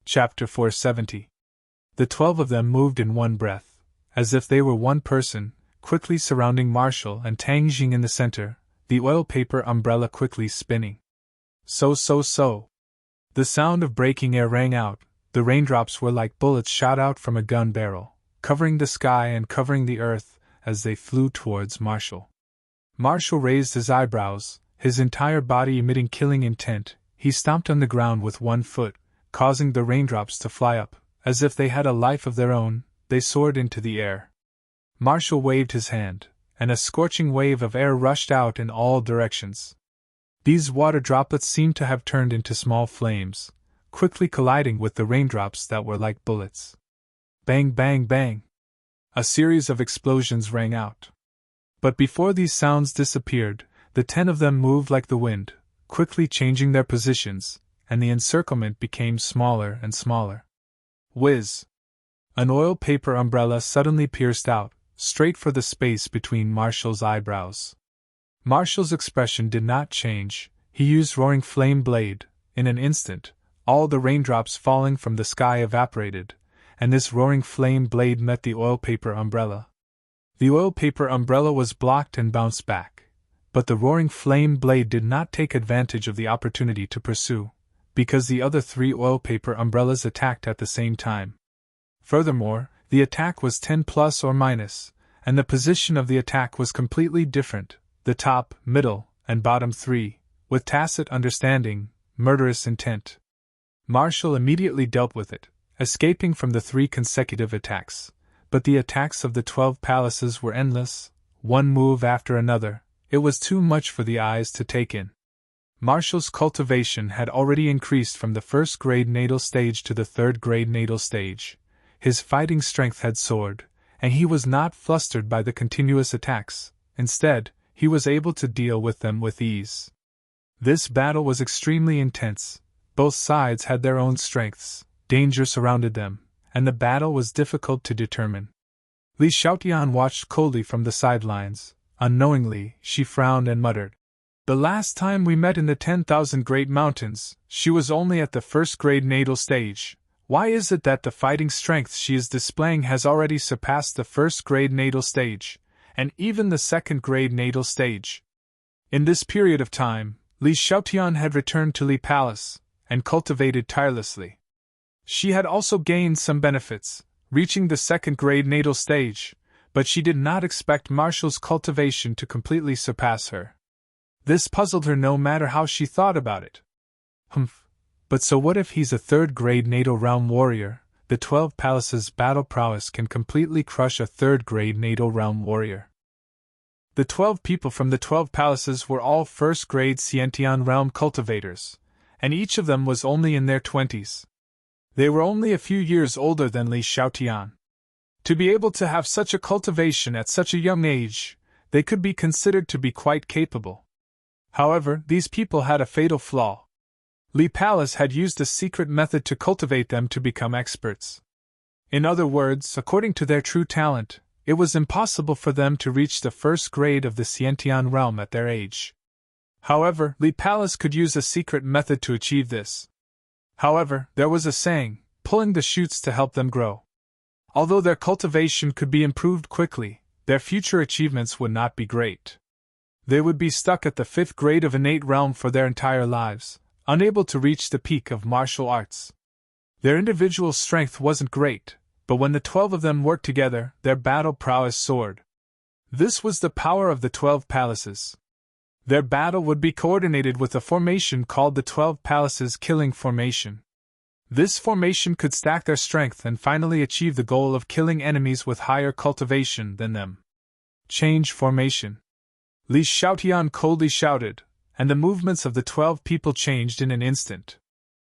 Chapter 470. The 12 of them moved in one breath, as if they were one person, quickly surrounding Marshall and Tang Jing in the center, the oil paper umbrella quickly spinning. So. The sound of breaking air rang out. The raindrops were like bullets shot out from a gun barrel, covering the sky and covering the earth as they flew towards Marshall. Marshall raised his eyebrows, his entire body emitting killing intent. He stomped on the ground with one foot, causing the raindrops to fly up. As if they had a life of their own, they soared into the air. Marshall waved his hand, and a scorching wave of air rushed out in all directions. These water droplets seemed to have turned into small flames, quickly colliding with the raindrops that were like bullets. Bang, bang, bang! A series of explosions rang out. But before these sounds disappeared, the 10 of them moved like the wind, quickly changing their positions, and the encirclement became smaller and smaller. Whiz! An oil paper umbrella suddenly pierced out, straight for the space between Marshall's eyebrows. Marshall's expression did not change. He used roaring flame blade. In an instant, all the raindrops falling from the sky evaporated, and this roaring flame blade met the oil paper umbrella. The oil paper umbrella was blocked and bounced back, but the roaring flame blade did not take advantage of the opportunity to pursue, because the other 3 oil paper umbrellas attacked at the same time. Furthermore, the attack was 10 plus or minus, and the position of the attack was completely different, the top, middle, and bottom 3, with tacit understanding, murderous intent. Marshall immediately dealt with it, escaping from the 3 consecutive attacks, but the attacks of the 12 palaces were endless, one move after another. It was too much for the eyes to take in. Marshall's cultivation had already increased from the 1st grade natal stage to the 3rd grade natal stage. His fighting strength had soared, and he was not flustered by the continuous attacks. Instead, he was able to deal with them with ease. This battle was extremely intense. Both sides had their own strengths, danger surrounded them, and the battle was difficult to determine. Li Xiaotian watched coldly from the sidelines. Unknowingly, she frowned and muttered, "The last time we met in the 10,000 Great Mountains, she was only at the 1st grade natal stage. Why is it that the fighting strength she is displaying has already surpassed the 1st grade natal stage, and even the 2nd grade natal stage?" In this period of time, Li Xiaotian had returned to Li Palace, and cultivated tirelessly. She had also gained some benefits, reaching the 2nd grade natal stage, but she did not expect Marshall's cultivation to completely surpass her. This puzzled her no matter how she thought about it. But so what if he's a 3rd grade natal realm warrior? The 12 palaces' battle prowess can completely crush a 3rd grade natal realm warrior. The 12 people from the 12 palaces were all 1st grade Xiantian realm cultivators, and each of them was only in their 20s. They were only a few years older than Li Xiaotian. To be able to have such a cultivation at such a young age, they could be considered to be quite capable. However, these people had a fatal flaw. Li Palace had used a secret method to cultivate them to become experts. In other words, according to their true talent, it was impossible for them to reach the 1st grade of the Xiantian realm at their age. However, Li Palace could use a secret method to achieve this. However, there was a saying, pulling the shoots to help them grow. Although their cultivation could be improved quickly, their future achievements would not be great. They would be stuck at the 5th grade of innate realm for their entire lives, unable to reach the peak of martial arts. Their individual strength wasn't great, but when the 12 of them worked together, their battle prowess soared. This was the power of the 12 palaces. Their battle would be coordinated with a formation called the 12 Palaces Killing Formation. This formation could stack their strength and finally achieve the goal of killing enemies with higher cultivation than them. Change formation. Li Xiaotian coldly shouted, and the movements of the 12 people changed in an instant.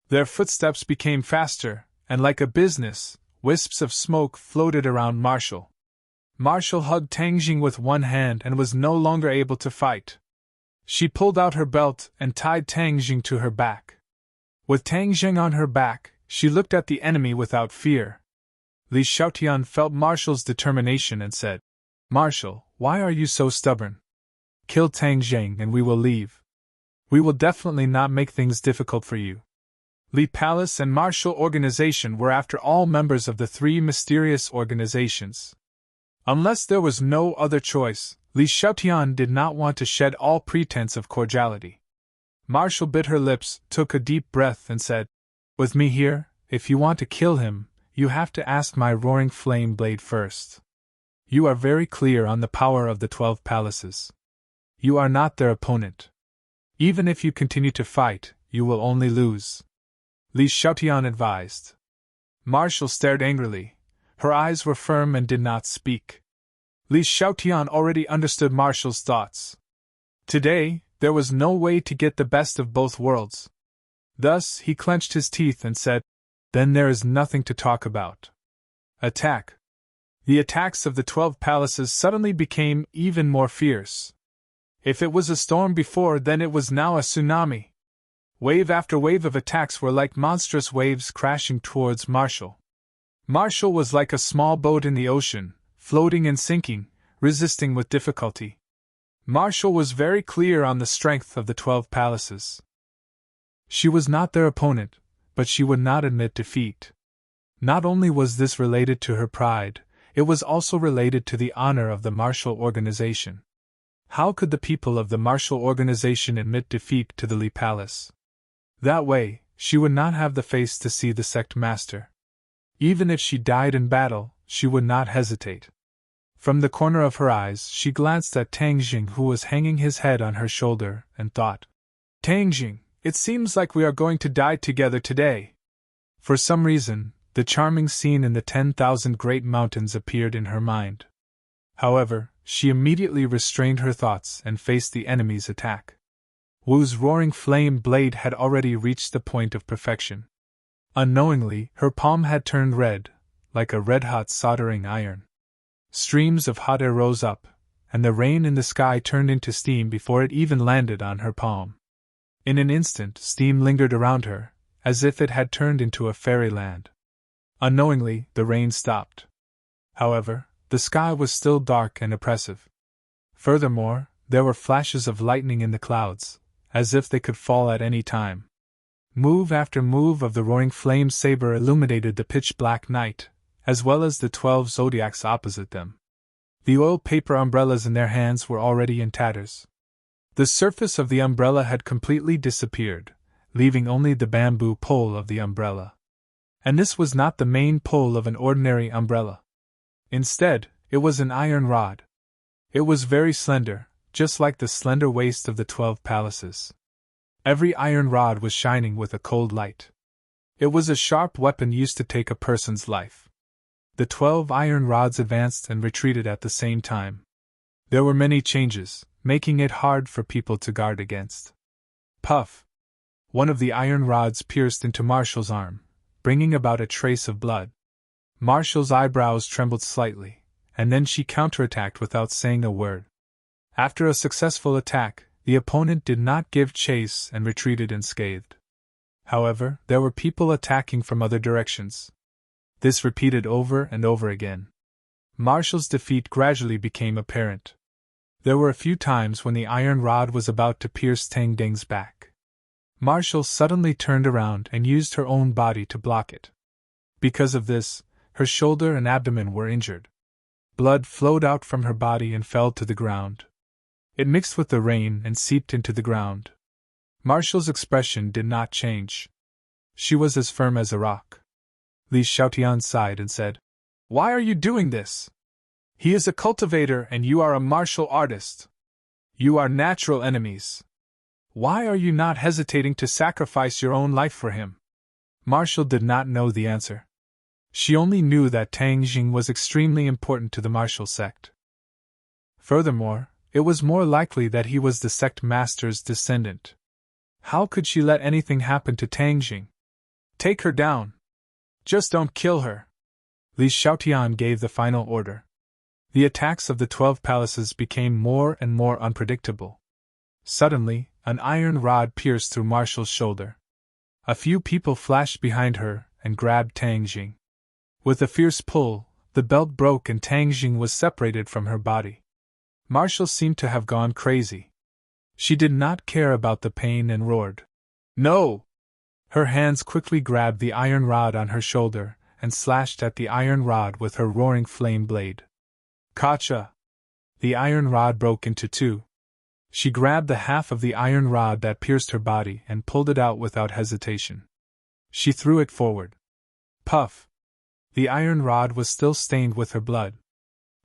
Their footsteps became faster, and like a business, wisps of smoke floated around Marshall. Marshall hugged Tang Jing with one hand and was no longer able to fight. She pulled out her belt and tied Tang Jing to her back. With Tang Jing on her back, she looked at the enemy without fear. Li Xiaotian felt Marshall's determination and said, "Marshall, why are you so stubborn? Kill Tang Jing and we will leave. We will definitely not make things difficult for you." Li Palace and Martial Organization were after all members of the three mysterious organizations. Unless there was no other choice, Li Xiaotian did not want to shed all pretense of cordiality. Martial bit her lips, took a deep breath, and said, "With me here, if you want to kill him, you have to ask my roaring flame blade first. You are very clear on the power of the 12 palaces. You are not their opponent. Even if you continue to fight, you will only lose," Li Xiaotian advised. Martial stared angrily. Her eyes were firm and did not speak. Li Xiaotian already understood Martial's thoughts. Today, there was no way to get the best of both worlds. Thus, he clenched his teeth and said, "Then there is nothing to talk about. Attack." The attacks of the 12 palaces suddenly became even more fierce. If it was a storm before, then it was now a tsunami. Wave after wave of attacks were like monstrous waves crashing towards Martial. Martial was like a small boat in the ocean, floating and sinking, resisting with difficulty. Martial was very clear on the strength of the 12 palaces. She was not their opponent, but she would not admit defeat. Not only was this related to her pride, it was also related to the honor of the Martial Organization. How could the people of the Martial Organization admit defeat to the Li Palace? That way, she would not have the face to see the sect master. Even if she died in battle, she would not hesitate. From the corner of her eyes, she glanced at Tang Jing, who was hanging his head on her shoulder, and thought, "Tang Jing, it seems like we are going to die together today." For some reason, the charming scene in the 10,000 Great Mountains appeared in her mind. However, she immediately restrained her thoughts and faced the enemy's attack. Wu's roaring flame blade had already reached the point of perfection. Unknowingly, her palm had turned red, like a red-hot soldering iron. Streams of hot air rose up, and the rain in the sky turned into steam before it even landed on her palm. In an instant, steam lingered around her, as if it had turned into a fairyland. Unknowingly, the rain stopped. However, the sky was still dark and oppressive. Furthermore, there were flashes of lightning in the clouds, as if they could fall at any time. Move after move of the roaring flame saber illuminated the pitch-black night, as well as the 12 zodiacs opposite them. The oil paper umbrellas in their hands were already in tatters. The surface of the umbrella had completely disappeared, leaving only the bamboo pole of the umbrella. And this was not the main pole of an ordinary umbrella. Instead, it was an iron rod. It was very slender, just like the slender waist of the 12 palaces. Every iron rod was shining with a cold light. It was a sharp weapon used to take a person's life. The 12 iron rods advanced and retreated at the same time. There were many changes, making it hard for people to guard against. Puff! One of the iron rods pierced into Martial's arm, bringing about a trace of blood. Martial's eyebrows trembled slightly, and then she counterattacked without saying a word. After a successful attack, the opponent did not give chase and retreated unscathed. However, there were people attacking from other directions. This repeated over and over again. Martial's defeat gradually became apparent. There were a few times when the iron rod was about to pierce Tang Ding's back. Martial suddenly turned around and used her own body to block it. Because of this, her shoulder and abdomen were injured. Blood flowed out from her body and fell to the ground. It mixed with the rain and seeped into the ground. Martial's expression did not change. She was as firm as a rock. Li Xiaotian sighed and said, "Why are you doing this? He is a cultivator and you are a martial artist. You are natural enemies. Why are you not hesitating to sacrifice your own life for him?" Martial did not know the answer. She only knew that Tang Jing was extremely important to the martial sect. Furthermore, it was more likely that he was the sect master's descendant. How could she let anything happen to Tang Jing? "Take her down. Just don't kill her." Li Xiaotian gave the final order. The attacks of the 12 palaces became more and more unpredictable. Suddenly, an iron rod pierced through Martial's shoulder. A few people flashed behind her and grabbed Tang Jing. With a fierce pull, the belt broke and Tang Jing was separated from her body. Martial seemed to have gone crazy. She did not care about the pain and roared, "No! Her hands quickly grabbed the iron rod on her shoulder and slashed at the iron rod with her roaring flame blade. Gotcha! The iron rod broke into two. She grabbed the half of the iron rod that pierced her body and pulled it out without hesitation. She threw it forward. Puff! The iron rod was still stained with her blood.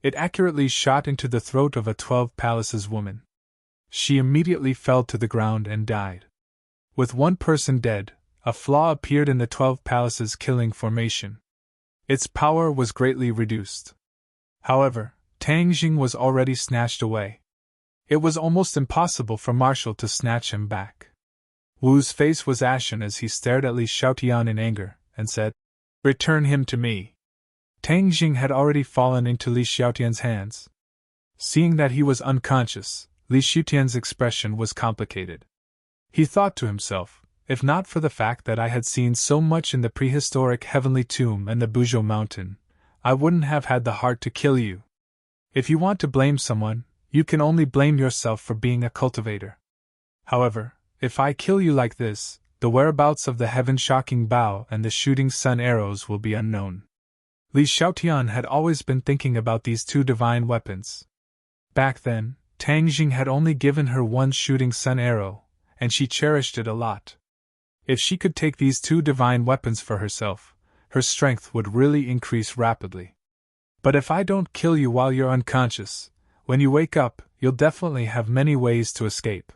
It accurately shot into the throat of a 12 Palaces woman. She immediately fell to the ground and died. With one person dead, a flaw appeared in the 12 Palaces killing formation. Its power was greatly reduced. However, Tang Jing was already snatched away. It was almost impossible for Marshall to snatch him back. Wu's face was ashen as he stared at Li Xiaotian in anger, and said, "Return him to me." Tang Jing had already fallen into Li Xiaotian's hands. Seeing that he was unconscious, Li Xiaotian's expression was complicated. He thought to himself, if not for the fact that I had seen so much in the prehistoric Heavenly Tomb and the Buzhou Mountain, I wouldn't have had the heart to kill you. If you want to blame someone, you can only blame yourself for being a cultivator. However, if I kill you like this, the whereabouts of the heaven-shocking bow and the shooting sun arrows will be unknown. Li Xiaotian had always been thinking about these two divine weapons. Back then, Tang Jing had only given her one shooting sun arrow, and she cherished it a lot. If she could take these two divine weapons for herself, her strength would really increase rapidly. But if I don't kill you while you're unconscious, when you wake up, you'll definitely have many ways to escape.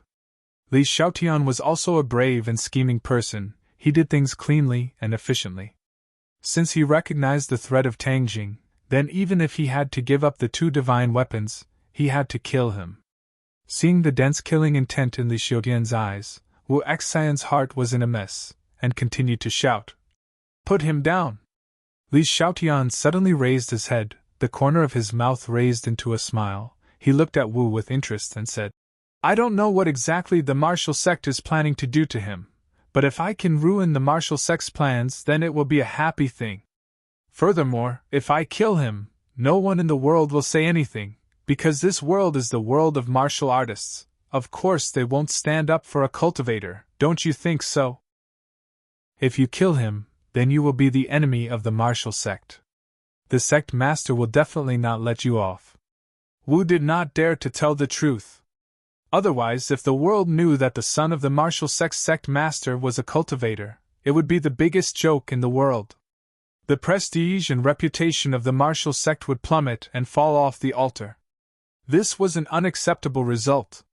Li Xiaotian was also a brave and scheming person. He did things cleanly and efficiently. Since he recognized the threat of Tang Jing, then even if he had to give up the two divine weapons, he had to kill him. Seeing the dense killing intent in Li Xiaotian's eyes, Wu Xian's heart was in a mess, and continued to shout, "Put him down!" Li Xiaotian suddenly raised his head, the corner of his mouth raised into a smile. He looked at Wu with interest and said, "I don't know what exactly the martial sect is planning to do to him, but if I can ruin the martial sect's plans, then it will be a happy thing. Furthermore, if I kill him, no one in the world will say anything, because this world is the world of martial artists. Of course they won't stand up for a cultivator, don't you think so? If you kill him, then you will be the enemy of the martial sect. The sect master will definitely not let you off." Wu did not dare to tell the truth. Otherwise, if the world knew that the son of the martial sect master was a cultivator, it would be the biggest joke in the world. The prestige and reputation of the martial sect would plummet and fall off the altar. This was an unacceptable result.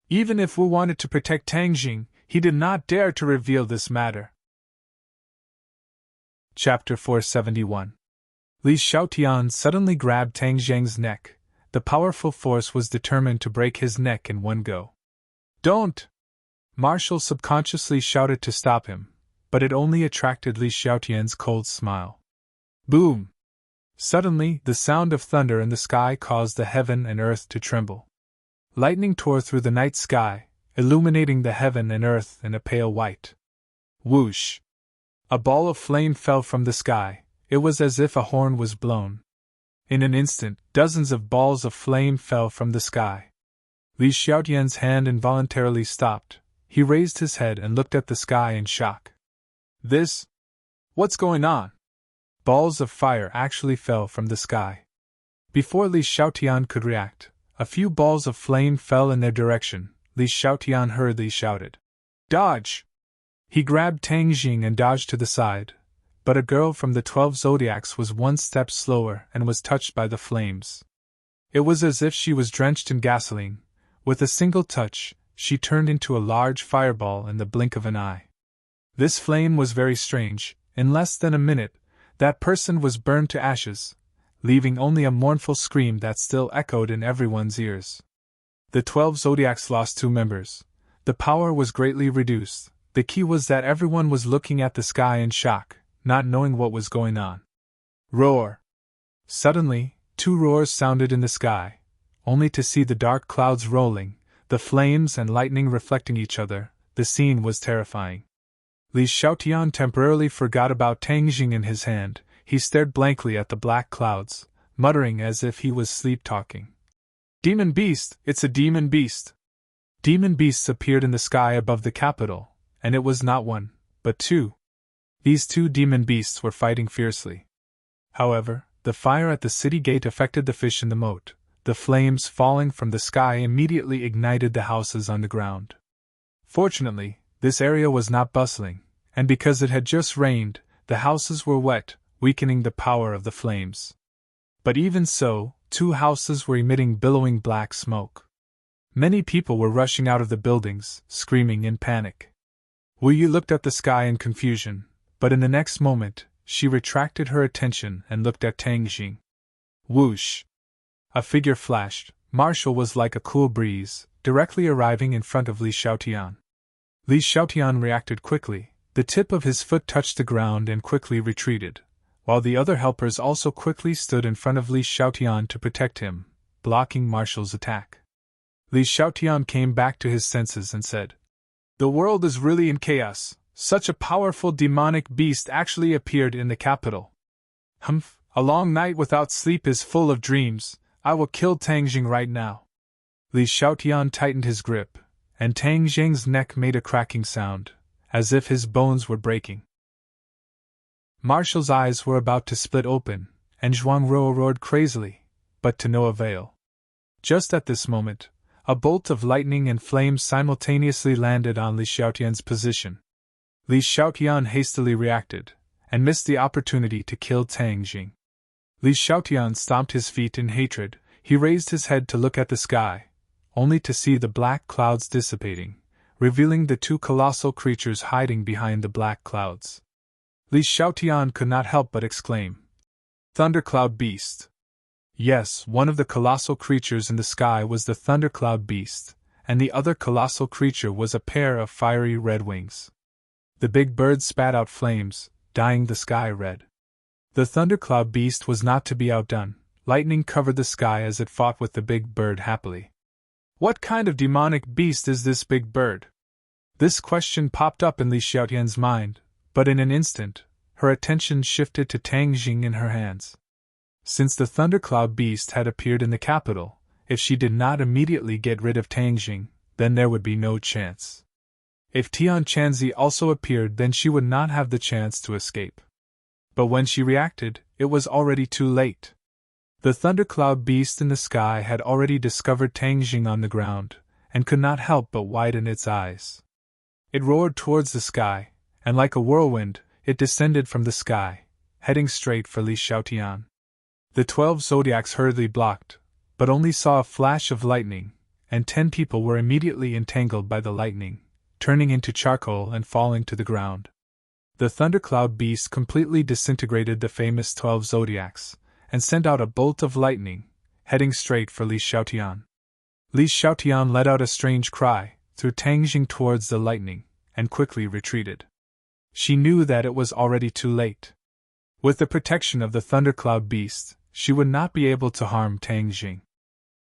Even if Wu wanted to protect Tang Jing, he did not dare to reveal this matter. Chapter 471. Li Xiaotian suddenly grabbed Tang Jing's neck. The powerful force was determined to break his neck in one go. "Don't!" Marshall subconsciously shouted to stop him, but it only attracted Li Xiaotian's cold smile. Boom! Suddenly, the sound of thunder in the sky caused the heaven and earth to tremble. Lightning tore through the night sky, illuminating the heaven and earth in a pale white. Whoosh! A ball of flame fell from the sky. It was as if a horn was blown. In an instant, dozens of balls of flame fell from the sky. Li Xiaotian's hand involuntarily stopped. He raised his head and looked at the sky in shock. What's going on? Balls of fire actually fell from the sky. Before Li Xiaotian could react, a few balls of flame fell in their direction. Li Xiaotian hurriedly shouted, "Dodge!" He grabbed Tang Jing and dodged to the side. But a girl from the 12 zodiacs was one step slower and was touched by the flames. It was as if she was drenched in gasoline. With a single touch, she turned into a large fireball in the blink of an eye. This flame was very strange. In less than a minute, that person was burned to ashes, leaving only a mournful scream that still echoed in everyone's ears. The 12 zodiacs lost 2 members. The power was greatly reduced. The key was that everyone was looking at the sky in shock, not knowing what was going on. Roar! Suddenly, 2 roars sounded in the sky, only to see the dark clouds rolling, the flames and lightning reflecting each other. The scene was terrifying. Li Xiaotian temporarily forgot about Tang Jing in his hand. He stared blankly at the black clouds, muttering as if he was sleep-talking. "Demon beast! It's a demon beast!" Demon beasts appeared in the sky above the capital, and it was not one, but two. These two demon beasts were fighting fiercely. However, the fire at the city gate affected the fish in the moat. The flames falling from the sky immediately ignited the houses on the ground. Fortunately, this area was not bustling, and because it had just rained, the houses were wet, weakening the power of the flames. But even so, two houses were emitting billowing black smoke. Many people were rushing out of the buildings, screaming in panic. Wu Yu looked at the sky in confusion, but in the next moment, she retracted her attention and looked at Tang Jing. Whoosh! A figure flashed. Marshall was like a cool breeze, directly arriving in front of Li Xiaotian. Li Xiaotian reacted quickly. The tip of his foot touched the ground and quickly retreated, while the other helpers also quickly stood in front of Li Xiaotian to protect him, blocking Marshall's attack. Li Xiaotian came back to his senses and said, "The world is really in chaos. Such a powerful demonic beast actually appeared in the capital. Humph, a long night without sleep is full of dreams. I will kill Tang Jing right now." Li Xiaotian tightened his grip, and Tang Jing's neck made a cracking sound, as if his bones were breaking. Marshall's eyes were about to split open, and Zhuang Ruo roared crazily, but to no avail. Just at this moment, a bolt of lightning and flames simultaneously landed on Li Xiaotian's position. Li Xiaotian hastily reacted, and missed the opportunity to kill Tang Jing. Li Xiaotian stomped his feet in hatred. He raised his head to look at the sky, only to see the black clouds dissipating, revealing the two colossal creatures hiding behind the black clouds. Li Xiaotian could not help but exclaim, "Thundercloud Beast!" Yes, one of the colossal creatures in the sky was the Thundercloud Beast, and the other colossal creature was a pair of fiery red wings. The big bird spat out flames, dyeing the sky red. The Thundercloud Beast was not to be outdone. Lightning covered the sky as it fought with the big bird happily. What kind of demonic beast is this big bird? This question popped up in Li Xiaotian's mind, but in an instant, her attention shifted to Tang Jing in her hands. Since the Thundercloud Beast had appeared in the capital, if she did not immediately get rid of Tang Jing, then there would be no chance. If Tian Chanzi also appeared, then she would not have the chance to escape. But when she reacted, it was already too late. The Thundercloud Beast in the sky had already discovered Tang Jing on the ground, and could not help but widen its eyes. It roared towards the sky, and like a whirlwind, it descended from the sky, heading straight for Li Xiaotian. The 12 zodiacs hurriedly blocked, but only saw a flash of lightning, and 10 people were immediately entangled by the lightning, turning into charcoal and falling to the ground. The Thundercloud Beast completely disintegrated the famous 12 zodiacs, and sent out a bolt of lightning, heading straight for Li Xiaotian. Li Xiaotian let out a strange cry, threw Tang Jing towards the lightning, and quickly retreated. She knew that it was already too late. With the protection of the Thundercloud Beast, she would not be able to harm Tang Jing.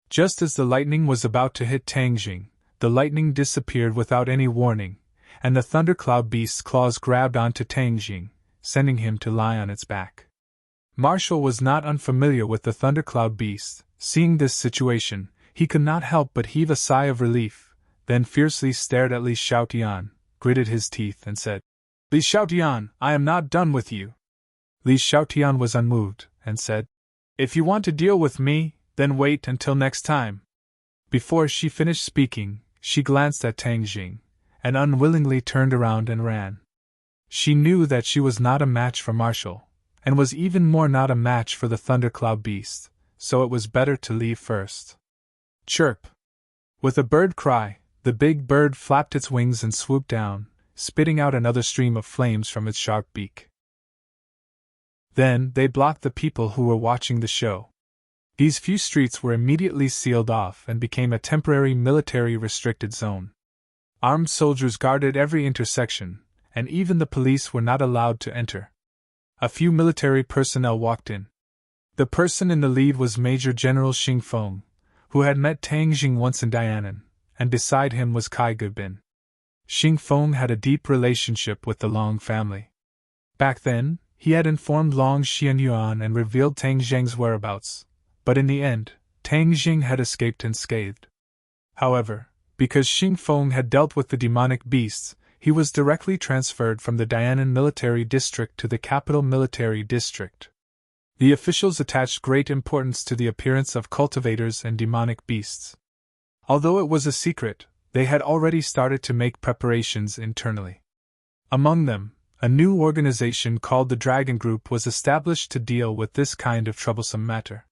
Just as the lightning was about to hit Tang Jing, the lightning disappeared without any warning, and the Thundercloud Beast's claws grabbed onto Tang Jing, sending him to lie on its back. Marshall was not unfamiliar with the Thundercloud Beast. Seeing this situation, he could not help but heave a sigh of relief, then fiercely stared at Li Xiaotian, gritted his teeth and said, "Li Xiaotian, I am not done with you." Li Xiaotian was unmoved, and said, "If you want to deal with me, then wait until next time." Before she finished speaking, she glanced at Tang Jing, and unwillingly turned around and ran. She knew that she was not a match for Marshall, and was even more not a match for the Thundercloud Beast, so it was better to leave first. Chirp! With a bird cry, the big bird flapped its wings and swooped down, spitting out another stream of flames from its sharp beak. Then they blocked the people who were watching the show. These few streets were immediately sealed off and became a temporary military restricted zone. Armed soldiers guarded every intersection, and even the police were not allowed to enter. A few military personnel walked in. The person in the lead was Major General Xing Feng, who had met Tang Jing once in Dianan, and beside him was Kai Gebin. Xing Feng had a deep relationship with the Long family. Back then, he had informed Long Xianyuan and revealed Tang Jing's whereabouts, but in the end, Tang Jing had escaped unscathed. However, because Xing Feng had dealt with the demonic beasts, he was directly transferred from the Dianan military district to the capital military district. The officials attached great importance to the appearance of cultivators and demonic beasts. Although it was a secret, they had already started to make preparations internally. Among them, a new organization called the Dragon Group was established to deal with this kind of troublesome matter.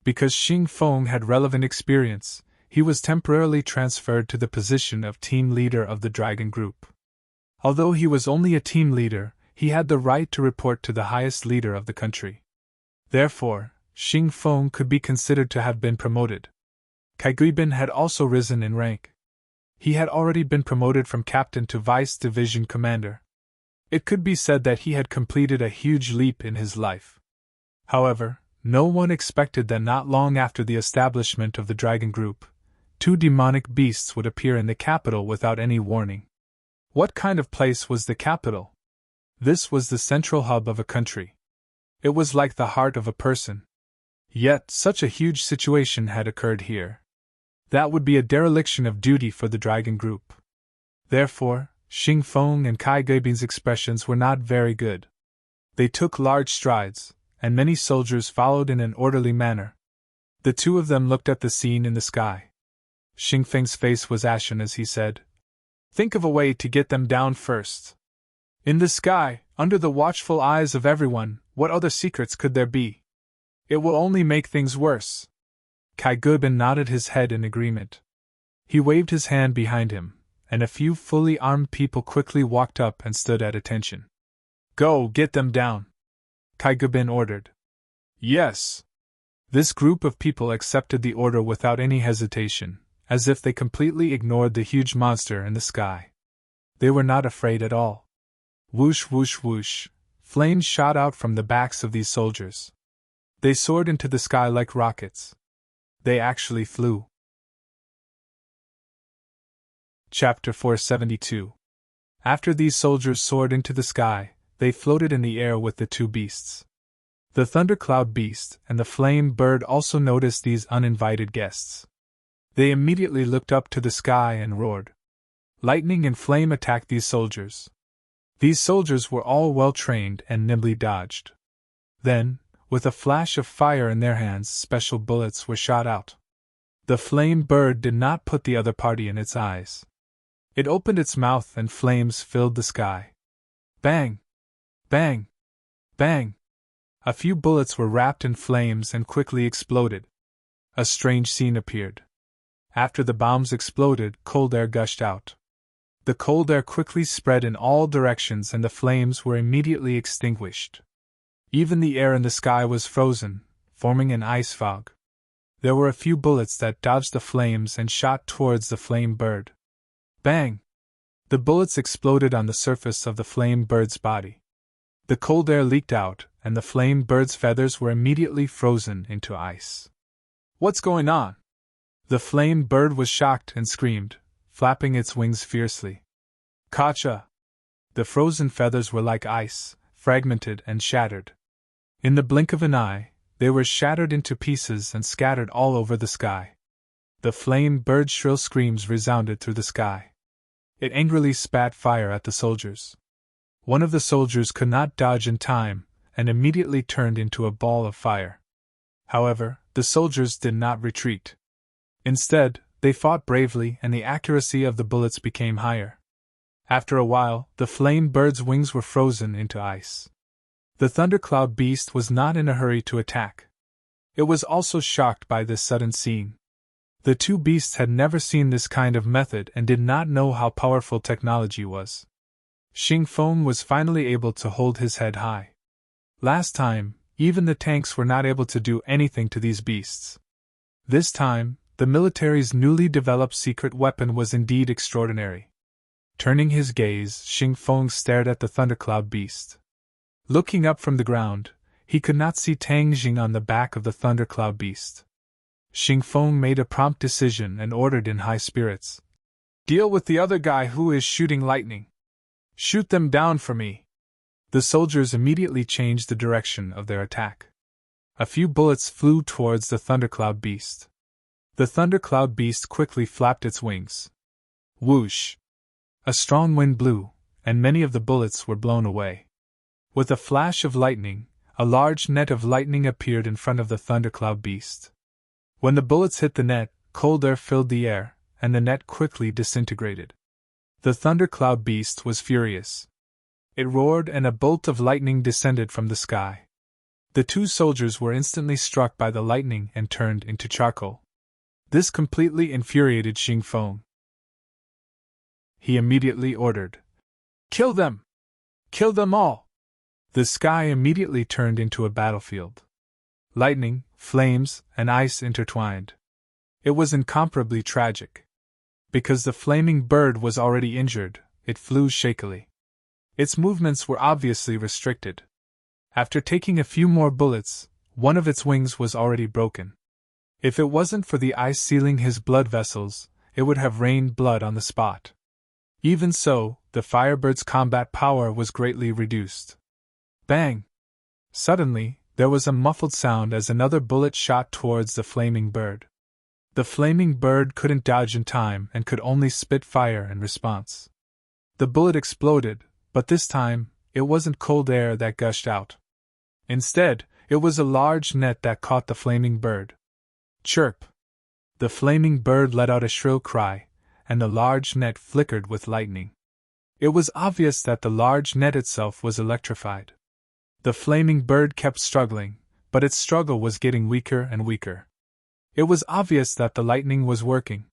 Because Xing Feng had relevant experience, he was temporarily transferred to the position of team leader of the Dragon Group. Although he was only a team leader, he had the right to report to the highest leader of the country. Therefore, Xing Feng could be considered to have been promoted. Cai Guibin had also risen in rank. He had already been promoted from captain to vice division commander. It could be said that he had completed a huge leap in his life. However, no one expected that not long after the establishment of the Dragon Group, 2 demonic beasts would appear in the capital without any warning. What kind of place was the capital? This was the central hub of a country. It was like the heart of a person. Yet, such a huge situation had occurred here. That would be a dereliction of duty for the Dragon Group. Therefore, Xing Feng and Cai Guibin's expressions were not very good. They took large strides, and many soldiers followed in an orderly manner. The two of them looked at the scene in the sky. Xing Feng's face was ashen as he said, "Think of a way to get them down first." In the sky, under the watchful eyes of everyone, what other secrets could there be? It will only make things worse. Cai Guibin nodded his head in agreement. He waved his hand behind him, and a few fully armed people quickly walked up and stood at attention. "Go, get them down," Cai Guibin ordered. "Yes." This group of people accepted the order without any hesitation, as if they completely ignored the huge monster in the sky. They were not afraid at all. Whoosh, whoosh, whoosh, flames shot out from the backs of these soldiers. They soared into the sky like rockets. They actually flew. Chapter 472. After these soldiers soared into the sky, they floated in the air with the 2 beasts. The thundercloud beast and the flame bird also noticed these uninvited guests. They immediately looked up to the sky and roared. Lightning and flame attacked these soldiers. These soldiers were all well trained and nimbly dodged. Then, with a flash of fire in their hands, special bullets were shot out. The flame bird did not put the other party in its eyes. It opened its mouth and flames filled the sky. Bang! Bang! Bang! A few bullets were wrapped in flames and quickly exploded. A strange scene appeared. After the bombs exploded, cold air gushed out. The cold air quickly spread in all directions and the flames were immediately extinguished. Even the air in the sky was frozen, forming an ice fog. There were a few bullets that dodged the flames and shot towards the flame bird. Bang! The bullets exploded on the surface of the flame bird's body. The cold air leaked out, and the flame bird's feathers were immediately frozen into ice. "What's going on?" The flame bird was shocked and screamed, flapping its wings fiercely. "Gotcha!" The frozen feathers were like ice, fragmented and shattered. In the blink of an eye, they were shattered into pieces and scattered all over the sky. The flame bird's shrill screams resounded through the sky. It angrily spat fire at the soldiers. One of the soldiers could not dodge in time, and immediately turned into a ball of fire. However, the soldiers did not retreat. Instead, they fought bravely and the accuracy of the bullets became higher. After a while, the flame bird's wings were frozen into ice. The thundercloud beast was not in a hurry to attack. It was also shocked by this sudden scene. The 2 beasts had never seen this kind of method and did not know how powerful technology was. Xing Feng was finally able to hold his head high. Last time, even the tanks were not able to do anything to these beasts. This time, the military's newly developed secret weapon was indeed extraordinary. Turning his gaze, Xing Feng stared at the thundercloud beast. Looking up from the ground, he could not see Tang Jing on the back of the thundercloud beast. Xing Feng made a prompt decision and ordered in high spirits. "Deal with the other guy who is shooting lightning. Shoot them down for me." The soldiers immediately changed the direction of their attack. A few bullets flew towards the thundercloud beast. The thundercloud beast quickly flapped its wings. Whoosh! A strong wind blew, and many of the bullets were blown away. With a flash of lightning, a large net of lightning appeared in front of the thundercloud beast. When the bullets hit the net, cold air filled the air, and the net quickly disintegrated. The thundercloud beast was furious. It roared, and a bolt of lightning descended from the sky. The two soldiers were instantly struck by the lightning and turned into charcoal. This completely infuriated Xing Feng. He immediately ordered, "Kill them! Kill them all!" The sky immediately turned into a battlefield. Lightning, flames, and ice intertwined. It was incomparably tragic. Because the flaming bird was already injured, it flew shakily. Its movements were obviously restricted. After taking a few more bullets, one of its wings was already broken. If it wasn't for the ice sealing his blood vessels, it would have rained blood on the spot. Even so, the firebird's combat power was greatly reduced. Bang! Suddenly, there was a muffled sound as another bullet shot towards the flaming bird. The flaming bird couldn't dodge in time and could only spit fire in response. The bullet exploded, but this time, it wasn't cold air that gushed out. Instead, it was a large net that caught the flaming bird. Chirp! The flaming bird let out a shrill cry, and the large net flickered with lightning. It was obvious that the large net itself was electrified. The flaming bird kept struggling, but its struggle was getting weaker and weaker. It was obvious that the lightning was working.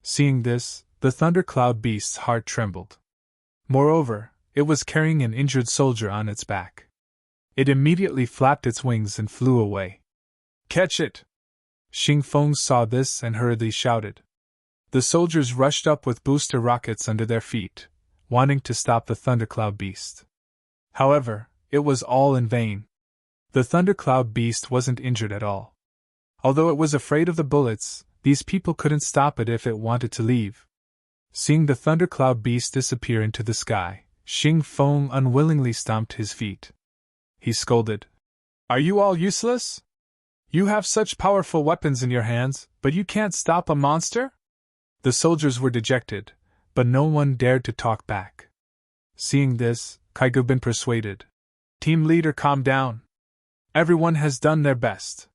Seeing this, the thundercloud beast's heart trembled. Moreover, it was carrying an injured soldier on its back. It immediately flapped its wings and flew away. "Catch it!" Xing Feng saw this and hurriedly shouted. The soldiers rushed up with booster rockets under their feet, wanting to stop the thundercloud beast. However, it was all in vain. The thundercloud beast wasn't injured at all. Although it was afraid of the bullets, these people couldn't stop it if it wanted to leave. Seeing the thundercloud beast disappear into the sky, Xing Feng unwillingly stomped his feet. He scolded, "Are you all useless? You have such powerful weapons in your hands, but you can't stop a monster?" The soldiers were dejected, but no one dared to talk back. Seeing this, Kaigubin persuaded, "Team leader, calm down. Everyone has done their best."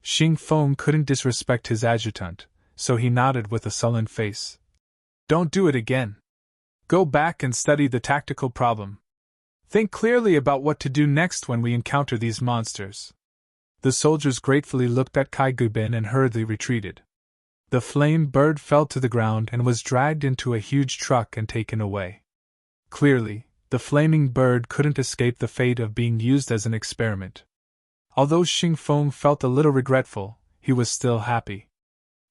Xing Feng couldn't disrespect his adjutant, so he nodded with a sullen face. "Don't do it again. Go back and study the tactical problem. Think clearly about what to do next when we encounter these monsters." The soldiers gratefully looked at Kaigubin and hurriedly retreated. The flame bird fell to the ground and was dragged into a huge truck and taken away. Clearly, the flaming bird couldn't escape the fate of being used as an experiment. Although Xing Feng felt a little regretful, he was still happy.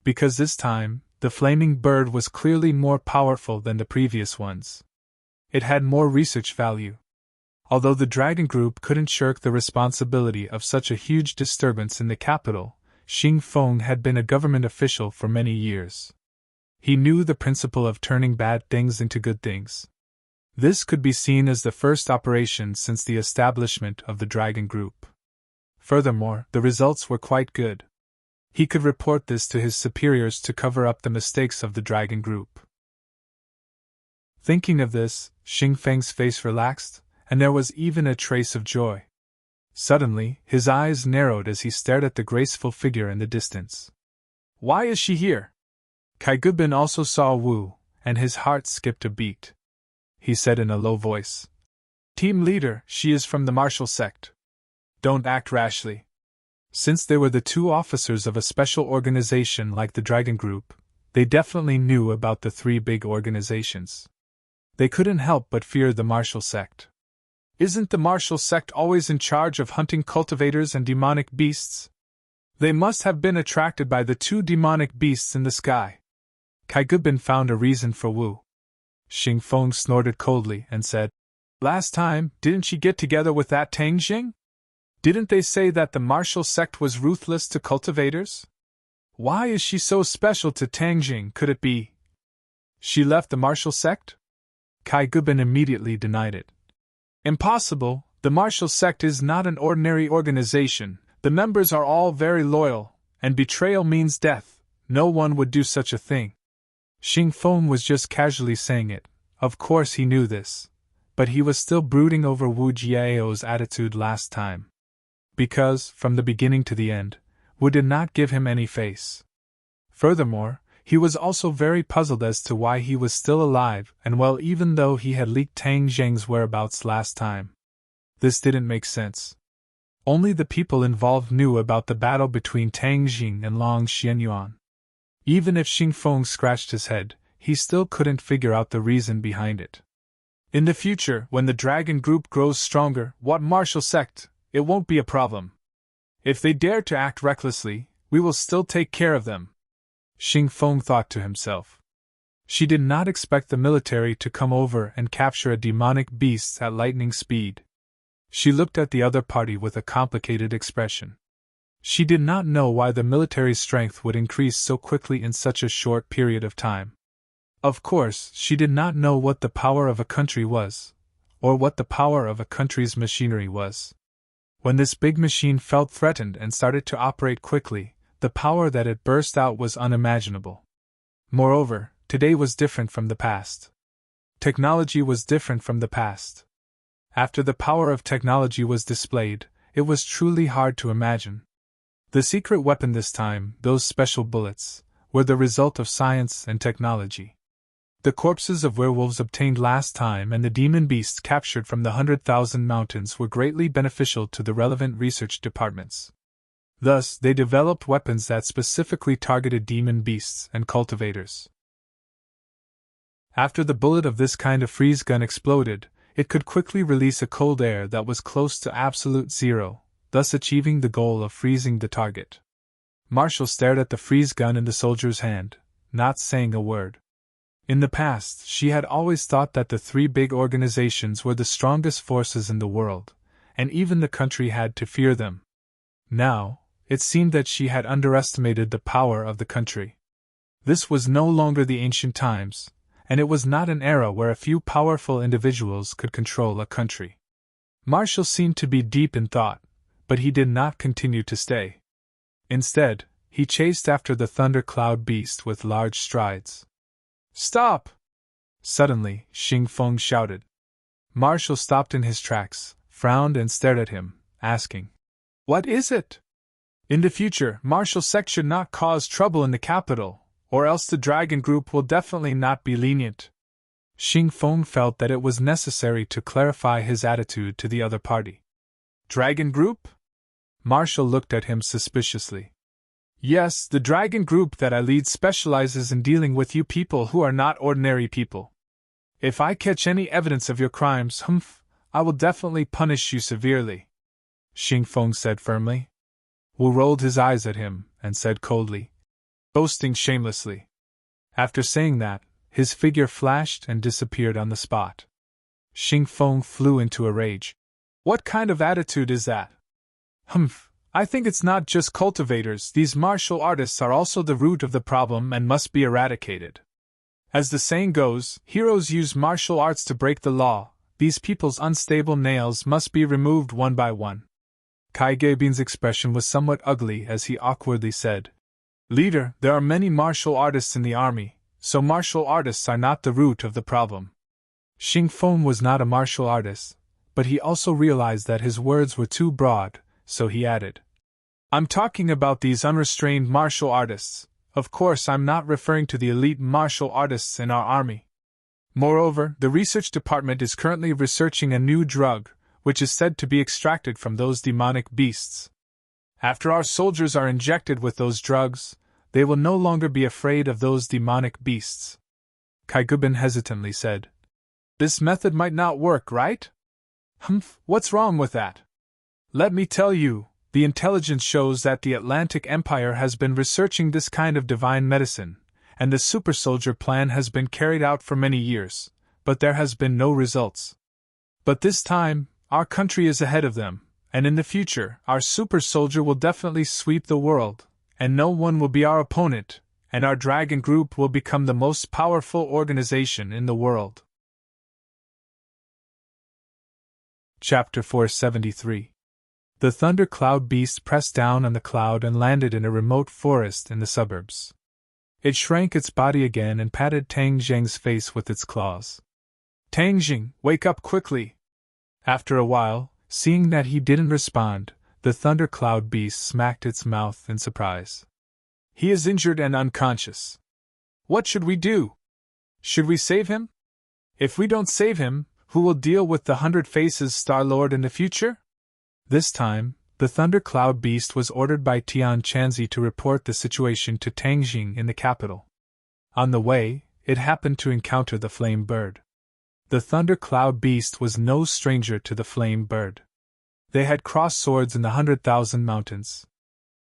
Because this time, the flaming bird was clearly more powerful than the previous ones. It had more research value. Although the Dragon Group couldn't shirk the responsibility of such a huge disturbance in the capital, Xing Feng had been a government official for many years. He knew the principle of turning bad things into good things. This could be seen as the first operation since the establishment of the Dragon Group. Furthermore, the results were quite good. He could report this to his superiors to cover up the mistakes of the Dragon Group. Thinking of this, Xing Feng's face relaxed, and there was even a trace of joy. Suddenly, his eyes narrowed as he stared at the graceful figure in the distance. "Why is she here?" Kaigubin also saw Wu, and his heart skipped a beat. He said in a low voice, "Team leader, she is from the martial sect. Don't act rashly." Since they were the two officers of a special organization like the Dragon Group, they definitely knew about the three big organizations. They couldn't help but fear the martial sect. Isn't the martial sect always in charge of hunting cultivators and demonic beasts? They must have been attracted by the two demonic beasts in the sky. Kaigubin found a reason for Wu. Xing Feng snorted coldly and said, "Last time, didn't she get together with that Tang Jing? Didn't they say that the martial sect was ruthless to cultivators? Why is she so special to Tang Jing? Could it be she left the martial sect?" Kaigubin immediately denied it. "Impossible, the martial sect is not an ordinary organization, the members are all very loyal, and betrayal means death, no one would do such a thing." Xing Feng was just casually saying it, Of course he knew this, but he was still brooding over Wu Jiao's attitude last time. Because, from the beginning to the end, Wu did not give him any face. Furthermore, he was also very puzzled as to why he was still alive and well even though he had leaked Tang Zheng's whereabouts last time. This didn't make sense. Only the people involved knew about the battle between Tang Jing and Long Xianyuan. Even if Xing Feng scratched his head, he still couldn't figure out the reason behind it. In the future, when the dragon group grows stronger, what martial sect, it won't be a problem. If they dare to act recklessly, we will still take care of them. Xing Feng thought to himself. She did not expect the military to come over and capture a demonic beast at lightning speed. She looked at the other party with a complicated expression. She did not know why the military's strength would increase so quickly in such a short period of time. Of course, she did not know what the power of a country was, or what the power of a country's machinery was. When this big machine felt threatened and started to operate quickly, the power that it burst out was unimaginable. Moreover, today was different from the past. Technology was different from the past. After the power of technology was displayed, it was truly hard to imagine. The secret weapon this time, those special bullets, were the result of science and technology. The corpses of werewolves obtained last time and the demon beasts captured from the 100,000 mountains were greatly beneficial to the relevant research departments. Thus, they developed weapons that specifically targeted demon beasts and cultivators. After the bullet of this kind of freeze gun exploded, it could quickly release a cold air that was close to absolute zero, thus achieving the goal of freezing the target. Marshall stared at the freeze gun in the soldier's hand, not saying a word. In the past, she had always thought that the three big organizations were the strongest forces in the world, and even the country had to fear them. Now, it seemed that she had underestimated the power of the country. This was no longer the ancient times, and it was not an era where a few powerful individuals could control a country. Marshall seemed to be deep in thought, but he did not continue to stay. Instead, he chased after the thundercloud beast with large strides. "Stop!" Suddenly, Xing Feng shouted. Marshall stopped in his tracks, frowned and stared at him, asking, "What is it?" "In the future, Marshall Sect should not cause trouble in the capital, or else the dragon group will definitely not be lenient." Xing Feng felt that it was necessary to clarify his attitude to the other party. "Dragon group?" Marshall looked at him suspiciously. "Yes, the dragon group that I lead specializes in dealing with you people who are not ordinary people. If I catch any evidence of your crimes, I will definitely punish you severely," Xing Feng said firmly. Wu rolled his eyes at him and said coldly, "Boasting shamelessly." After saying that, his figure flashed and disappeared on the spot. Xing Feng flew into a rage. "What kind of attitude is that? I think it's not just cultivators, these martial artists are also the root of the problem and must be eradicated. As the saying goes, heroes use martial arts to break the law, these people's unstable nails must be removed one by one." Kai Gebin's expression was somewhat ugly as he awkwardly said, "Leader, there are many martial artists in the army, so martial artists are not the root of the problem." Xing Feng was not a martial artist, but he also realized that his words were too broad, so he added, "I'm talking about these unrestrained martial artists. Of course, I'm not referring to the elite martial artists in our army. Moreover, the research department is currently researching a new drug, which is said to be extracted from those demonic beasts. After our soldiers are injected with those drugs, they will no longer be afraid of those demonic beasts." Kai Gubin hesitantly said, "This method might not work, right?" What's wrong with that?" "Let me tell you, the intelligence shows that the Atlantic Empire has been researching this kind of divine medicine, and the super soldier plan has been carried out for many years, but there has been no results. But this time, our country is ahead of them, and in the future, our super soldier will definitely sweep the world, and no one will be our opponent, and our dragon group will become the most powerful organization in the world." Chapter 473. The thundercloud beast pressed down on the cloud and landed in a remote forest in the suburbs. It shrank its body again and patted Tang Zheng's face with its claws. Tang Jing, wake up quickly! After a while, seeing that he didn't respond, the thundercloud beast smacked its mouth in surprise. He is injured and unconscious. What should we do? Should we save him? If we don't save him, who will deal with the 100 Faces Star-Lord in the future? This time, the thundercloud beast was ordered by Tian Chanzi to report the situation to Tang Jing in the capital. On the way, it happened to encounter the flame bird. The thundercloud beast was no stranger to the flame bird. They had crossed swords in the 100,000 mountains.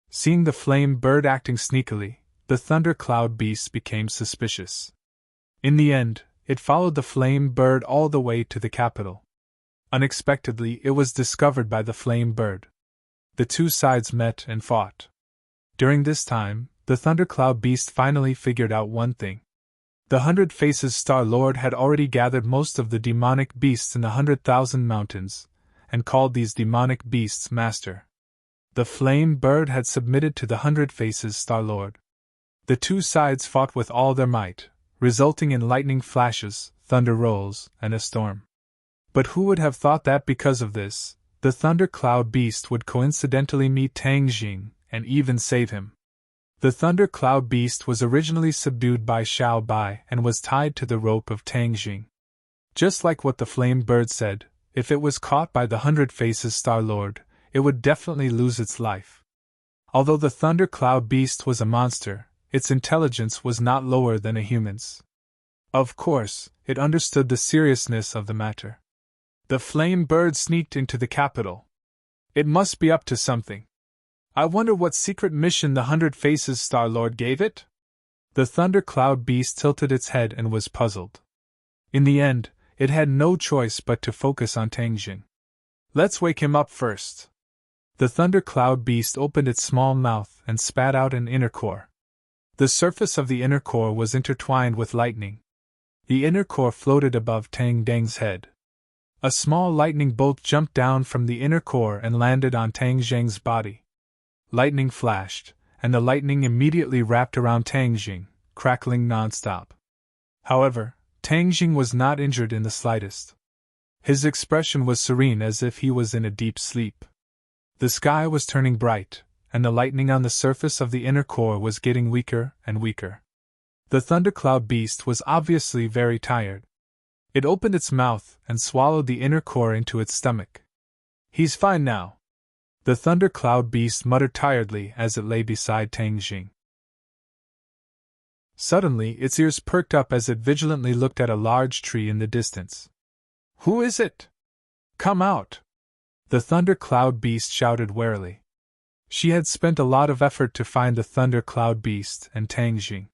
Seeing the flame bird acting sneakily, the thundercloud beast became suspicious. In the end, it followed the flame bird all the way to the capital. Unexpectedly, it was discovered by the flame bird. The two sides met and fought. During this time, the thundercloud beast finally figured out one thing. The 100 Faces Star-Lord had already gathered most of the demonic beasts in the 100,000 mountains, and called these demonic beasts Master. The flame bird had submitted to the 100 Faces Star-Lord. The two sides fought with all their might, resulting in lightning flashes, thunder rolls, and a storm. But who would have thought that because of this, the thundercloud beast would coincidentally meet Tang Jing, and even save him? The thundercloud beast was originally subdued by Xiao Bai and was tied to the rope of Tang Jing. Just like what the flame bird said, if it was caught by the 100 Faces Star-Lord, it would definitely lose its life. Although the thundercloud beast was a monster, its intelligence was not lower than a human's. Of course, it understood the seriousness of the matter. The flame bird sneaked into the capital. It must be up to something. I wonder what secret mission the 100 Faces Star-Lord gave it? The thundercloud beast tilted its head and was puzzled. In the end, it had no choice but to focus on Tang Jing. Let's wake him up first. The thundercloud beast opened its small mouth and spat out an inner core. The surface of the inner core was intertwined with lightning. The inner core floated above Tang Deng's head. A small lightning bolt jumped down from the inner core and landed on Tang Jing's body. Lightning flashed, and the lightning immediately wrapped around Tang Jing, crackling non-stop. However, Tang Jing was not injured in the slightest. His expression was serene as if he was in a deep sleep. The sky was turning bright, and the lightning on the surface of the inner core was getting weaker and weaker. The thundercloud beast was obviously very tired. It opened its mouth and swallowed the inner core into its stomach. He's fine now. The thundercloud beast muttered tiredly as it lay beside Tang Jing. Suddenly, its ears perked up as it vigilantly looked at a large tree in the distance. Who is it? Come out! The thundercloud beast shouted warily. She had spent a lot of effort to find the thundercloud beast and Tang Jing.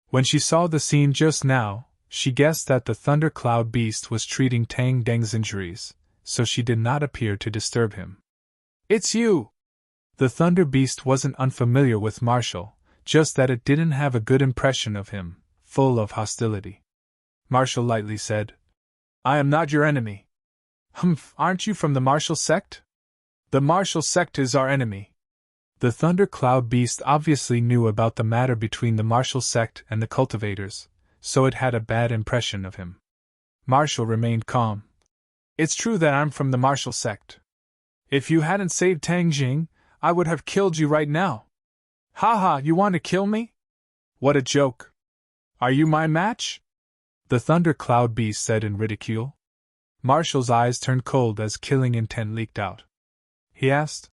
When she saw the scene just now, she guessed that the thundercloud beast was treating Tang Deng's injuries, so she did not appear to disturb him. It's you! The thunder beast wasn't unfamiliar with Marshall, just that it didn't have a good impression of him, full of hostility. Marshall lightly said, I am not your enemy. Humph, aren't you from the Marshall sect? The Marshall sect is our enemy. The thundercloud beast obviously knew about the matter between the Marshall sect and the Cultivators, so it had a bad impression of him. Marshall remained calm. It's true that I'm from the Marshall sect. If you hadn't saved Tang Jing, I would have killed you right now. Ha ha, you want to kill me? What a joke. Are you my match? The thundercloud beast said in ridicule. Marshall's eyes turned cold as killing intent leaked out. He asked,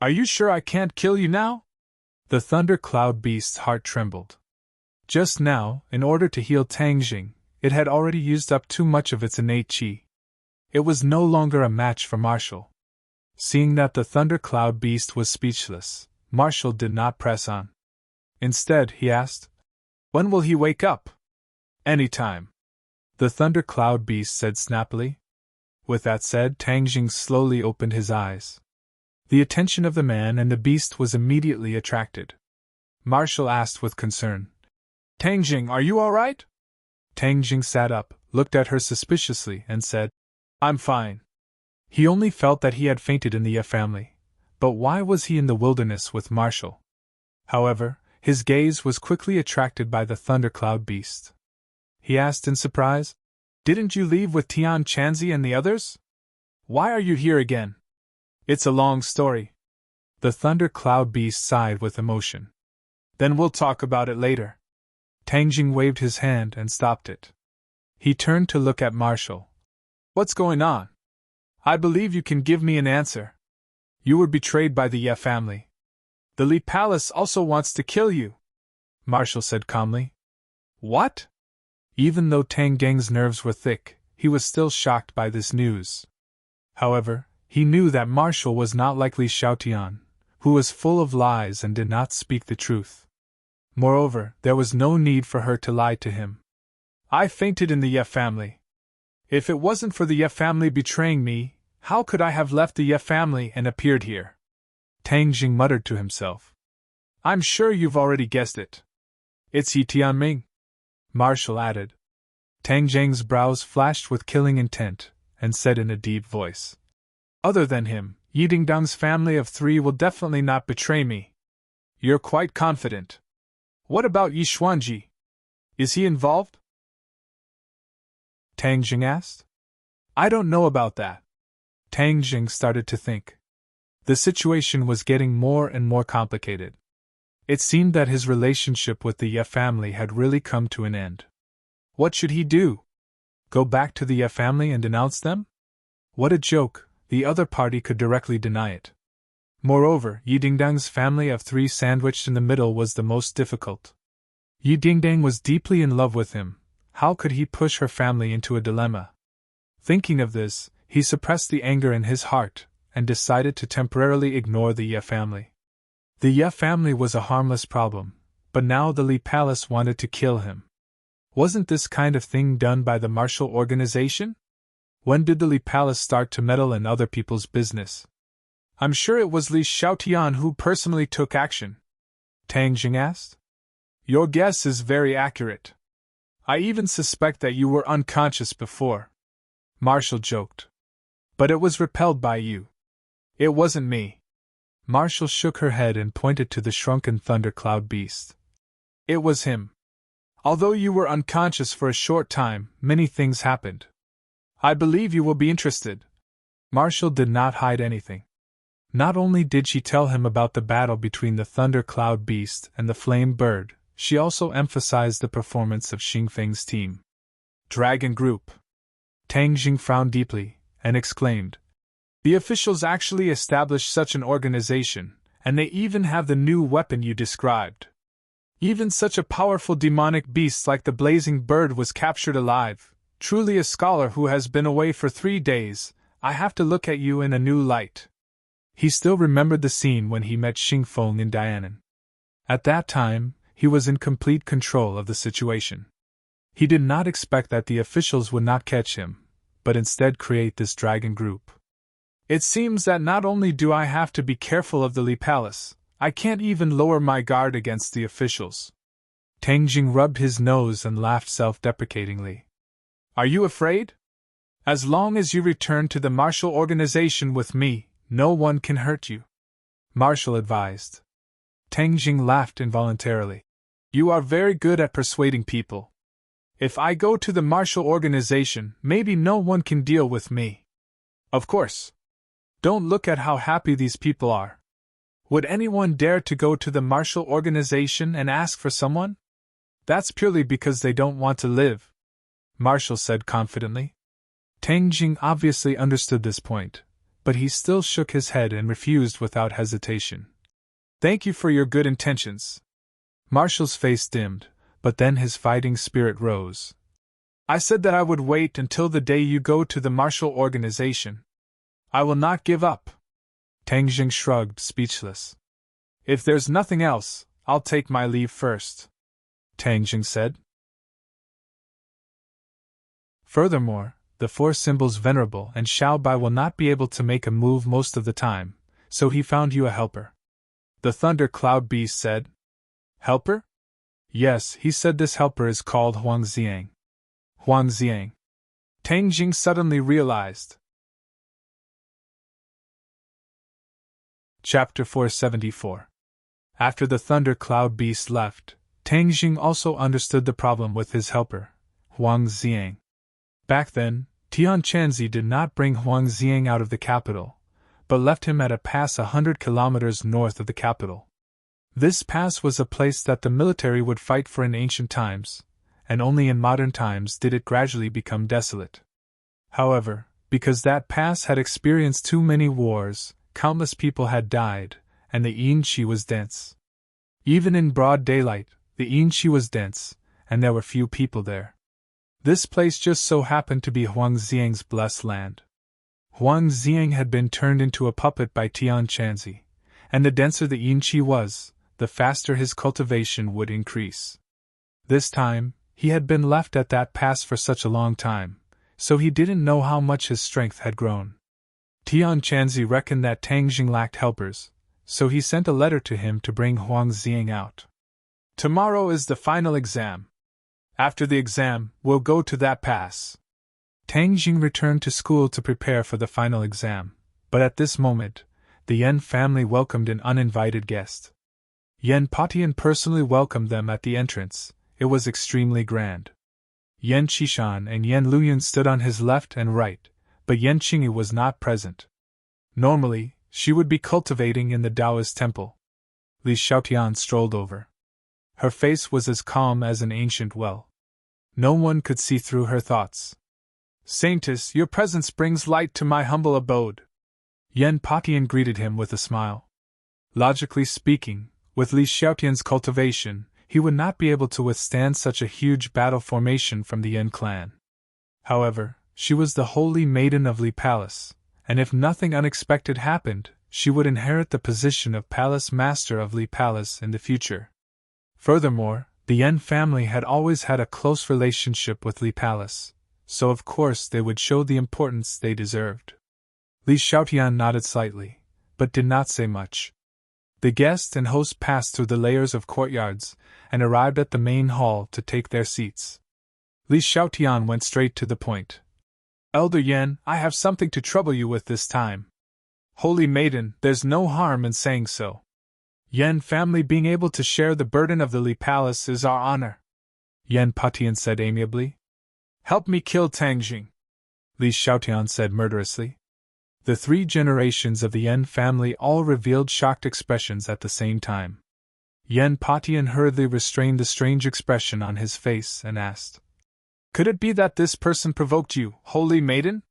Are you sure I can't kill you now? The thundercloud beast's heart trembled. Just now, in order to heal Tang Jing, it had already used up too much of its innate qi. It was no longer a match for Marshall. Seeing that the thundercloud beast was speechless, Marshall did not press on. Instead, he asked, When will he wake up? Anytime. The thundercloud beast said snappily. With that said, Tang Jing slowly opened his eyes. The attention of the man and the beast was immediately attracted. Marshall asked with concern, Tang Jing, are you all right? Tang Jing sat up, looked at her suspiciously, and said, I'm fine. He only felt that he had fainted in the family, but why was he in the wilderness with Marshall? However, his gaze was quickly attracted by the thundercloud beast. He asked in surprise, Didn't you leave with Tian Chanzi and the others? Why are you here again? It's a long story. The thundercloud beast sighed with emotion. Then we'll talk about it later. Tang Jing waved his hand and stopped it. He turned to look at Marshall. What's going on? I believe you can give me an answer. You were betrayed by the Ye family. The Li Palace also wants to kill you, Marshall said calmly. What? Even though Tang Geng's nerves were thick, he was still shocked by this news. However, he knew that Marshall was not like Li Xiaotian, who was full of lies and did not speak the truth. Moreover, there was no need for her to lie to him. I fainted in the Ye family. If it wasn't for the Ye family betraying me, how could I have left the Ye family and appeared here? Tang Jing muttered to himself. I'm sure you've already guessed it. It's Yi Tianming, Marshall added. Tang Jing's brows flashed with killing intent, and said in a deep voice. Other than him, Yi Dingdang's family of 3 will definitely not betray me. You're quite confident. What about Yi Xuanji? Is he involved? Tang Jing asked. I don't know about that. Tang Jing started to think. The situation was getting more and more complicated. It seemed that his relationship with the Ye family had really come to an end. What should he do? Go back to the Ye family and denounce them? What a joke, the other party could directly deny it. Moreover, Yi Dingdang's family of 3 sandwiched in the middle was the most difficult. Yi Dingdang was deeply in love with him. How could he push her family into a dilemma? Thinking of this, he suppressed the anger in his heart, and decided to temporarily ignore the Ye family. The Ye family was a harmless problem, but now the Li Palace wanted to kill him. Wasn't this kind of thing done by the Marshall Organization? When did the Li Palace start to meddle in other people's business? I'm sure it was Li Xiaotian who personally took action, Tang Jing asked. Your guess is very accurate. I even suspect that you were unconscious before, Marshall joked. But it was repelled by you. It wasn't me. Marshall shook her head and pointed to the shrunken thundercloud beast. It was him. Although you were unconscious for a short time, many things happened. I believe you will be interested. Marshall did not hide anything. Not only did she tell him about the battle between the thundercloud beast and the flame bird, she also emphasized the performance of Xing Feng's team. Dragon Group. Tang Jing frowned deeply, and exclaimed. The officials actually established such an organization, and they even have the new weapon you described. Even such a powerful demonic beast like the blazing bird was captured alive. Truly a scholar who has been away for 3 days. I have to look at you in a new light. He still remembered the scene when he met Xing Feng in Dianan. At that time, he was in complete control of the situation. He did not expect that the officials would not catch him, but instead create this dragon group. It seems that not only do I have to be careful of the Li Palace, I can't even lower my guard against the officials. Tang Jing rubbed his nose and laughed self-deprecatingly. Are you afraid? As long as you return to the Marshall Organization with me, no one can hurt you, Marshall advised. Tang Jing laughed involuntarily. You are very good at persuading people. If I go to the Marshall Organization, maybe no one can deal with me. Of course. Don't look at how happy these people are. Would anyone dare to go to the Marshall Organization and ask for someone? That's purely because they don't want to live, Marshall said confidently. Tang Jing obviously understood this point, but he still shook his head and refused without hesitation. Thank you for your good intentions. Marshall's face dimmed, but then his fighting spirit rose. I said that I would wait until the day you go to the Marshall Organization. I will not give up. Tang Jing shrugged, speechless. If there's nothing else, I'll take my leave first, Tang Jing said. Furthermore, the 4 symbols Venerable and Xiao Bai will not be able to make a move most of the time, so he found you a helper. The Thunder Cloud Beast said. Helper? Yes, he said this helper is called Huang Xiang. Huang Xiang. Tang Jing suddenly realized. Chapter 474. After the Thunder Cloud Beast left, Tang Jing also understood the problem with his helper, Huang Xiang. Back then, Tian Chanzi did not bring Huang Xiang out of the capital, but left him at a pass 100 kilometers north of the capital. This pass was a place that the military would fight for in ancient times, and only in modern times did it gradually become desolate. However, because that pass had experienced too many wars, countless people had died, and the Yinshi was dense. Even in broad daylight, the Yinshi was dense, and there were few people there. This place just so happened to be Huang Xiang's blessed land. Huang Xiang had been turned into a puppet by Tian Chanzi, and the denser the Yinshi was, the faster his cultivation would increase. This time, he had been left at that pass for such a long time, so he didn't know how much his strength had grown. Tian Chanzi reckoned that Tang Jing lacked helpers, so he sent a letter to him to bring Huang Xiang out. "Tomorrow is the final exam. After the exam, we'll go to that pass." Tang Jing returned to school to prepare for the final exam, but at this moment, the Yan family welcomed an uninvited guest. Yan Patian personally welcomed them at the entrance. It was extremely grand. Yan Qishan and Yan Luyan stood on his left and right, but Yan Qingyu was not present. Normally, she would be cultivating in the Taoist temple. Li Xiaotian strolled over. Her face was as calm as an ancient well. No one could see through her thoughts. "Saintess, your presence brings light to my humble abode." Yan Patian greeted him with a smile. Logically speaking, with Li Xiaotian's cultivation, he would not be able to withstand such a huge battle formation from the Yan clan. However, she was the holy maiden of Li Palace, and if nothing unexpected happened, she would inherit the position of Palace Master of Li Palace in the future. Furthermore, the Yan family had always had a close relationship with Li Palace, so of course they would show the importance they deserved. Li Xiaotian nodded slightly, but did not say much. The guest and host passed through the layers of courtyards and arrived at the main hall to take their seats. Li Xiaotian went straight to the point. "Elder Yan, I have something to trouble you with this time." "Holy maiden, there's no harm in saying so. Yan family being able to share the burden of the Li Palace is our honor," Yan Patian said amiably. "Help me kill Tang Jing," Li Xiaotian said murderously. The 3 generations of the Yan family all revealed shocked expressions at the same time. Yan Patian hurriedly restrained the strange expression on his face and asked, "Could it be that this person provoked you, holy maiden?"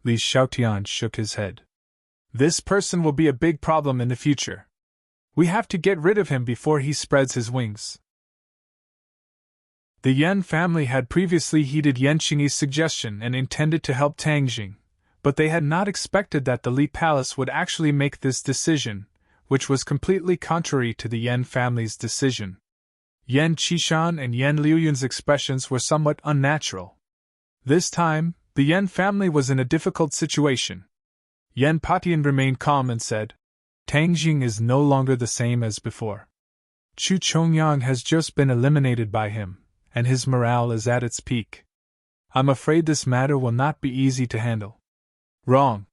Li Xiaotian shook his head. "This person will be a big problem in the future. We have to get rid of him before he spreads his wings." The Yan family had previously heeded Yan Qingyi's suggestion and intended to help Tang Jing, but they had not expected that the Li Palace would actually make this decision, which was completely contrary to the Yan family's decision. Yan Qishan and Yan Liuyan's expressions were somewhat unnatural. This time, the Yan family was in a difficult situation. Yan Patian remained calm and said, "Tang Jing is no longer the same as before. Chu Chongyang has just been eliminated by him, and his morale is at its peak. I'm afraid this matter will not be easy to handle." "Wrong.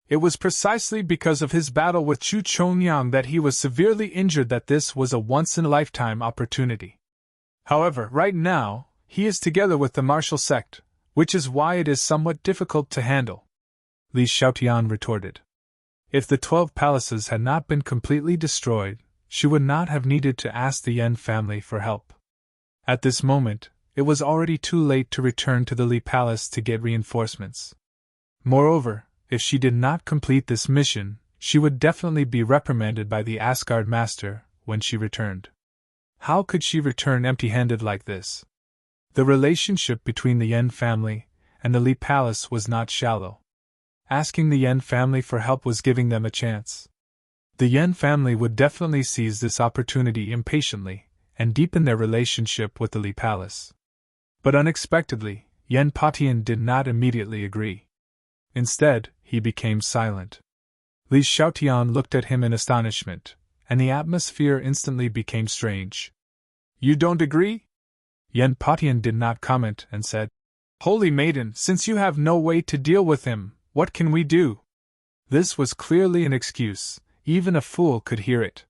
It was precisely because of his battle with Chu Chongyang that he was severely injured that this was a once-in-a-lifetime opportunity. However, right now, he is together with the martial sect, which is why it is somewhat difficult to handle," Li Xiaotian retorted. If the 12 palaces had not been completely destroyed, she would not have needed to ask the Yan family for help. At this moment, it was already too late to return to the Li Palace to get reinforcements. Moreover, if she did not complete this mission, she would definitely be reprimanded by the Asgard Master when she returned. How could she return empty-handed like this? The relationship between the Yan family and the Li Palace was not shallow. Asking the Yan family for help was giving them a chance. The Yan family would definitely seize this opportunity impatiently and deepen their relationship with the Li Palace. But unexpectedly, Yan Patian did not immediately agree. Instead, he became silent. Li Xiaotian looked at him in astonishment, and the atmosphere instantly became strange. "You don't agree?" Yan Patian did not comment and said, "Holy maiden, since you have no way to deal with him, what can we do?" This was clearly an excuse, even a fool could hear it.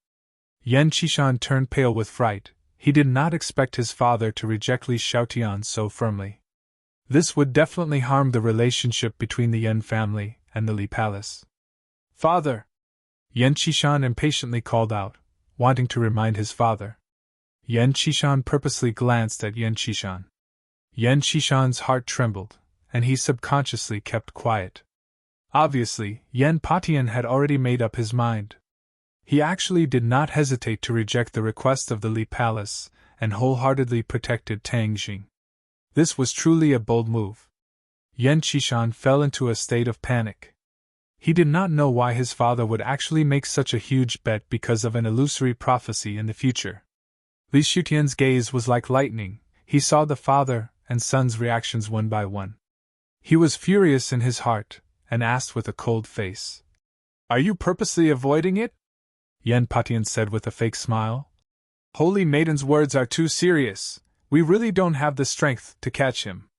Yan Qishan turned pale with fright. He did not expect his father to reject Li Xiaotian so firmly. This would definitely harm the relationship between the Yan family and the Li Palace. Father! Yan Qishan impatiently called out, wanting to remind his father. Yan Qishan purposely glanced at Yan Qishan. Yan Qishan's heart trembled, and he subconsciously kept quiet. Obviously, Yan Patian had already made up his mind. He actually did not hesitate to reject the request of the Li Palace, and wholeheartedly protected Tang Jing. This was truly a bold move. Yan Qishan fell into a state of panic. He did not know why his father would actually make such a huge bet because of an illusory prophecy in the future. Li Shutian's gaze was like lightning. He saw the father and son's reactions one by one. He was furious in his heart, and asked with a cold face, "Are you purposely avoiding it?" Yan Patian said with a fake smile. "Holy Maiden's words are too serious. We really don't have the strength to catch him.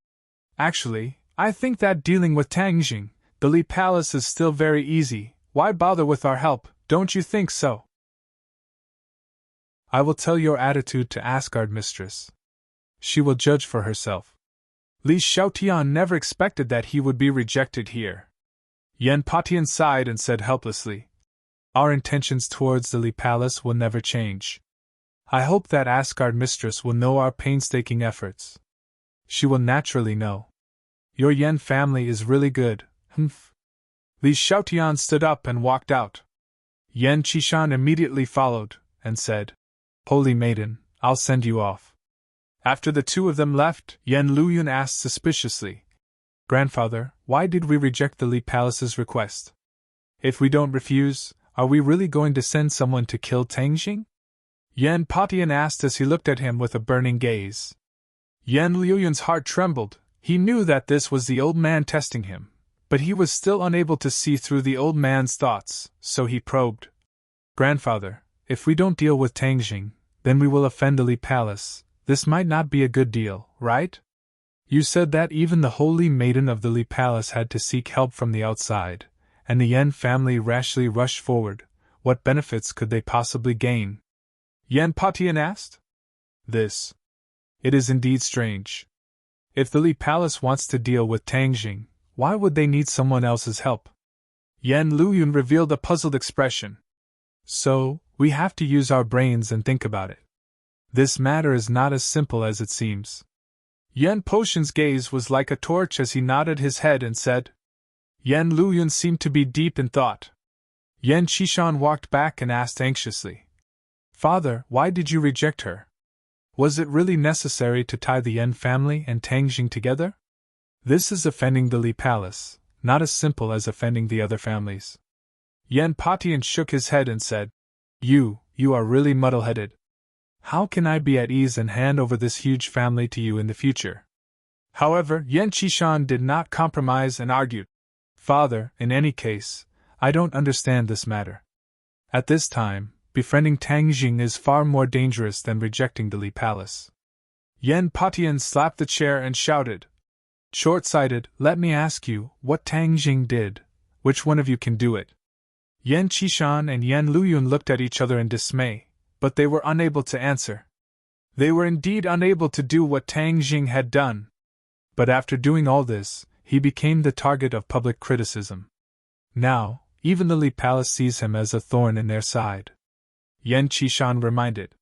Actually, I think that dealing with Tang Jing, the Li Palace, is still very easy. Why bother with our help, don't you think so?" "I will tell your attitude to Asgard Mistress. She will judge for herself." Li Xiaotian never expected that he would be rejected here. Yan Patian sighed and said helplessly, "Our intentions towards the Li Palace will never change. I hope that Asgard Mistress will know our painstaking efforts. She will naturally know. Your Yan family is really good, humph." Li Xiaotian stood up and walked out. Yan Qishan immediately followed, and said, "Holy Maiden, I'll send you off." After the two of them left, Yan Luyun asked suspiciously, "Grandfather, why did we reject the Li Palace's request? If we don't refuse, are we really going to send someone to kill Tang Jing?" Yan Patian asked as he looked at him with a burning gaze. Yan Luyun's heart trembled. He knew that this was the old man testing him, but he was still unable to see through the old man's thoughts, so he probed, "Grandfather, if we don't deal with Tang Jing, then we will offend the Li Palace. This might not be a good deal, right? You said that even the holy maiden of the Li Palace had to seek help from the outside, and the Yan family rashly rushed forward. What benefits could they possibly gain?" Yan Patian asked. It is indeed strange. If the Li Palace wants to deal with Tang Jing, why would they need someone else's help? Yan Luyun revealed a puzzled expression. "So, we have to use our brains and think about it. This matter is not as simple as it seems." Yan Potion's gaze was like a torch as he nodded his head and said. Yan Luyun seemed to be deep in thought. Yan Qishan walked back and asked anxiously, "Father, why did you reject her? Was it really necessary to tie the Yan family and Tang Jing together? This is offending the Li Palace, not as simple as offending the other families." Yan Patian shook his head and said, You are really muddle-headed. How can I be at ease and hand over this huge family to you in the future?" However, Yan Qishan did not compromise and argued, "Father, in any case, I don't understand this matter. At this time, befriending Tang Jing is far more dangerous than rejecting the Li Palace." Yan Patian slapped the chair and shouted, "Short-sighted, let me ask you, what Tang Jing did, which one of you can do it?" Yan Qishan and Yan Luyun looked at each other in dismay, but they were unable to answer. They were indeed unable to do what Tang Jing had done. But after doing all this, he became the target of public criticism. Now, even the Li Palace sees him as a thorn in their side. Yan Qishan reminded.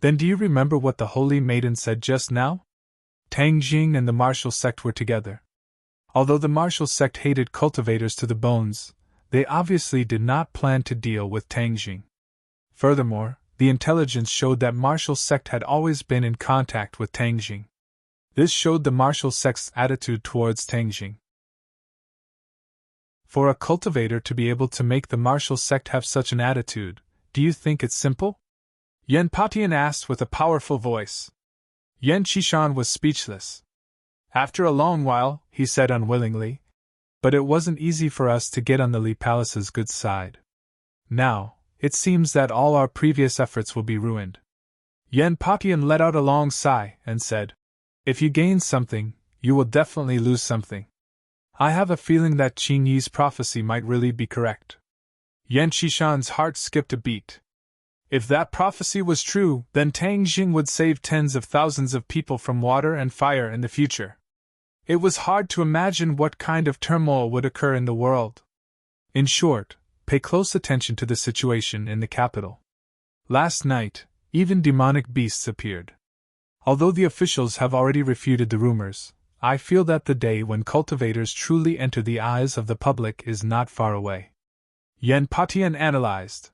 "Then do you remember what the Holy Maiden said just now? Tang Jing and the martial sect were together. Although the martial sect hated cultivators to the bones, they obviously did not plan to deal with Tang Jing. Furthermore, the intelligence showed that martial sect had always been in contact with Tang Jing. This showed the martial sect's attitude towards Tang Jing. For a cultivator to be able to make the martial sect have such an attitude, do you think it's simple?" Yan Patian asked with a powerful voice. Yan Qishan was speechless. After a long while, he said unwillingly, "But it wasn't easy for us to get on the Li Palace's good side. Now, it seems that all our previous efforts will be ruined." Yan Patian let out a long sigh and said, "If you gain something, you will definitely lose something. I have a feeling that Qing Yi's prophecy might really be correct." Yan Qishan's heart skipped a beat. If that prophecy was true, then Tang Jing would save tens of thousands of people from water and fire in the future. It was hard to imagine what kind of turmoil would occur in the world. In short, pay close attention to the situation in the capital. Last night, even demonic beasts appeared. Although the officials have already refuted the rumors, I feel that the day when cultivators truly enter the eyes of the public is not far away. Yen Patian analyzed.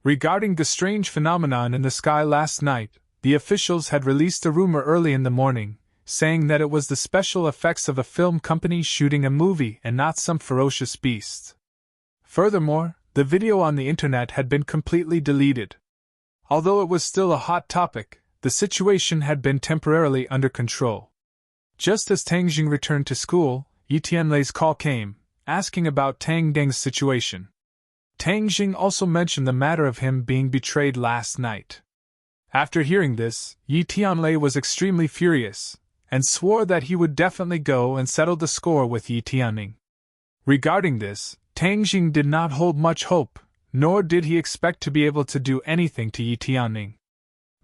Regarding the strange phenomenon in the sky last night, the officials had released a rumor early in the morning, saying that it was the special effects of a film company shooting a movie and not some ferocious beast. Furthermore, the video on the internet had been completely deleted. Although it was still a hot topic, the situation had been temporarily under control. Just as Tang Jing returned to school, Yi Tianlei's call came, asking about Tang Deng's situation. Tang Jing also mentioned the matter of him being betrayed last night. After hearing this, Yi Tianlei was extremely furious, and swore that he would definitely go and settle the score with Yi Tianning. Regarding this, Tang Jing did not hold much hope, nor did he expect to be able to do anything to Yi Tianning.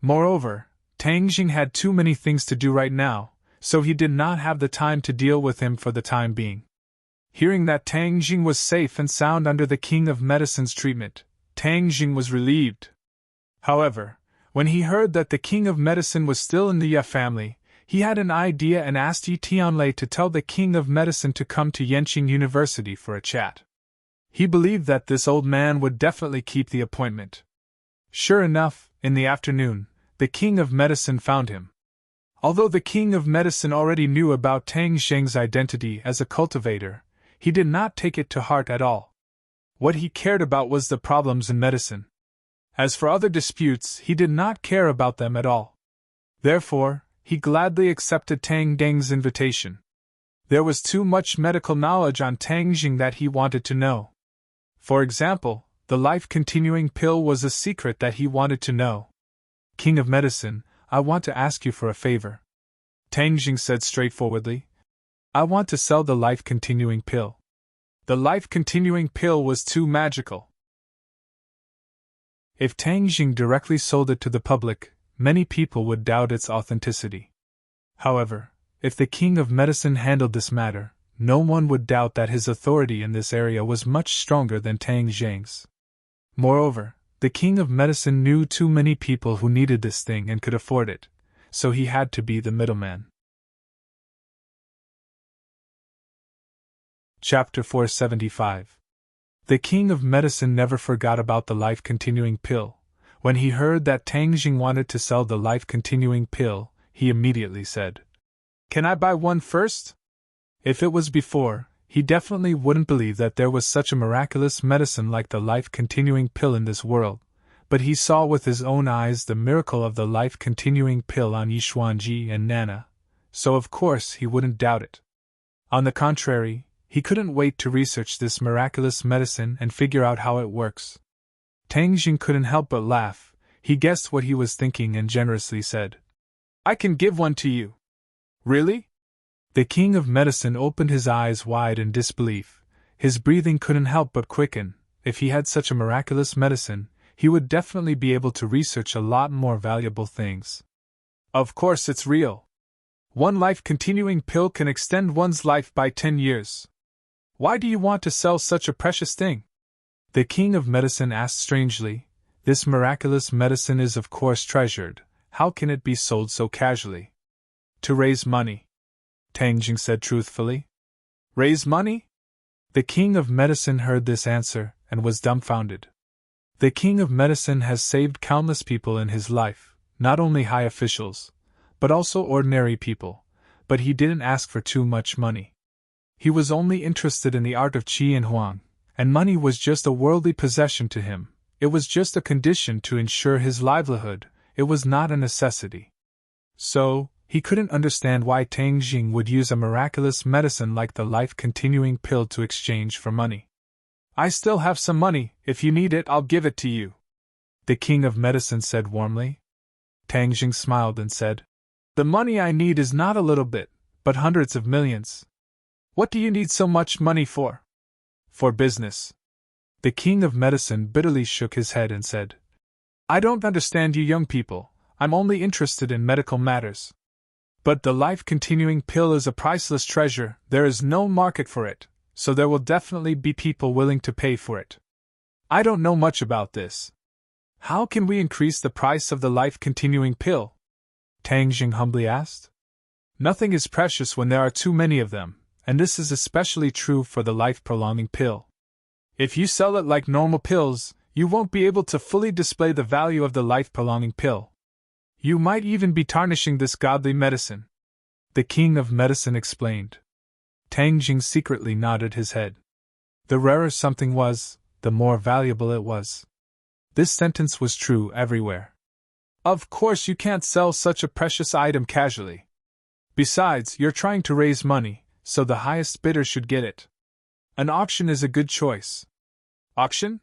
Moreover, Tang Jing had too many things to do right now, so he did not have the time to deal with him for the time being. Hearing that Tang Jing was safe and sound under the King of Medicine's treatment, Tang Jing was relieved. However, when he heard that the King of Medicine was still in the Ya family, he had an idea and asked Yi Tianlei to tell the King of Medicine to come to Yenqing University for a chat. He believed that this old man would definitely keep the appointment. Sure enough, in the afternoon, the King of Medicine found him. Although the King of Medicine already knew about Tang Jing's identity as a cultivator, he did not take it to heart at all. What he cared about was the problems in medicine. As for other disputes, he did not care about them at all. Therefore, he gladly accepted Tang Deng's invitation. There was too much medical knowledge on Tang Jing that he wanted to know. For example, the life-continuing pill was a secret that he wanted to know. King of Medicine, I want to ask you for a favor. Tang Jing said straightforwardly. I want to sell the life-continuing pill. The life-continuing pill was too magical. If Tang Jing directly sold it to the public, many people would doubt its authenticity. However, if the King of Medicine handled this matter, no one would doubt that his authority in this area was much stronger than Tang Jing's. Moreover, the King of Medicine knew too many people who needed this thing and could afford it, so he had to be the middleman. Chapter 475. The King of Medicine never forgot about the life-continuing pill. When he heard that Tang Jing wanted to sell the life-continuing pill, he immediately said, "Can I buy one first?" If it was before, he definitely wouldn't believe that there was such a miraculous medicine like the life-continuing pill in this world, but he saw with his own eyes the miracle of the life-continuing pill on Yishuanji and Nana, so of course he wouldn't doubt it. On the contrary, he couldn't wait to research this miraculous medicine and figure out how it works. Tang Jing couldn't help but laugh. He guessed what he was thinking and generously said, "I can give one to you." "Really?" The King of Medicine opened his eyes wide in disbelief. His breathing couldn't help but quicken. If he had such a miraculous medicine, he would definitely be able to research a lot more valuable things. "Of course it's real. One life-continuing pill can extend one's life by 10 years. Why do you want to sell such a precious thing?" The King of Medicine asked strangely. "This miraculous medicine is of course treasured. How can it be sold so casually?" "To raise money," Tang Jing said truthfully. "Raise money?" The King of Medicine heard this answer and was dumbfounded. The King of Medicine has saved countless people in his life, not only high officials, but also ordinary people, but he didn't ask for too much money. He was only interested in the art of Qi and Huang, and money was just a worldly possession to him. It was just a condition to ensure his livelihood, it was not a necessity. So, he couldn't understand why Tang Jing would use a miraculous medicine like the life-continuing pill to exchange for money. "I still have some money, if you need it I'll give it to you," the King of Medicine said warmly. Tang Jing smiled and said, "The money I need is not a little bit, but hundreds of millions." "What do you need so much money for?" "For business." The King of Medicine bitterly shook his head and said, "I don't understand you young people, I'm only interested in medical matters." But the life-continuing pill is a priceless treasure, there is no market for it, so there will definitely be people willing to pay for it. I don't know much about this. How can we increase the price of the life-continuing pill? Tang Jing humbly asked. Nothing is precious when there are too many of them, and this is especially true for the life-prolonging pill. If you sell it like normal pills, you won't be able to fully display the value of the life-prolonging pill. You might even be tarnishing this godly medicine. The king of medicine explained. Tang Jing secretly nodded his head. The rarer something was, the more valuable it was. This sentence was true everywhere. Of course you can't sell such a precious item casually. Besides, you're trying to raise money, so the highest bidder should get it. An auction is a good choice. Auction?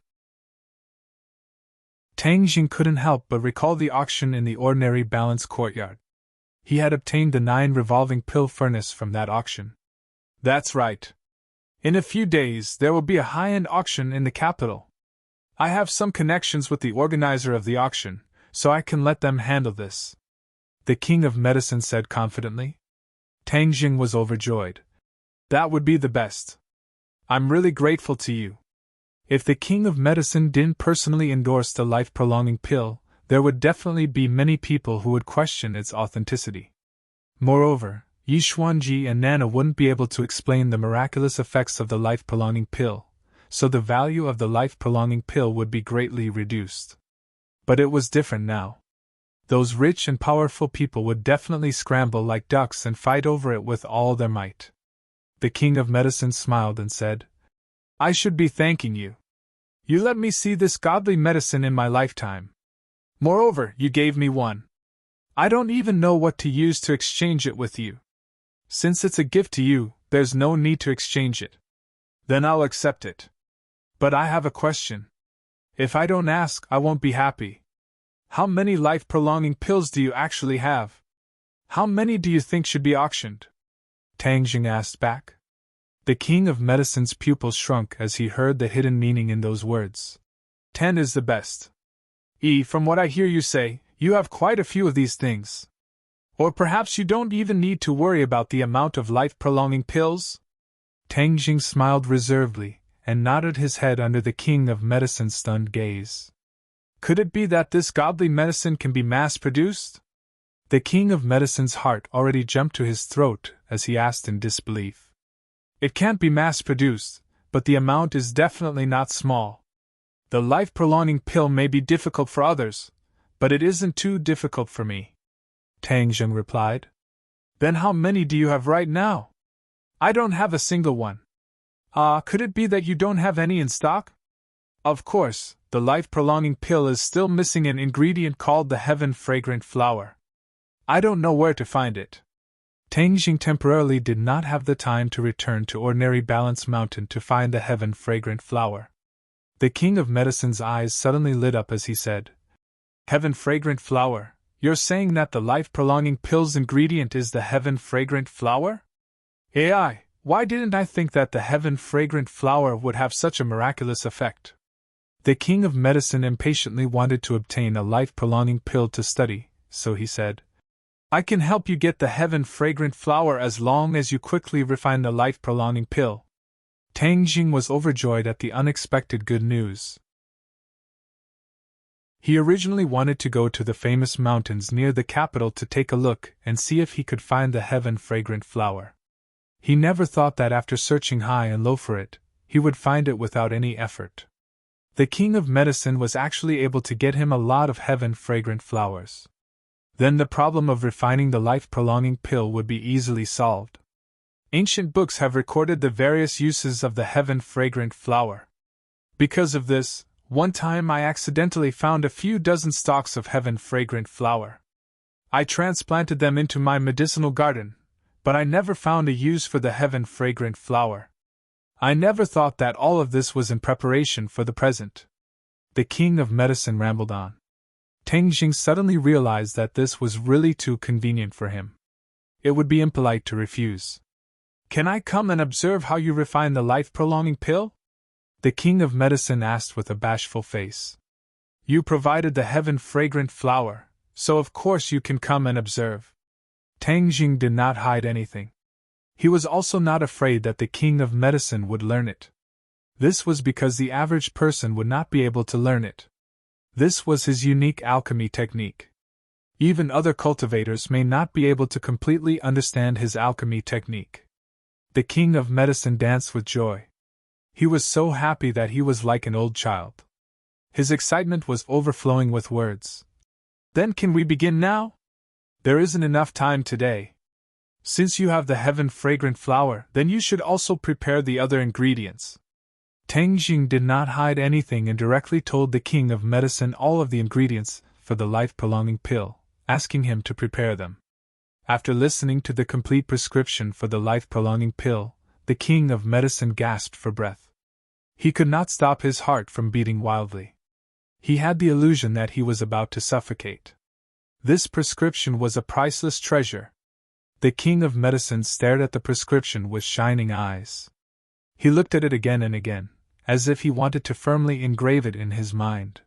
Tang Jing couldn't help but recall the auction in the ordinary balance courtyard. He had obtained the 9 revolving pill furnace from that auction. That's right. In a few days there will be a high-end auction in the capital. I have some connections with the organizer of the auction, so I can let them handle this. The king of medicine said confidently. Tang Jing was overjoyed. That would be the best. I'm really grateful to you. If the king of medicine didn't personally endorse the life-prolonging pill, there would definitely be many people who would question its authenticity. Moreover, Yi Xuanji and Nana wouldn't be able to explain the miraculous effects of the life-prolonging pill, so the value of the life-prolonging pill would be greatly reduced. But it was different now. Those rich and powerful people would definitely scramble like ducks and fight over it with all their might. The king of medicine smiled and said, I should be thanking you. You let me see this godly medicine in my lifetime. Moreover, you gave me one. I don't even know what to use to exchange it with you. Since it's a gift to you, there's no need to exchange it. Then I'll accept it. But I have a question. If I don't ask, I won't be happy. How many life-prolonging pills do you actually have? How many do you think should be auctioned? Tang Jing asked back. The king of medicine's pupils shrunk as he heard the hidden meaning in those words. 10 is the best. From what I hear you say, you have quite a few of these things. Or perhaps you don't even need to worry about the amount of life-prolonging pills? Tang Jing smiled reservedly and nodded his head under the king of medicine's stunned gaze. Could it be that this godly medicine can be mass-produced? The king of medicine's heart already jumped to his throat as he asked in disbelief. It can't be mass-produced, but the amount is definitely not small. The life-prolonging pill may be difficult for others, but it isn't too difficult for me. Tang Jing replied. Then how many do you have right now? I don't have a single one. Could it be that you don't have any in stock? Of course, the life-prolonging pill is still missing an ingredient called the heaven-fragrant flower. I don't know where to find it. Tang Jing temporarily did not have the time to return to ordinary Balance Mountain to find the heaven-fragrant flower. The king of medicine's eyes suddenly lit up as he said, Heaven-fragrant flower, you're saying that the life-prolonging pill's ingredient is the heaven-fragrant flower? Why didn't I think that the heaven-fragrant flower would have such a miraculous effect? The king of medicine impatiently wanted to obtain a life-prolonging pill to study, so he said, I can help you get the heaven-fragrant flower as long as you quickly refine the life-prolonging pill. Tang Jing was overjoyed at the unexpected good news. He originally wanted to go to the famous mountains near the capital to take a look and see if he could find the heaven-fragrant flower. He never thought that after searching high and low for it, he would find it without any effort. The king of medicine was actually able to get him a lot of heaven-fragrant flowers. Then the problem of refining the life-prolonging pill would be easily solved. Ancient books have recorded the various uses of the heaven-fragrant flower. Because of this, one time I accidentally found a few dozen stalks of heaven-fragrant flower. I transplanted them into my medicinal garden, but I never found a use for the heaven-fragrant flower. I never thought that all of this was in preparation for the present. The king of medicine rambled on. Tang Jing suddenly realized that this was really too convenient for him. It would be impolite to refuse. Can I come and observe how you refine the life-prolonging pill? The king of medicine asked with a bashful face. You provided the heaven-fragrant flower, so of course you can come and observe. Tang Jing did not hide anything. He was also not afraid that the king of medicine would learn it. This was because the average person would not be able to learn it. This was his unique alchemy technique. Even other cultivators may not be able to completely understand his alchemy technique. The king of medicine danced with joy. He was so happy that he was like an old child. His excitement was overflowing with words. Then can we begin now? There isn't enough time today. Since you have the heaven-fragrant flower, then you should also prepare the other ingredients. Tang Jing did not hide anything and directly told the king of medicine all of the ingredients for the life-prolonging pill, asking him to prepare them. After listening to the complete prescription for the life-prolonging pill, the king of medicine gasped for breath. He could not stop his heart from beating wildly. He had the illusion that he was about to suffocate. This prescription was a priceless treasure. The king of medicine stared at the prescription with shining eyes. He looked at it again and again, as if he wanted to firmly engrave it in his mind.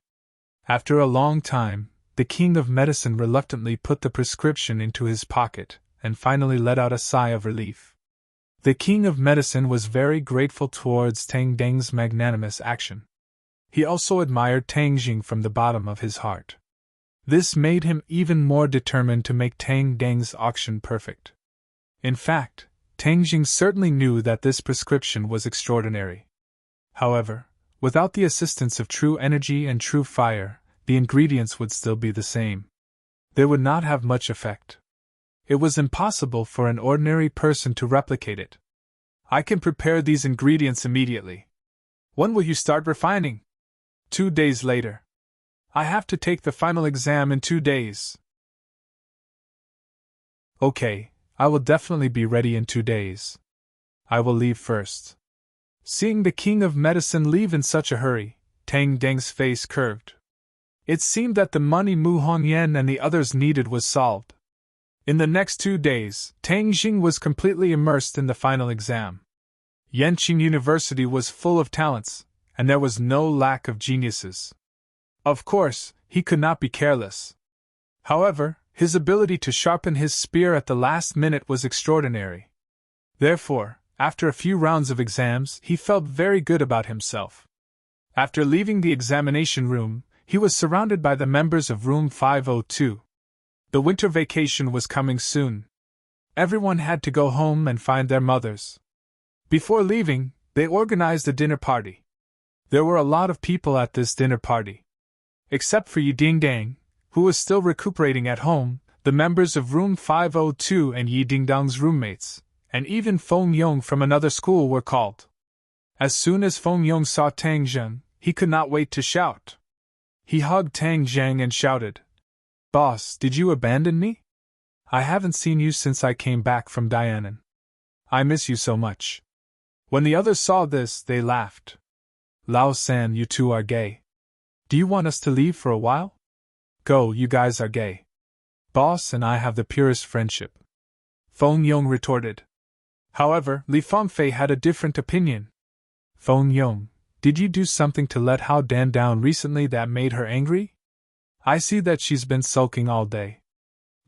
After a long time, the king of medicine reluctantly put the prescription into his pocket, and finally let out a sigh of relief. The king of medicine was very grateful towards Tang Deng's magnanimous action. He also admired Tang Jing from the bottom of his heart. This made him even more determined to make Tang Deng's auction perfect. In fact, Tang Jing certainly knew that this prescription was extraordinary. However, without the assistance of true energy and true fire, the ingredients would still be the same. They would not have much effect. It was impossible for an ordinary person to replicate it. I can prepare these ingredients immediately. When will you start refining? 2 days later. I have to take the final exam in 2 days. Okay, I will definitely be ready in 2 days. I will leave first. Seeing the king of medicine leave in such a hurry, Tang Deng's face curved. It seemed that the money Mu Hongyan and the others needed was solved. In the next 2 days, Tang Jing was completely immersed in the final exam. Yanqing University was full of talents, and there was no lack of geniuses. Of course, he could not be careless. However, his ability to sharpen his spear at the last minute was extraordinary. Therefore, after a few rounds of exams, he felt very good about himself. After leaving the examination room, he was surrounded by the members of room 502. The winter vacation was coming soon. Everyone had to go home and find their mothers. Before leaving, they organized a dinner party. There were a lot of people at this dinner party. Except for Yi Dingdang, who was still recuperating at home, the members of room 502 and Yi Dingdang's roommates, and even Feng Yong from another school were called. As soon as Feng Yong saw Tang Zheng, he could not wait to shout. He hugged Tang Zheng and shouted, "Boss, did you abandon me? I haven't seen you since I came back from Dianan. I miss you so much." When the others saw this, they laughed. "Lao San, you two are gay. Do you want us to leave for a while?" "Go, you guys are gay. Boss and I have the purest friendship," Feng Yong retorted. However, Li Fengfei had a different opinion. "Feng Yong, did you do something to let Hao Dan down recently that made her angry? I see that she's been sulking all day."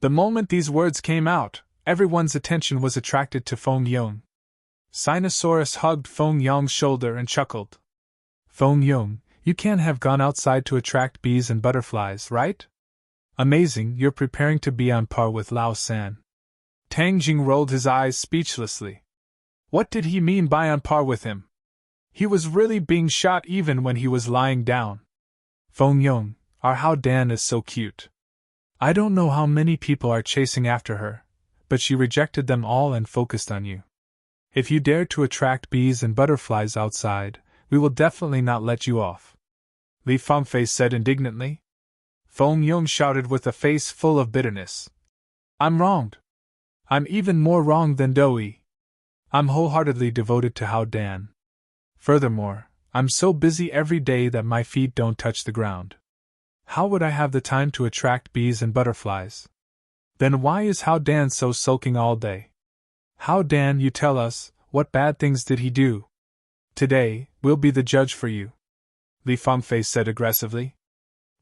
The moment these words came out, everyone's attention was attracted to Feng Yong. Sinosaurus hugged Feng Yong's shoulder and chuckled. "Feng Yong, you can't have gone outside to attract bees and butterflies, right? Amazing, you're preparing to be on par with Lao San." Tang Jing rolled his eyes speechlessly. What did he mean by on par with him? He was really being shot even when he was lying down. "Feng Yong, our Hao Dan is so cute. I don't know how many people are chasing after her, but she rejected them all and focused on you. If you dare to attract bees and butterflies outside, we will definitely not let you off," Li Fengfei said indignantly. Feng Yong shouted with a face full of bitterness. "I'm wronged. I'm even more wronged than Doi. I'm wholeheartedly devoted to Hao Dan. Furthermore, I'm so busy every day that my feet don't touch the ground. How would I have the time to attract bees and butterflies? Then why is Hao Dan so sulking all day? Hao Dan, you tell us, what bad things did he do? Today, we'll be the judge for you," Li Fengfei said aggressively.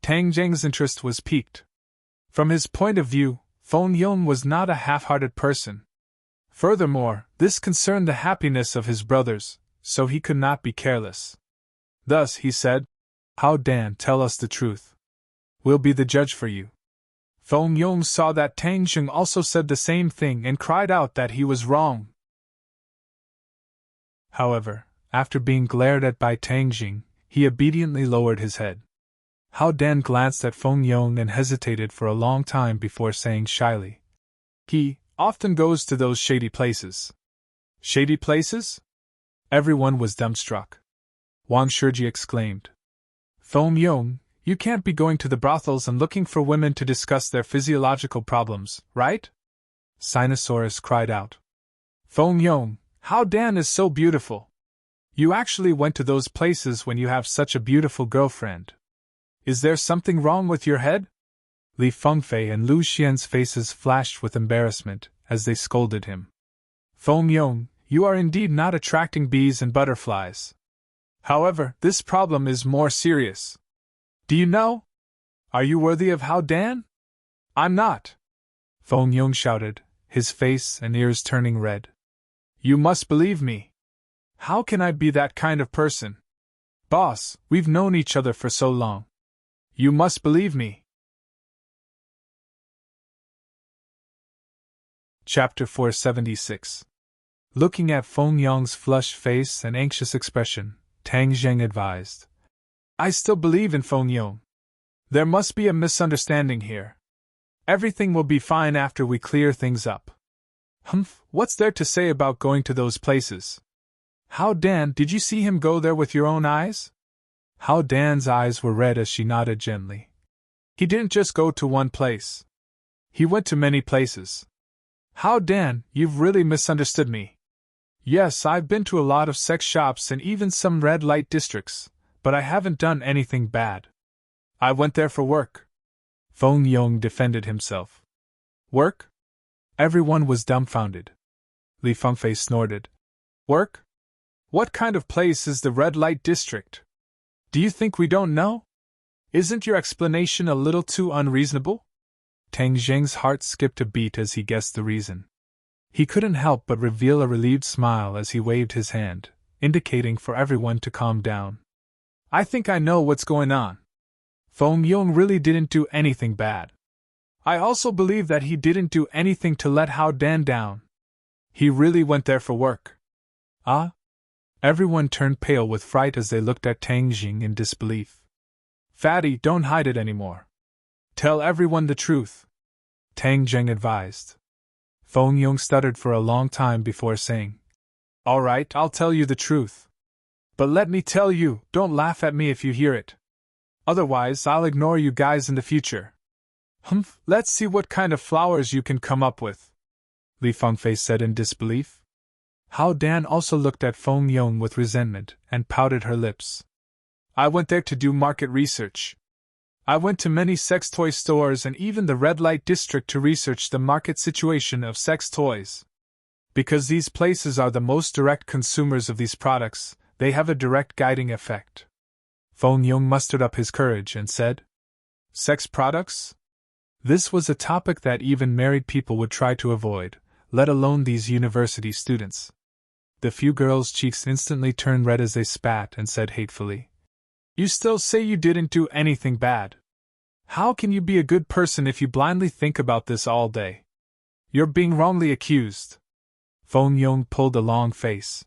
Tang Zheng's interest was piqued. From his point of view, Feng Yong was not a half-hearted person. Furthermore, this concerned the happiness of his brothers, so he could not be careless. Thus he said, "Hao Dan, tell us the truth. We'll be the judge for you." Feng Yong saw that Tang Jing also said the same thing and cried out that he was wrong. However, after being glared at by Tang Jing, he obediently lowered his head. Hao Dan glanced at Feng Yong and hesitated for a long time before saying shyly, "He often goes to those shady places." "Shady places?" Everyone was dumbstruck. Wang Shiji exclaimed, "Feng Yong, you can't be going to the brothels and looking for women to discuss their physiological problems, right?" Sinosaurus cried out. "Feng Yong, Hao Dan is so beautiful. You actually went to those places when you have such a beautiful girlfriend. Is there something wrong with your head?" Li Fengfei and Lu Xian's faces flashed with embarrassment as they scolded him. "Feng Yong, you are indeed not attracting bees and butterflies. However, this problem is more serious. Do you know? Are you worthy of Hao Dan?" "I'm not!" Feng Yong shouted, his face and ears turning red. "You must believe me. How can I be that kind of person? Boss, we've known each other for so long. You must believe me." Chapter 476. Looking at Feng Yong's flushed face and anxious expression, Tang Zheng advised, "I still believe in Feng Yong. There must be a misunderstanding here. Everything will be fine after we clear things up." "Humph, what's there to say about going to those places? Hao Dan, did you see him go there with your own eyes?" Hao Dan's eyes were red as she nodded gently. "He didn't just go to one place. He went to many places. Hao Dan, you've really misunderstood me. Yes, I've been to a lot of sex shops and even some red light districts, but I haven't done anything bad. I went there for work." Feng Yong defended himself. "Work?" Everyone was dumbfounded. Li Fengfei snorted. "Work? What kind of place is the red light district? Do you think we don't know? Isn't your explanation a little too unreasonable?" Tang Zheng's heart skipped a beat as he guessed the reason. He couldn't help but reveal a relieved smile as he waved his hand, indicating for everyone to calm down. "I think I know what's going on. Feng Yong really didn't do anything bad. I also believe that he didn't do anything to let Hao Dan down. He really went there for work." "Ah?" Everyone turned pale with fright as they looked at Tang Jing in disbelief. "Fatty, don't hide it anymore. Tell everyone the truth," Tang Jing advised. Feng Yong stuttered for a long time before saying, "All right, I'll tell you the truth. But let me tell you, don't laugh at me if you hear it. Otherwise, I'll ignore you guys in the future." "Humph, let's see what kind of flowers you can come up with," Li Fengfei said in disbelief. Hao Dan also looked at Feng Yong with resentment and pouted her lips. "I went there to do market research. I went to many sex toy stores and even the red light district to research the market situation of sex toys. Because these places are the most direct consumers of these products, they have a direct guiding effect." Feng Yong mustered up his courage and said, "Sex products?" This was a topic that even married people would try to avoid, let alone these university students. The few girls' cheeks instantly turned red as they spat and said hatefully, "You still say you didn't do anything bad. How can you be a good person if you blindly think about this all day? You're being wrongly accused." Feng Yong pulled a long face.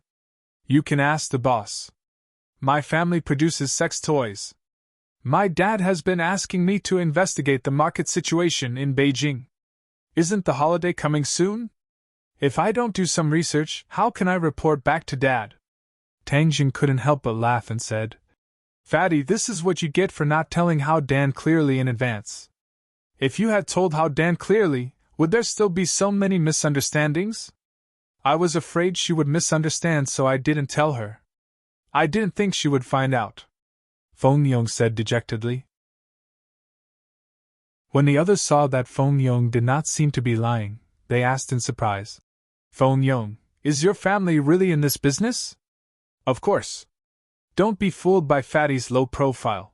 "You can ask the boss. My family produces sex toys. My dad has been asking me to investigate the market situation in Beijing. Isn't the holiday coming soon? If I don't do some research, how can I report back to Dad?" Tang Jing couldn't help but laugh and said, "Fatty, this is what you get for not telling Hao Dan clearly in advance. If you had told Hao Dan clearly, would there still be so many misunderstandings? I was afraid she would misunderstand, so I didn't tell her. I didn't think she would find out," Feng Yong said dejectedly. When the others saw that Feng Yong did not seem to be lying, they asked in surprise, "Feng Yong, is your family really in this business?" "Of course. Don't be fooled by Fatty's low profile.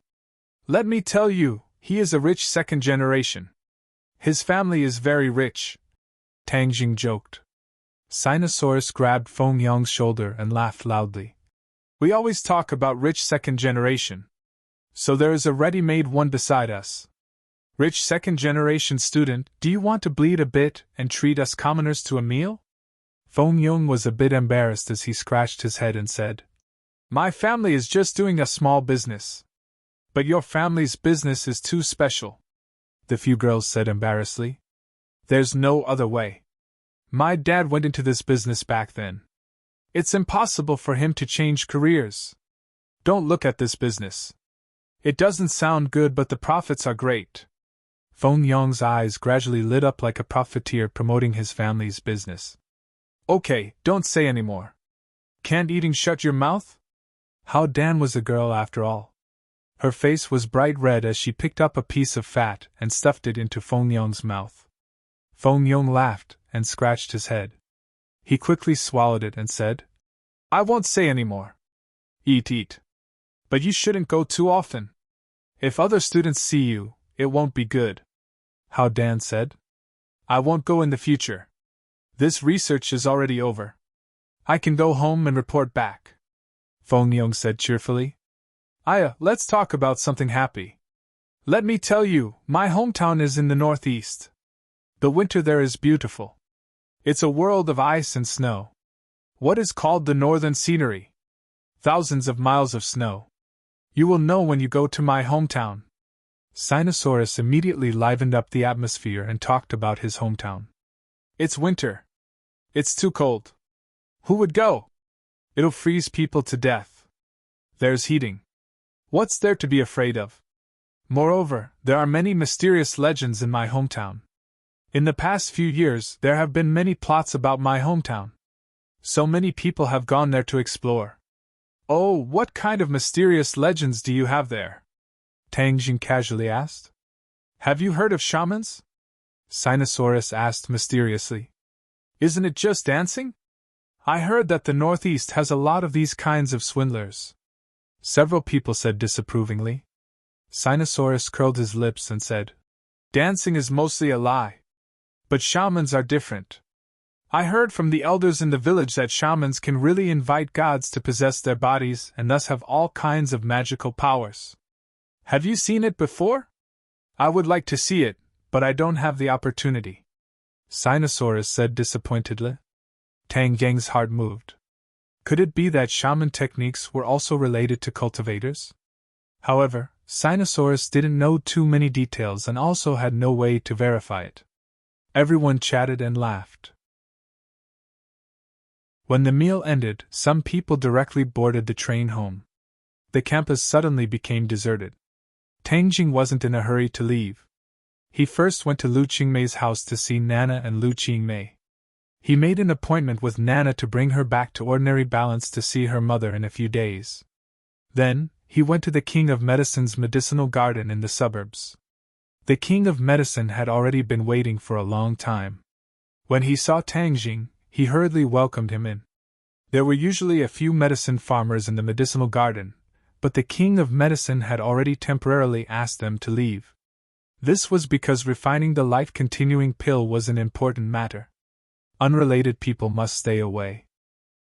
Let me tell you, he is a rich second generation. His family is very rich, Tang Jing joked. Sinosaurus grabbed Feng Yong's shoulder and laughed loudly. We always talk about rich second generation. So there is a ready-made one beside us. Rich second generation student, do you want to bleed a bit and treat us commoners to a meal? Feng Yong was a bit embarrassed as he scratched his head and said, My family is just doing a small business. But your family's business is too special, the few girls said embarrassedly. There's no other way. My dad went into this business back then. It's impossible for him to change careers. Don't look at this business. It doesn't sound good, but the profits are great. Feng Yong's eyes gradually lit up like a profiteer promoting his family's business. Okay, don't say any more. Can't eating shut your mouth? How Dan was a girl after all. Her face was bright red as she picked up a piece of fat and stuffed it into Feng Yong's mouth. Feng Yong laughed and scratched his head. He quickly swallowed it and said, I won't say any more. Eat. But you shouldn't go too often. If other students see you, it won't be good. How Dan said. I won't go in the future. This research is already over. I can go home and report back. Feng Yong said cheerfully. Aya, let's talk about something happy. Let me tell you, my hometown is in the northeast. The winter there is beautiful. It's a world of ice and snow. What is called the northern scenery? Thousands of miles of snow. You will know when you go to my hometown. Sinosaurus immediately livened up the atmosphere and talked about his hometown. It's winter. It's too cold. Who would go? It'll freeze people to death. There's heating. What's there to be afraid of? Moreover, there are many mysterious legends in my hometown. In the past few years, there have been many plots about my hometown. So many people have gone there to explore. Oh, what kind of mysterious legends do you have there? Tang Jing casually asked. Have you heard of shamans? Sinosaurus asked mysteriously. Isn't it just dancing? I heard that the Northeast has a lot of these kinds of swindlers. Several people said disapprovingly. Sinosaurus curled his lips and said, Dancing is mostly a lie. But shamans are different. I heard from the elders in the village that shamans can really invite gods to possess their bodies and thus have all kinds of magical powers. Have you seen it before? I would like to see it, but I don't have the opportunity. Sinosaurus said disappointedly. Tang Gang's heart moved. Could it be that shaman techniques were also related to cultivators? However, Sinosaurus didn't know too many details and also had no way to verify it. Everyone chatted and laughed. When the meal ended, some people directly boarded the train home. The campus suddenly became deserted. Tang Jing wasn't in a hurry to leave. He first went to Lu Qingmei's house to see Nana and Lu Qingmei. He made an appointment with Nana to bring her back to ordinary balance to see her mother in a few days. Then, he went to the King of Medicine's medicinal garden in the suburbs. The King of Medicine had already been waiting for a long time. When he saw Tang Jing, he hurriedly welcomed him in. There were usually a few medicine farmers in the medicinal garden, but the King of Medicine had already temporarily asked them to leave. This was because refining the life-continuing pill was an important matter. Unrelated people must stay away.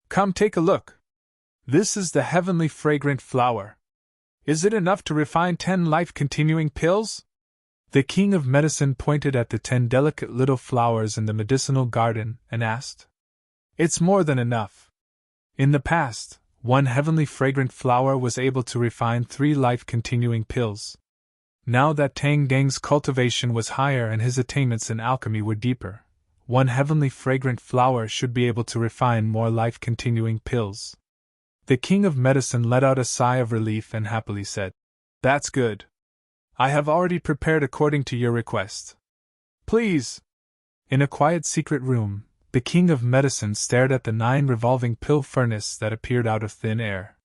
Come take a look. This is the heavenly fragrant flower. Is it enough to refine 10 life-continuing pills? The King of Medicine pointed at the 10 delicate little flowers in the medicinal garden and asked. It's more than enough. In the past, one heavenly fragrant flower was able to refine 3 life-continuing pills. Now that Tang Dang's cultivation was higher and his attainments in alchemy were deeper, one heavenly fragrant flower should be able to refine more life-continuing pills. The King of Medicine let out a sigh of relief and happily said, That's good. I have already prepared according to your request. Please. In a quiet secret room, the King of Medicine stared at the 9 revolving pill furnace that appeared out of thin air.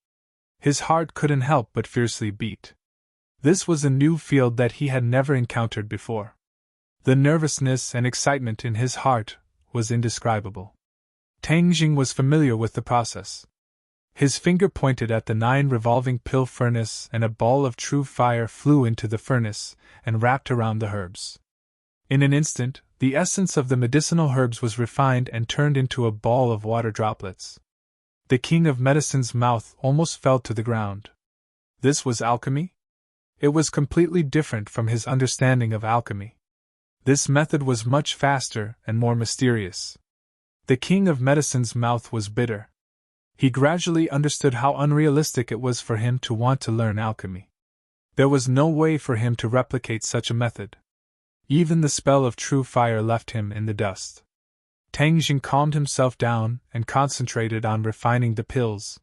His heart couldn't help but fiercely beat. This was a new field that he had never encountered before. The nervousness and excitement in his heart was indescribable. Tang Jing was familiar with the process. His finger pointed at the 9 revolving pill furnace and a ball of true fire flew into the furnace and wrapped around the herbs. In an instant, the essence of the medicinal herbs was refined and turned into a ball of water droplets. The king of medicine's mouth almost fell to the ground. This was alchemy? It was completely different from his understanding of alchemy. This method was much faster and more mysterious. The king of medicine's mouth was bitter. He gradually understood how unrealistic it was for him to want to learn alchemy. There was no way for him to replicate such a method. Even the spell of true fire left him in the dust. Tang Jing calmed himself down and concentrated on refining the pills.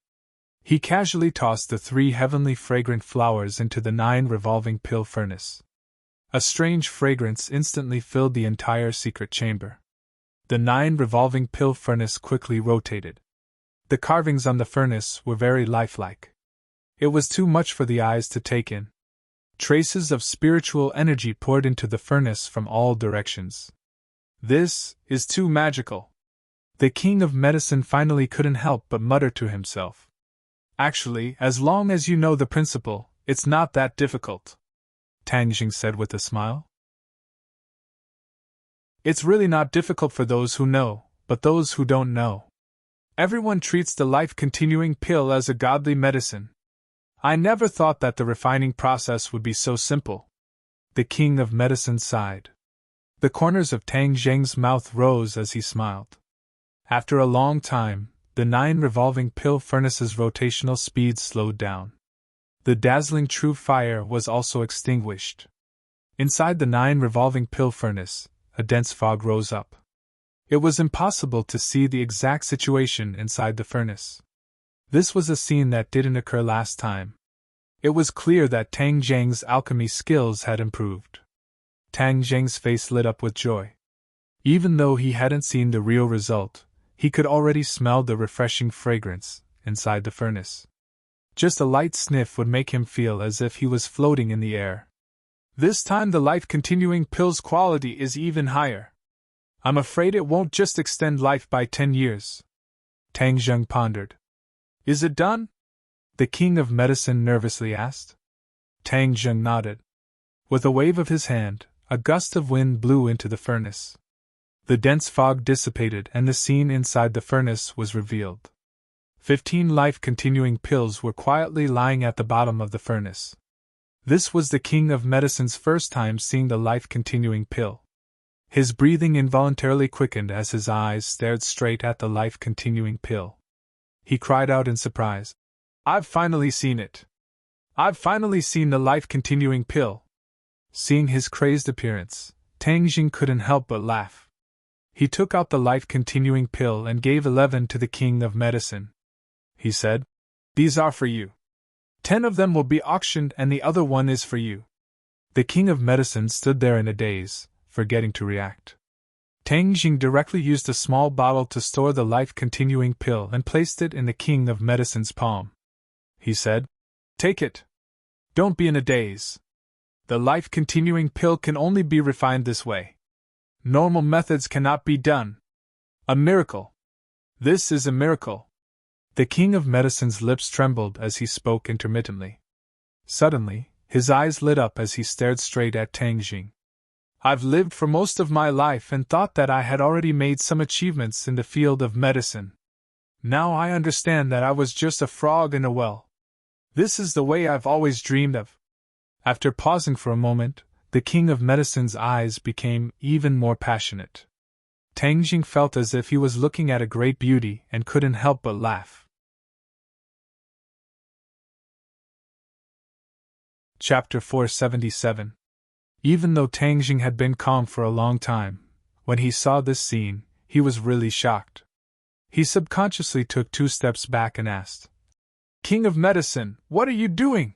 He casually tossed the 3 heavenly fragrant flowers into the 9 revolving pill furnace. A strange fragrance instantly filled the entire secret chamber. The 9 revolving pill furnace quickly rotated. The carvings on the furnace were very lifelike. It was too much for the eyes to take in. Traces of spiritual energy poured into the furnace from all directions. This is too magical. The king of medicine finally couldn't help but mutter to himself. Actually, as long as you know the principle, it's not that difficult, Tang Jing said with a smile. It's really not difficult for those who know, but those who don't know. Everyone treats the life-continuing pill as a godly medicine. I never thought that the refining process would be so simple. The king of medicine sighed. The corners of Tang Jing's mouth rose as he smiled. After a long time, the 9 revolving pill furnaces' rotational speed slowed down. The dazzling true fire was also extinguished. Inside the 9 revolving pill furnace, a dense fog rose up. It was impossible to see the exact situation inside the furnace. This was a scene that didn't occur last time. It was clear that Tang Jing's alchemy skills had improved. Tang Jing's face lit up with joy. Even though he hadn't seen the real result, he could already smell the refreshing fragrance inside the furnace. Just a light sniff would make him feel as if he was floating in the air. This time the life-continuing pill's quality is even higher. I'm afraid it won't just extend life by 10 years. Tang Jing pondered. Is it done? The king of medicine nervously asked. Tang Jing nodded. With a wave of his hand, a gust of wind blew into the furnace. The dense fog dissipated and the scene inside the furnace was revealed. 15 life-continuing pills were quietly lying at the bottom of the furnace. This was the king of medicine's first time seeing the life-continuing pill. His breathing involuntarily quickened as his eyes stared straight at the life-continuing pill. He cried out in surprise, "I've finally seen it! I've finally seen the life-continuing pill!" Seeing his crazed appearance, Tang Jing couldn't help but laugh. He took out the life-continuing pill and gave 11 to the king of medicine. He said, "These are for you. 10 of them will be auctioned and the other one is for you." The king of medicine stood there in a daze, forgetting to react. Tang Jing directly used a small bottle to store the life-continuing pill and placed it in the king of medicine's palm. He said, "Take it. Don't be in a daze. The life-continuing pill can only be refined this way. Normal methods cannot be done. A miracle. This is a miracle." The king of medicine's lips trembled as he spoke intermittently. Suddenly, his eyes lit up as he stared straight at Tang Jing. "I've lived for most of my life and thought that I had already made some achievements in the field of medicine. Now I understand that I was just a frog in a well. This is the way I've always dreamed of." After pausing for a moment, the king of medicine's eyes became even more passionate. Tang Jing felt as if he was looking at a great beauty and couldn't help but laugh. Chapter 477. Even though Tang Jing had been calm for a long time, when he saw this scene, he was really shocked. He subconsciously took 2 steps back and asked, "King of medicine, what are you doing?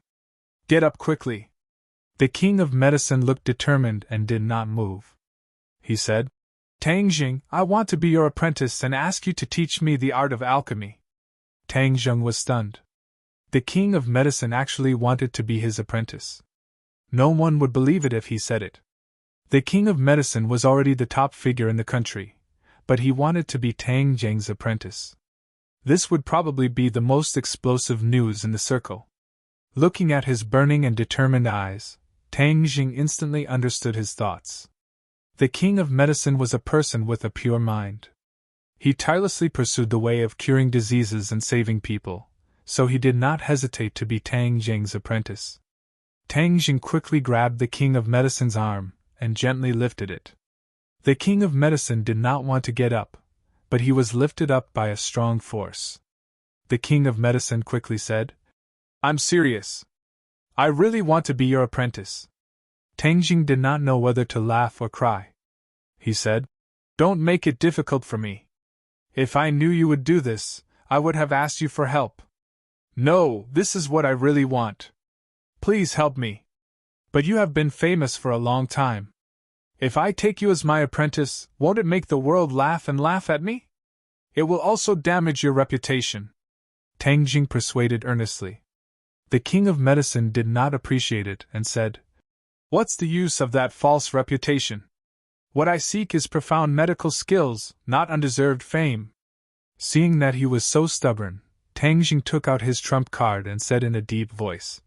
Get up quickly." The king of medicine looked determined and did not move. He said, "Tang Jing, I want to be your apprentice and ask you to teach me the art of alchemy." Tang Jing was stunned. The king of medicine actually wanted to be his apprentice. No one would believe it if he said it. The king of medicine was already the top figure in the country, but he wanted to be Tang Jing's apprentice. This would probably be the most explosive news in the circle. Looking at his burning and determined eyes, Tang Jing instantly understood his thoughts. The king of medicine was a person with a pure mind. He tirelessly pursued the way of curing diseases and saving people, so he did not hesitate to be Tang Jing's apprentice. Tang Jing quickly grabbed the king of medicine's arm and gently lifted it. The king of medicine did not want to get up, but he was lifted up by a strong force. The king of medicine quickly said, "I'm serious. I really want to be your apprentice." Tang Jing did not know whether to laugh or cry. He said, "Don't make it difficult for me. If I knew you would do this, I would have asked you for help. No, this is what I really want. Please help me. But you have been famous for a long time. If I take you as my apprentice, won't it make the world laugh and laugh at me? It will also damage your reputation." Tang Jing persuaded earnestly. The king of medicine did not appreciate it and said, "What's the use of that false reputation? What I seek is profound medical skills, not undeserved fame." Seeing that he was so stubborn, Tang Jing took out his trump card and said in a deep voice,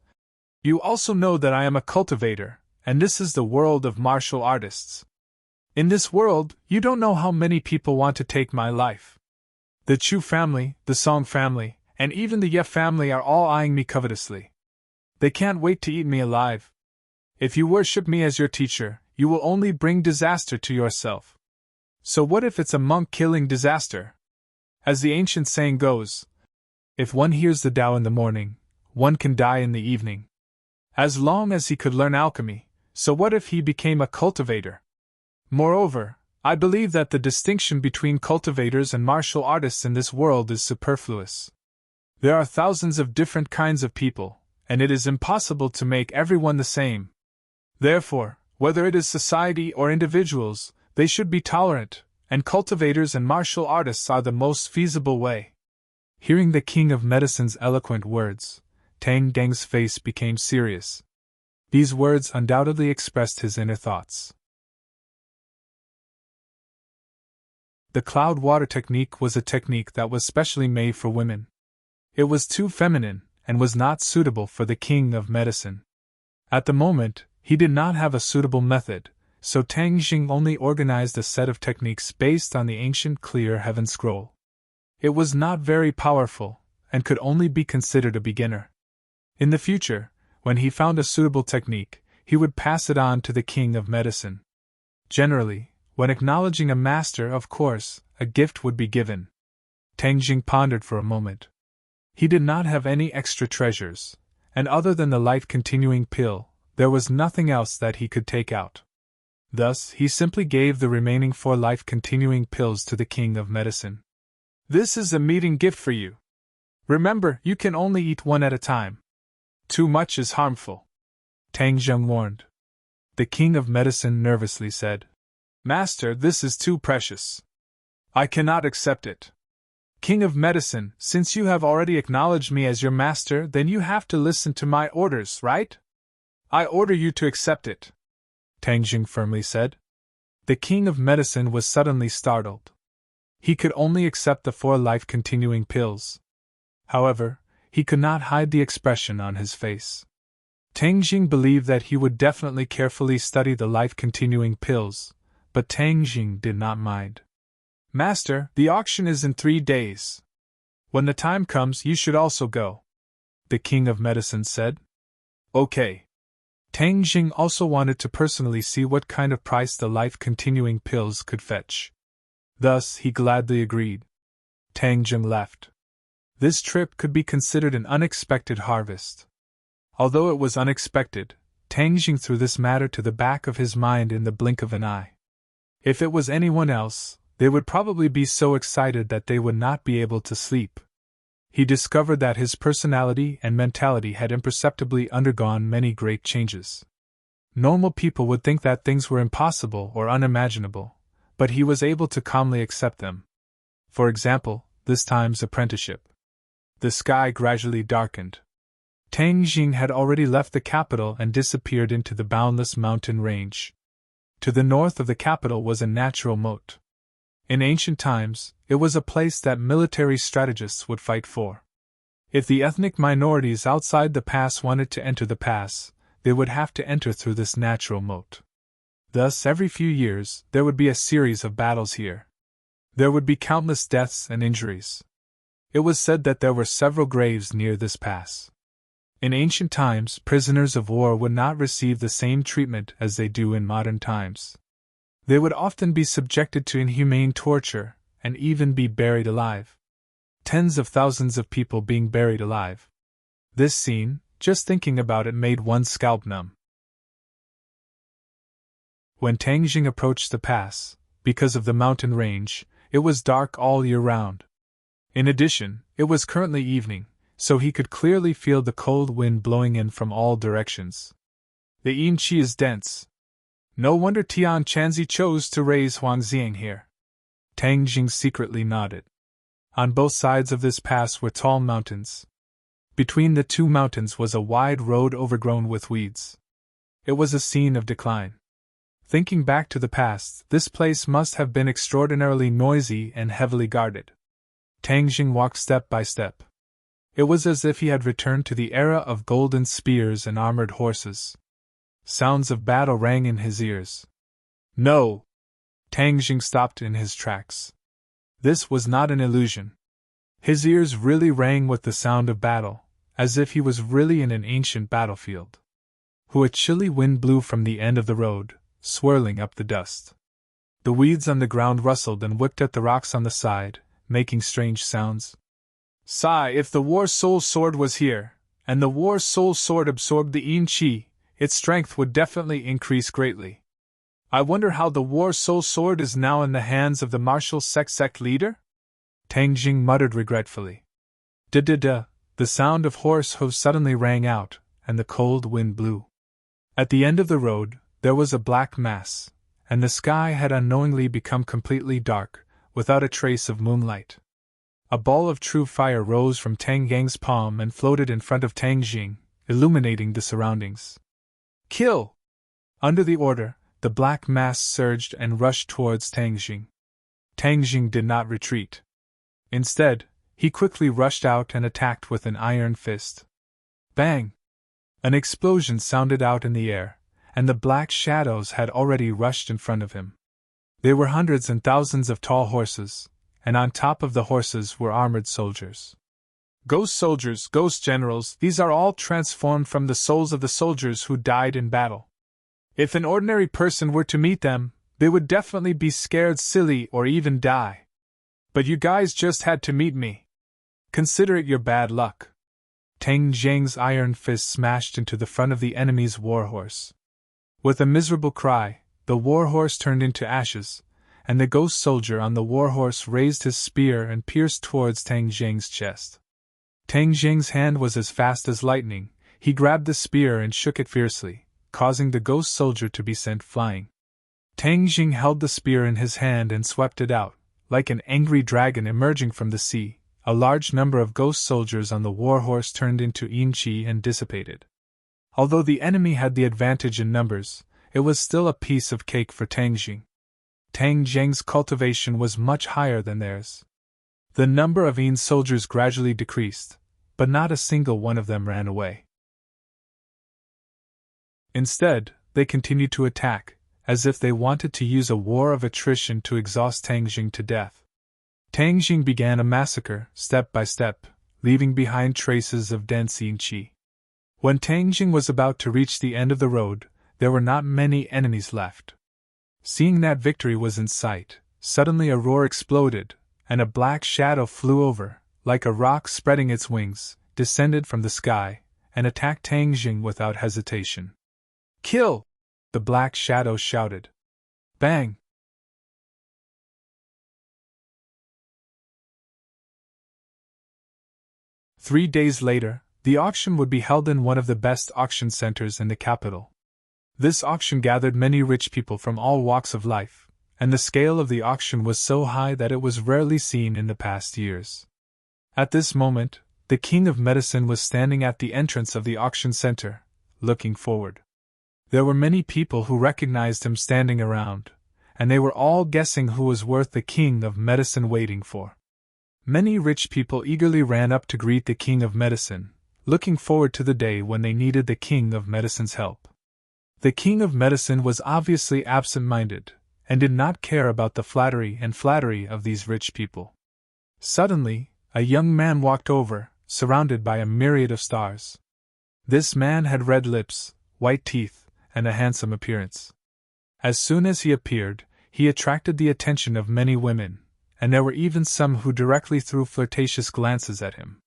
"You also know that I am a cultivator, and this is the world of martial artists. In this world, you don't know how many people want to take my life. The Chu family, the Song family, and even the Ye family are all eyeing me covetously. They can't wait to eat me alive. If you worship me as your teacher, you will only bring disaster to yourself. So what if it's a monk-killing disaster? As the ancient saying goes, if one hears the Tao in the morning, one can die in the evening. As long as he could learn alchemy, so what if he became a cultivator? Moreover, I believe that the distinction between cultivators and martial artists in this world is superfluous. There are thousands of different kinds of people, and it is impossible to make everyone the same. Therefore, whether it is society or individuals, they should be tolerant, and cultivators and martial artists are the most feasible way." Hearing the king of medicine's eloquent words, Tang Deng's face became serious. These words undoubtedly expressed his inner thoughts. The cloud water technique was a technique that was specially made for women. It was too feminine, and was not suitable for the king of medicine. At the moment, he did not have a suitable method, so Tang Jing only organized a set of techniques based on the ancient Clear Heaven Scroll. It was not very powerful, and could only be considered a beginner. In the future, when he found a suitable technique, he would pass it on to the king of medicine. Generally, when acknowledging a master, of course, a gift would be given. Tang Jing pondered for a moment. He did not have any extra treasures, and other than the life-continuing pill, there was nothing else that he could take out. Thus, he simply gave the remaining 4 life-continuing pills to the king of medicine. "This is a meeting gift for you. Remember, you can only eat 1 at a time. Too much is harmful," Tang Jing warned. The king of medicine nervously said, "Master, this is too precious. I cannot accept it. King of medicine, since you have already acknowledged me as your master, then you have to listen to my orders, right? I order you to accept it," Tang Jing firmly said. The king of medicine was suddenly startled. He could only accept the 4 life-continuing pills. However, he could not hide the expression on his face. Tang Jing believed that he would definitely carefully study the life-continuing pills, but Tang Jing did not mind. "Master, the auction is in 3 days. When the time comes, you should also go," the king of medicine said. "Okay." Tang Jing also wanted to personally see what kind of price the life-continuing pills could fetch. Thus, he gladly agreed. Tang Jing left. This trip could be considered an unexpected harvest. Although it was unexpected, Tang Jing threw this matter to the back of his mind in the blink of an eye. If it was anyone else, they would probably be so excited that they would not be able to sleep. He discovered that his personality and mentality had imperceptibly undergone many great changes. Normal people would think that things were impossible or unimaginable, but he was able to calmly accept them. For example, this time's apprenticeship. The sky gradually darkened. Tang Jing had already left the capital and disappeared into the boundless mountain range. To the north of the capital was a natural moat. In ancient times, it was a place that military strategists would fight for. If the ethnic minorities outside the pass wanted to enter the pass, they would have to enter through this natural moat. Thus, every few years, there would be a series of battles here. There would be countless deaths and injuries. It was said that there were several graves near this pass. In ancient times, prisoners of war would not receive the same treatment as they do in modern times. They would often be subjected to inhumane torture, and even be buried alive. Tens of thousands of people being buried alive. This scene, just thinking about it, made one's scalp numb. When Tang Jing approached the pass, because of the mountain range, it was dark all year round. In addition, it was currently evening, so he could clearly feel the cold wind blowing in from all directions. The yin qi is dense. No wonder Tian Chanzi chose to raise Huangxiang here. Tang Jing secretly nodded. On both sides of this pass were tall mountains. Between the two mountains was a wide road overgrown with weeds. It was a scene of decline. Thinking back to the past, this place must have been extraordinarily noisy and heavily guarded. Tang Jing walked step by step. It was as if he had returned to the era of golden spears and armored horses. Sounds of battle rang in his ears. No! Tang Jing stopped in his tracks. This was not an illusion. His ears really rang with the sound of battle, as if he was really in an ancient battlefield. A chilly wind blew from the end of the road, swirling up the dust. The weeds on the ground rustled and whipped at the rocks on the side, making strange sounds. Sigh, if the War Soul Sword was here, and the War Soul Sword absorbed the yin qi, its strength would definitely increase greatly. I wonder how the War Soul Sword is now in the hands of the martial sect leader? Tang Jing muttered regretfully. Da-da-da, the sound of horse hooves suddenly rang out, and the cold wind blew. At the end of the road, there was a black mass, and the sky had unknowingly become completely dark, without a trace of moonlight. A ball of true fire rose from Tang Yang's palm and floated in front of Tang Jing, illuminating the surroundings. Kill! Under the order, the black mass surged and rushed towards Tang Jing. Tang Jing did not retreat. Instead, he quickly rushed out and attacked with an iron fist. Bang! An explosion sounded out in the air, and the black shadows had already rushed in front of him. They were hundreds and thousands of tall horses, and on top of the horses were armored soldiers. Ghost soldiers, ghost generals, these are all transformed from the souls of the soldiers who died in battle. If an ordinary person were to meet them, they would definitely be scared silly or even die. But you guys just had to meet me. Consider it your bad luck. Tang Jing's iron fist smashed into the front of the enemy's warhorse. With a miserable cry, the warhorse turned into ashes, and the ghost soldier on the warhorse raised his spear and pierced towards Tang Jing's chest. Tang Jing's hand was as fast as lightning. He grabbed the spear and shook it fiercely, causing the ghost soldier to be sent flying. Tang Jing held the spear in his hand and swept it out, like an angry dragon emerging from the sea. A large number of ghost soldiers on the warhorse turned into yin qi and dissipated. Although the enemy had the advantage in numbers, it was still a piece of cake for Tang Jing. Tang Jing's cultivation was much higher than theirs. The number of yin soldiers gradually decreased, but not a single one of them ran away. Instead, they continued to attack, as if they wanted to use a war of attrition to exhaust Tang Jing to death. Tang Jing began a massacre, step by step, leaving behind traces of dense yin qi. When Tang Jing was about to reach the end of the road, there were not many enemies left. Seeing that victory was in sight, suddenly a roar exploded, and a black shadow flew over, like a rock spreading its wings, descended from the sky, and attacked Tang Jing without hesitation. Kill! The black shadow shouted. Bang! Three days later, the auction would be held in one of the best auction centers in the capital. This auction gathered many rich people from all walks of life, and the scale of the auction was so high that it was rarely seen in the past years. At this moment, the King of Medicine was standing at the entrance of the auction center, looking forward. There were many people who recognized him standing around, and they were all guessing who was worth the King of Medicine waiting for. Many rich people eagerly ran up to greet the King of Medicine, looking forward to the day when they needed the King of Medicine's help. The king of medicine was obviously absent-minded, and did not care about the flattery of these rich people. Suddenly, a young man walked over, surrounded by a myriad of stars. This man had red lips, white teeth, and a handsome appearance. As soon as he appeared, he attracted the attention of many women, and there were even some who directly threw flirtatious glances at him.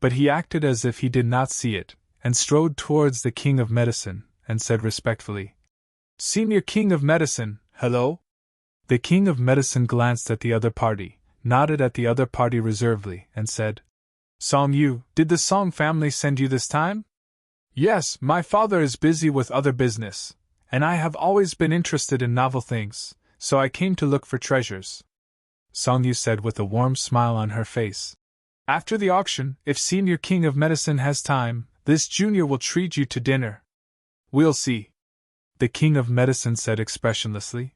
But he acted as if he did not see it, and strode towards the king of medicine, and said respectfully, "Senior King of Medicine, hello?" The king of medicine glanced at the other party, nodded at the other party reservedly, and said, "Song Yu, did the Song family send you this time?" "Yes, my father is busy with other business, and I have always been interested in novel things, so I came to look for treasures," Song Yu said with a warm smile on her face. "After the auction, if Senior King of Medicine has time, this junior will treat you to dinner." "We'll see," the King of Medicine said expressionlessly.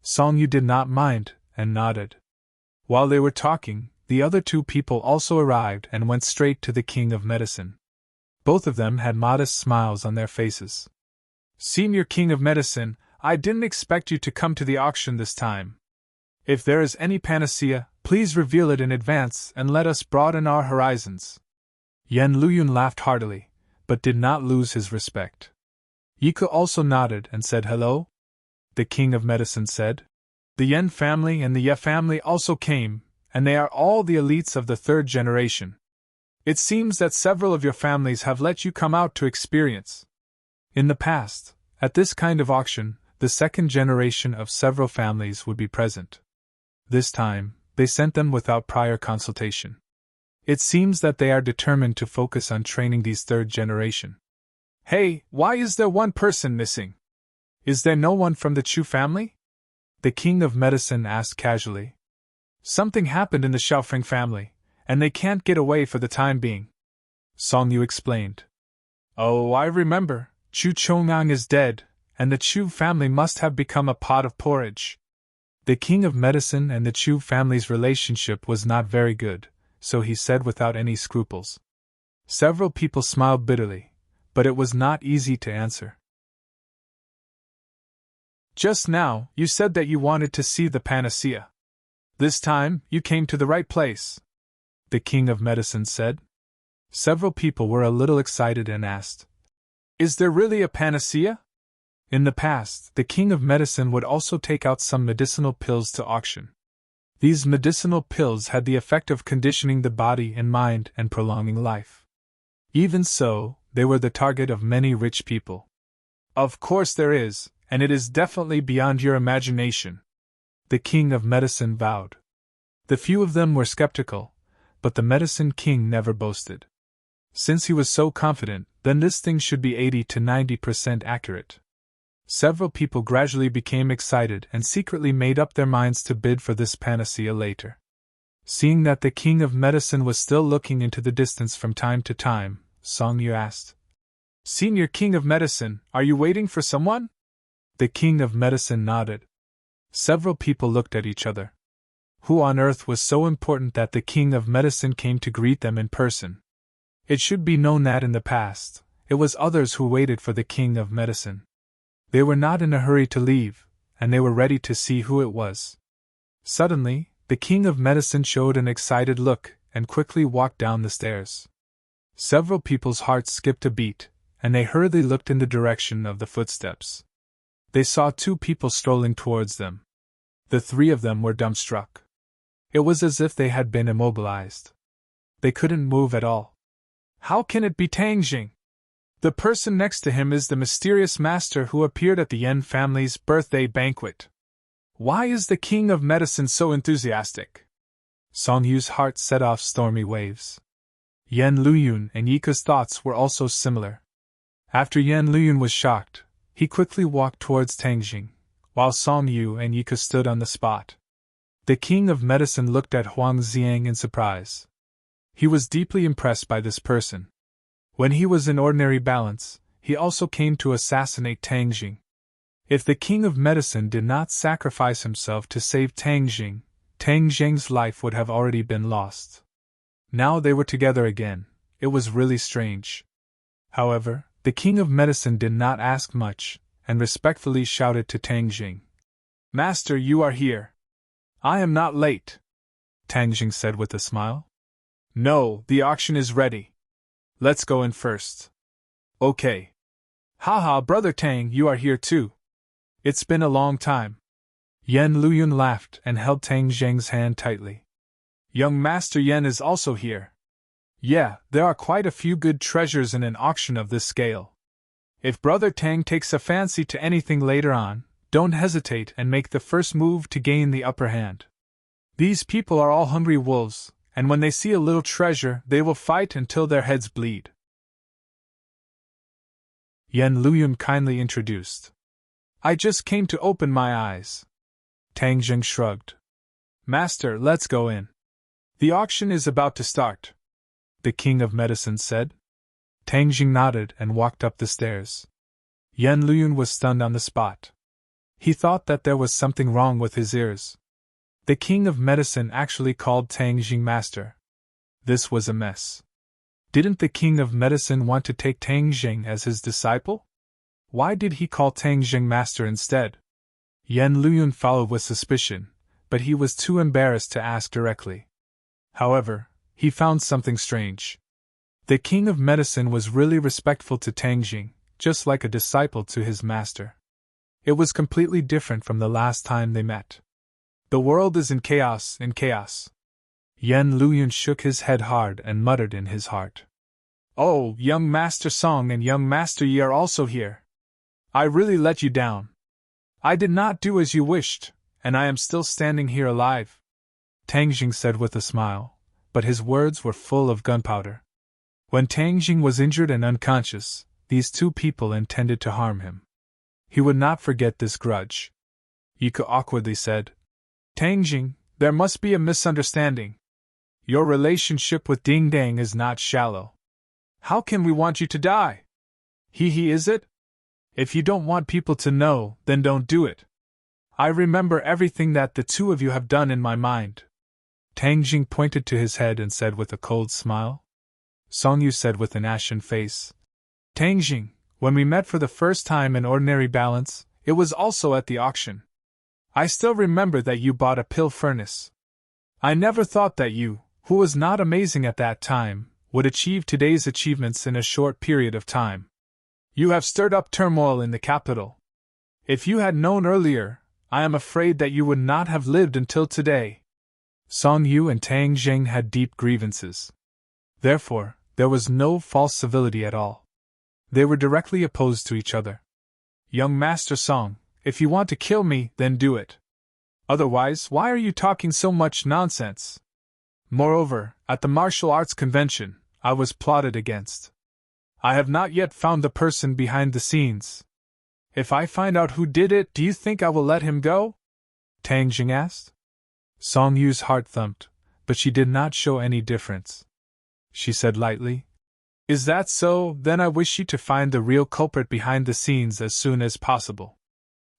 Song Yu did not mind, and nodded. While they were talking, the other two people also arrived and went straight to the King of Medicine. Both of them had modest smiles on their faces. "Senior King of Medicine, I didn't expect you to come to the auction this time. If there is any panacea, please reveal it in advance and let us broaden our horizons." Yan Luyun laughed heartily, but did not lose his respect. Yika also nodded and said hello. The King of Medicine said, "The Yen family and the Ye family also came, and they are all the elites of the third generation. It seems that several of your families have let you come out to experience." In the past, at this kind of auction, the second generation of several families would be present. This time, they sent them without prior consultation. It seems that they are determined to focus on training these third generation. "Hey, why is there one person missing? Is there no one from the Chu family?" the King of Medicine asked casually. "Something happened in the Xiaofeng family, and they can't get away for the time being," Song Yu explained. "Oh, I remember, Chu Chongang is dead, and the Chu family must have become a pot of porridge." The King of Medicine and the Chu family's relationship was not very good, so he said without any scruples. Several people smiled bitterly, but it was not easy to answer. "Just now, you said that you wanted to see the panacea. This time, you came to the right place," the King of Medicine said. Several people were a little excited and asked, "Is there really a panacea?" In the past, the King of Medicine would also take out some medicinal pills to auction. These medicinal pills had the effect of conditioning the body and mind and prolonging life. Even so, they were the target of many rich people. "Of course there is, and it is definitely beyond your imagination," the King of Medicine vowed. The few of them were skeptical, but the Medicine King never boasted. Since he was so confident, then this thing should be 80 to 90% accurate. Several people gradually became excited and secretly made up their minds to bid for this panacea later. Seeing that the King of Medicine was still looking into the distance from time to time, Song Yu asked, "Senior King of Medicine, are you waiting for someone?" The King of Medicine nodded. Several people looked at each other. Who on earth was so important that the King of Medicine came to greet them in person? It should be known that in the past, it was others who waited for the King of Medicine. They were not in a hurry to leave, and they were ready to see who it was. Suddenly, the King of Medicine showed an excited look and quickly walked down the stairs. Several people's hearts skipped a beat, and they hurriedly looked in the direction of the footsteps. They saw two people strolling towards them. The three of them were dumbstruck. It was as if they had been immobilized. They couldn't move at all. "How can it be Tang Jing? The person next to him is the mysterious master who appeared at the Yen family's birthday banquet. Why is the King of Medicine so enthusiastic?" Song Yu's heart set off stormy waves. Yan Luyun and Yika's thoughts were also similar. After Yan Luyun was shocked, he quickly walked towards Tang Jing, while Song Yu and Yika stood on the spot. The King of Medicine looked at Huang Xiang in surprise. He was deeply impressed by this person. When he was in ordinary balance, he also came to assassinate Tang Jing. If the King of Medicine did not sacrifice himself to save Tang Jing, Tang Jing's life would have already been lost. Now they were together again. It was really strange. However, the King of Medicine did not ask much, and respectfully shouted to Tang Jing. Master, you are here. I am not late, Tang Jing said with a smile. No, the auction is ready. Let's go in first. Okay. Haha, Brother Tang, you are here too. It's been a long time. Yan Luyun laughed and held Tang Jing's hand tightly. Young Master Yan is also here. Yeah, there are quite a few good treasures in an auction of this scale. If Brother Tang takes a fancy to anything later on, don't hesitate and make the first move to gain the upper hand. These people are all hungry wolves, and when they see a little treasure, they will fight until their heads bleed. Yan Luyun kindly introduced. I just came to open my eyes. Tang Jing shrugged. Master, let's go in. The auction is about to start, the King of Medicine said. Tang Jing nodded and walked up the stairs. Yan Luyun was stunned on the spot. He thought that there was something wrong with his ears. The King of Medicine actually called Tang Jing master. This was a mess. Didn't the King of Medicine want to take Tang Jing as his disciple? Why did he call Tang Jing master instead? Yan Luyun followed with suspicion, but he was too embarrassed to ask directly. However, he found something strange. The King of Medicine was really respectful to Tang Jing, just like a disciple to his master. It was completely different from the last time they met. The world is in chaos, Yan Luyun shook his head hard and muttered in his heart. Oh, young Master Song and young Master Yi are also here. I really let you down. I did not do as you wished, and I am still standing here alive, Tang Jing said with a smile, but his words were full of gunpowder. When Tang Jing was injured and unconscious, these two people intended to harm him. He would not forget this grudge. Yika awkwardly said, Tang Jing, there must be a misunderstanding. Your relationship with Ding Dang is not shallow. How can we want you to die? He is it? If you don't want people to know, then don't do it. I remember everything that the two of you have done in my mind. Tang Jing pointed to his head and said with a cold smile. Song Yu said with an ashen face, Tang Jing, when we met for the first time in Ordinary Balance, it was also at the auction. I still remember that you bought a pill furnace. I never thought that you, who was not amazing at that time, would achieve today's achievements in a short period of time. You have stirred up turmoil in the capital. If you had known earlier, I am afraid that you would not have lived until today. Song Yu and Tang Jing had deep grievances. Therefore, there was no false civility at all. They were directly opposed to each other. Young Master Song, if you want to kill me, then do it. Otherwise, why are you talking so much nonsense? Moreover, at the martial arts convention, I was plotted against. I have not yet found the person behind the scenes. If I find out who did it, do you think I will let him go? Tang Jing asked. Song Yu's heart thumped, but she did not show any difference. She said lightly, Is that so? Then I wish you to find the real culprit behind the scenes as soon as possible.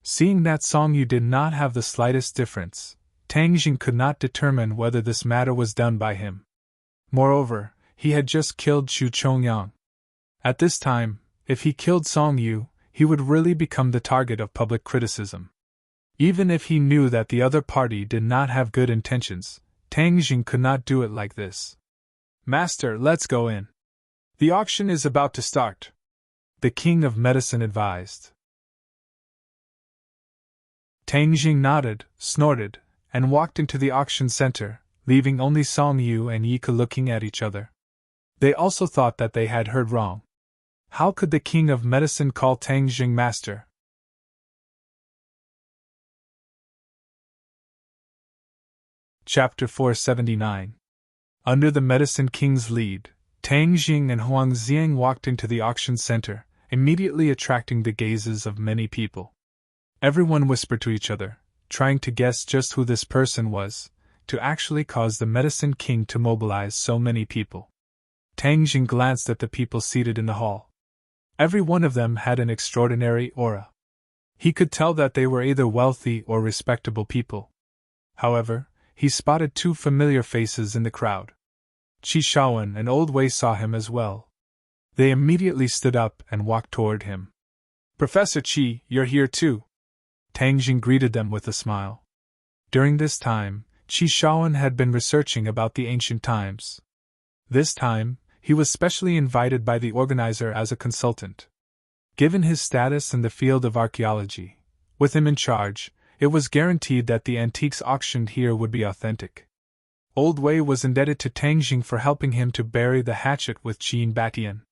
Seeing that Song Yu did not have the slightest difference, Tang Jing could not determine whether this matter was done by him. Moreover, he had just killed Chu Chongyang. At this time, if he killed Song Yu, he would really become the target of public criticism. Even if he knew that the other party did not have good intentions, Tang Jing could not do it like this. Master, let's go in. The auction is about to start, the King of Medicine advised. Tang Jing nodded, snorted, and walked into the auction center, leaving only Song Yu and Yika looking at each other. They also thought that they had heard wrong. How could the King of Medicine call Tang Jing master? Chapter 479. Under the Medicine King's lead, Tang Jing and Huang Xiang walked into the auction center, immediately attracting the gazes of many people. Everyone whispered to each other, trying to guess just who this person was, to actually cause the Medicine King to mobilize so many people. Tang Jing glanced at the people seated in the hall. Every one of them had an extraordinary aura. He could tell that they were either wealthy or respectable people. However, he spotted two familiar faces in the crowd. Qi Shaowen and Old Wei saw him as well. They immediately stood up and walked toward him. Professor Qi, you're here too. Tang Jing greeted them with a smile. During this time, Qi Shaoan had been researching about the ancient times. This time, he was specially invited by the organizer as a consultant. Given his status in the field of archaeology, with him in charge, it was guaranteed that the antiques auctioned here would be authentic. Old Wei was indebted to Tang Jing for helping him to bury the hatchet with Qin Batian.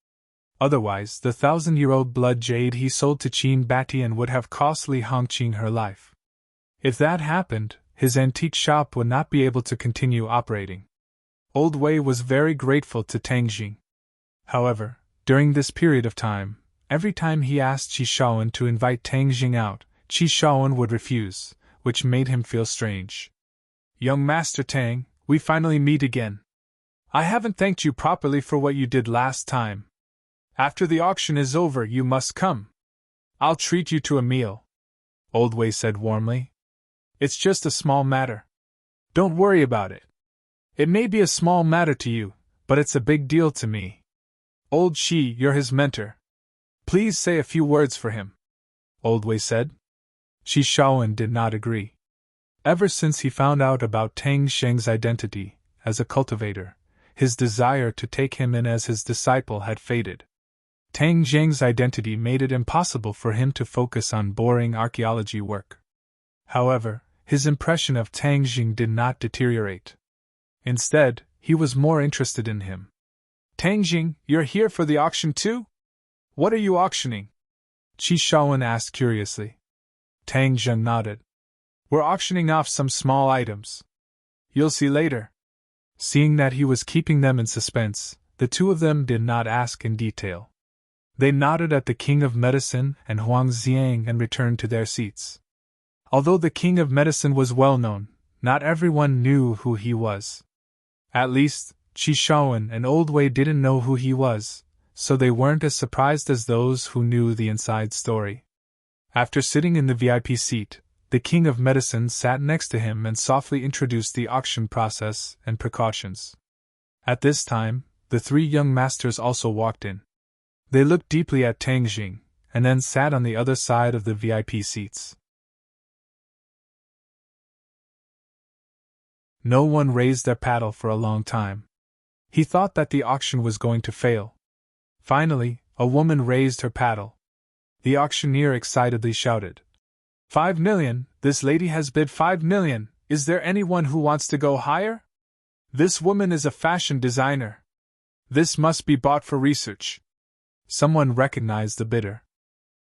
Otherwise, the 1,000-year-old blood jade he sold to Qin Batian would have costly Hong Qing her life. If that happened, his antique shop would not be able to continue operating. Old Wei was very grateful to Tang Jing. However, during this period of time, every time he asked Qi Shaoan to invite Tang Jing out, Qi Shaoan would refuse, which made him feel strange. Young Master Tang, we finally meet again. I haven't thanked you properly for what you did last time. After the auction is over, you must come. I'll treat you to a meal. Old Wei said warmly. It's just a small matter. Don't worry about it. It may be a small matter to you, but it's a big deal to me. Old Qi, you're his mentor. Please say a few words for him. Old Wei said. Qi Shaoan did not agree. Ever since he found out about Tang Sheng's identity as a cultivator, his desire to take him in as his disciple had faded. Tang Zheng's identity made it impossible for him to focus on boring archaeology work. However, his impression of Tang Jing did not deteriorate. Instead, he was more interested in him. Tang Jing, you're here for the auction too? What are you auctioning? Qi Shaoan asked curiously. Tang Jing nodded. We're auctioning off some small items. You'll see later. Seeing that he was keeping them in suspense, the two of them did not ask in detail. They nodded at the King of Medicine and Huang Xiang and returned to their seats. Although the King of Medicine was well known, not everyone knew who he was. At least, Qi Shaoan and Old Wei didn't know who he was, so they weren't as surprised as those who knew the inside story. After sitting in the VIP seat, the King of Medicine sat next to him and softly introduced the auction process and precautions. At this time, the three young masters also walked in. They looked deeply at Tang Jing, and then sat on the other side of the VIP seats. No one raised their paddle for a long time. He thought that the auction was going to fail. Finally, a woman raised her paddle. The auctioneer excitedly shouted, 5 million, this lady has bid 5 million, is there anyone who wants to go higher? This woman is a fashion designer. This must be bought for research. Someone recognized the bidder.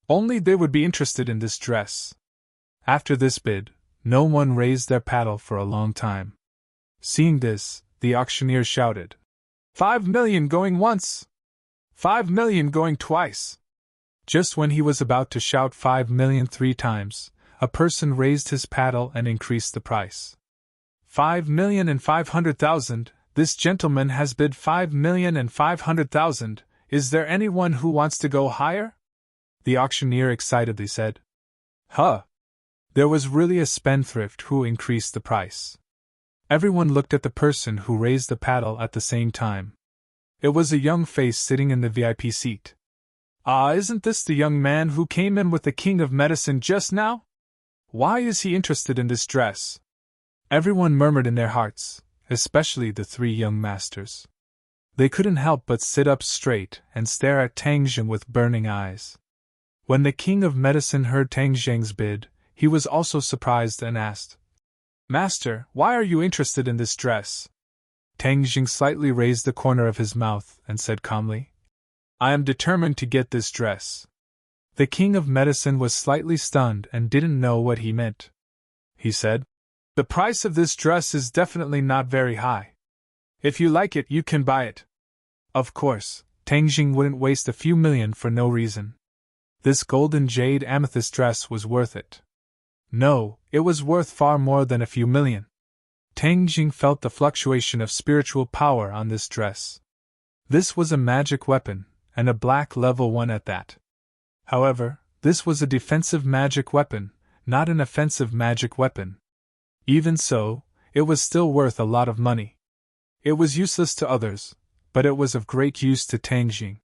Only they would be interested in this dress. After this bid, no one raised their paddle for a long time. Seeing this, the auctioneer shouted, 5 million going once! 5 million going twice! Just when he was about to shout 5 million 3 times, a person raised his paddle and increased the price. 5,500,000, this gentleman has bid 5,500,000, is there anyone who wants to go higher? The auctioneer excitedly said. Huh! There was really a spendthrift who increased the price. Everyone looked at the person who raised the paddle at the same time. It was a young face sitting in the VIP seat. Ah, isn't this the young man who came in with the King of Medicine just now? Why is he interested in this dress? Everyone murmured in their hearts, especially the three young masters. They couldn't help but sit up straight and stare at Tang Jing with burning eyes. When the King of Medicine heard Tang Jing's bid, he was also surprised and asked, Master, why are you interested in this dress? Tang Jing slightly raised the corner of his mouth and said calmly, I am determined to get this dress. The King of Medicine was slightly stunned and didn't know what he meant. He said, The price of this dress is definitely not very high. If you like it, you can buy it. Of course, Tang Jing wouldn't waste a few million for no reason. This golden jade amethyst dress was worth it. No, it was worth far more than a few million. Tang Jing felt the fluctuation of spiritual power on this dress. This was a magic weapon, and a black level one at that. However, this was a defensive magic weapon, not an offensive magic weapon. Even so, it was still worth a lot of money. It was useless to others, but it was of great use to Tang Jing.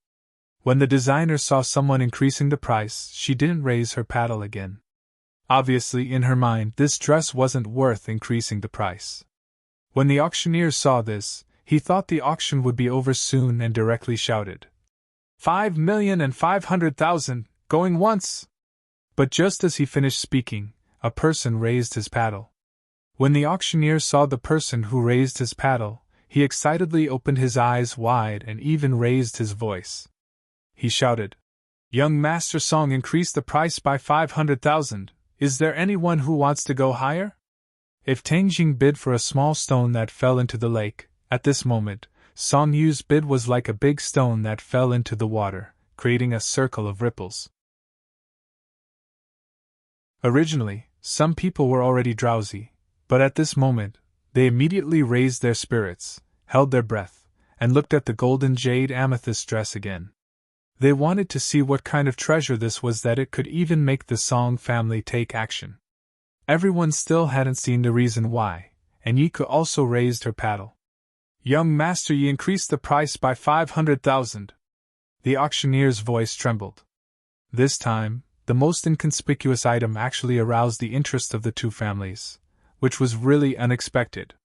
When the designer saw someone increasing the price, she didn't raise her paddle again. Obviously, in her mind, this dress wasn't worth increasing the price. When the auctioneer saw this, he thought the auction would be over soon and directly shouted, 5,500,000, going once! But just as he finished speaking, a person raised his paddle. When the auctioneer saw the person who raised his paddle, he excitedly opened his eyes wide and even raised his voice. He shouted, Young Master Song increased the price by 500,000. Is there anyone who wants to go higher? If Tang Jing bid for a small stone that fell into the lake, at this moment, Song Yu's bid was like a big stone that fell into the water, creating a circle of ripples. Originally, some people were already drowsy, but at this moment, they immediately raised their spirits, held their breath, and looked at the golden jade amethyst dress again. They wanted to see what kind of treasure this was that it could even make the Song family take action. Everyone still hadn't seen the reason why, and Yiku also raised her paddle. Young Master Yi increased the price by 500,000. The auctioneer's voice trembled. This time, the most inconspicuous item actually aroused the interest of the two families, which was really unexpected.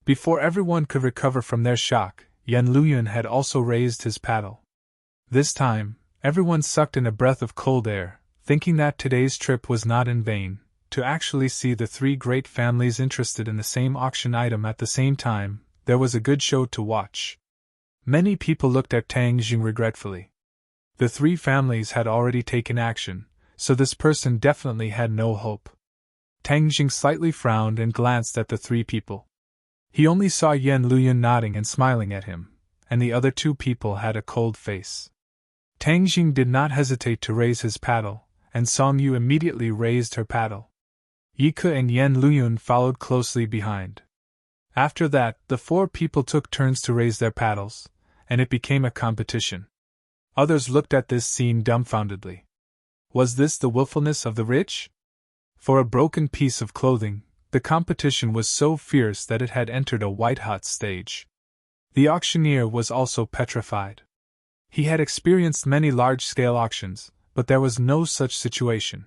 Before everyone could recover from their shock, Yan Luyun had also raised his paddle. This time, everyone sucked in a breath of cold air, thinking that today's trip was not in vain, to actually see the three great families interested in the same auction item at the same time. There was a good show to watch. Many people looked at Tang Jing regretfully. The three families had already taken action, so this person definitely had no hope. Tang Jing slightly frowned and glanced at the three people. He only saw Yan Luyun nodding and smiling at him, and the other two people had a cold face. Tang Jing did not hesitate to raise his paddle, and Song Yu immediately raised her paddle. Yiku and Yan Luyun followed closely behind. After that, the four people took turns to raise their paddles, and it became a competition. Others looked at this scene dumbfoundedly. Was this the willfulness of the rich? For a broken piece of clothing, the competition was so fierce that it had entered a white-hot stage. The auctioneer was also petrified. He had experienced many large-scale auctions, but there was no such situation.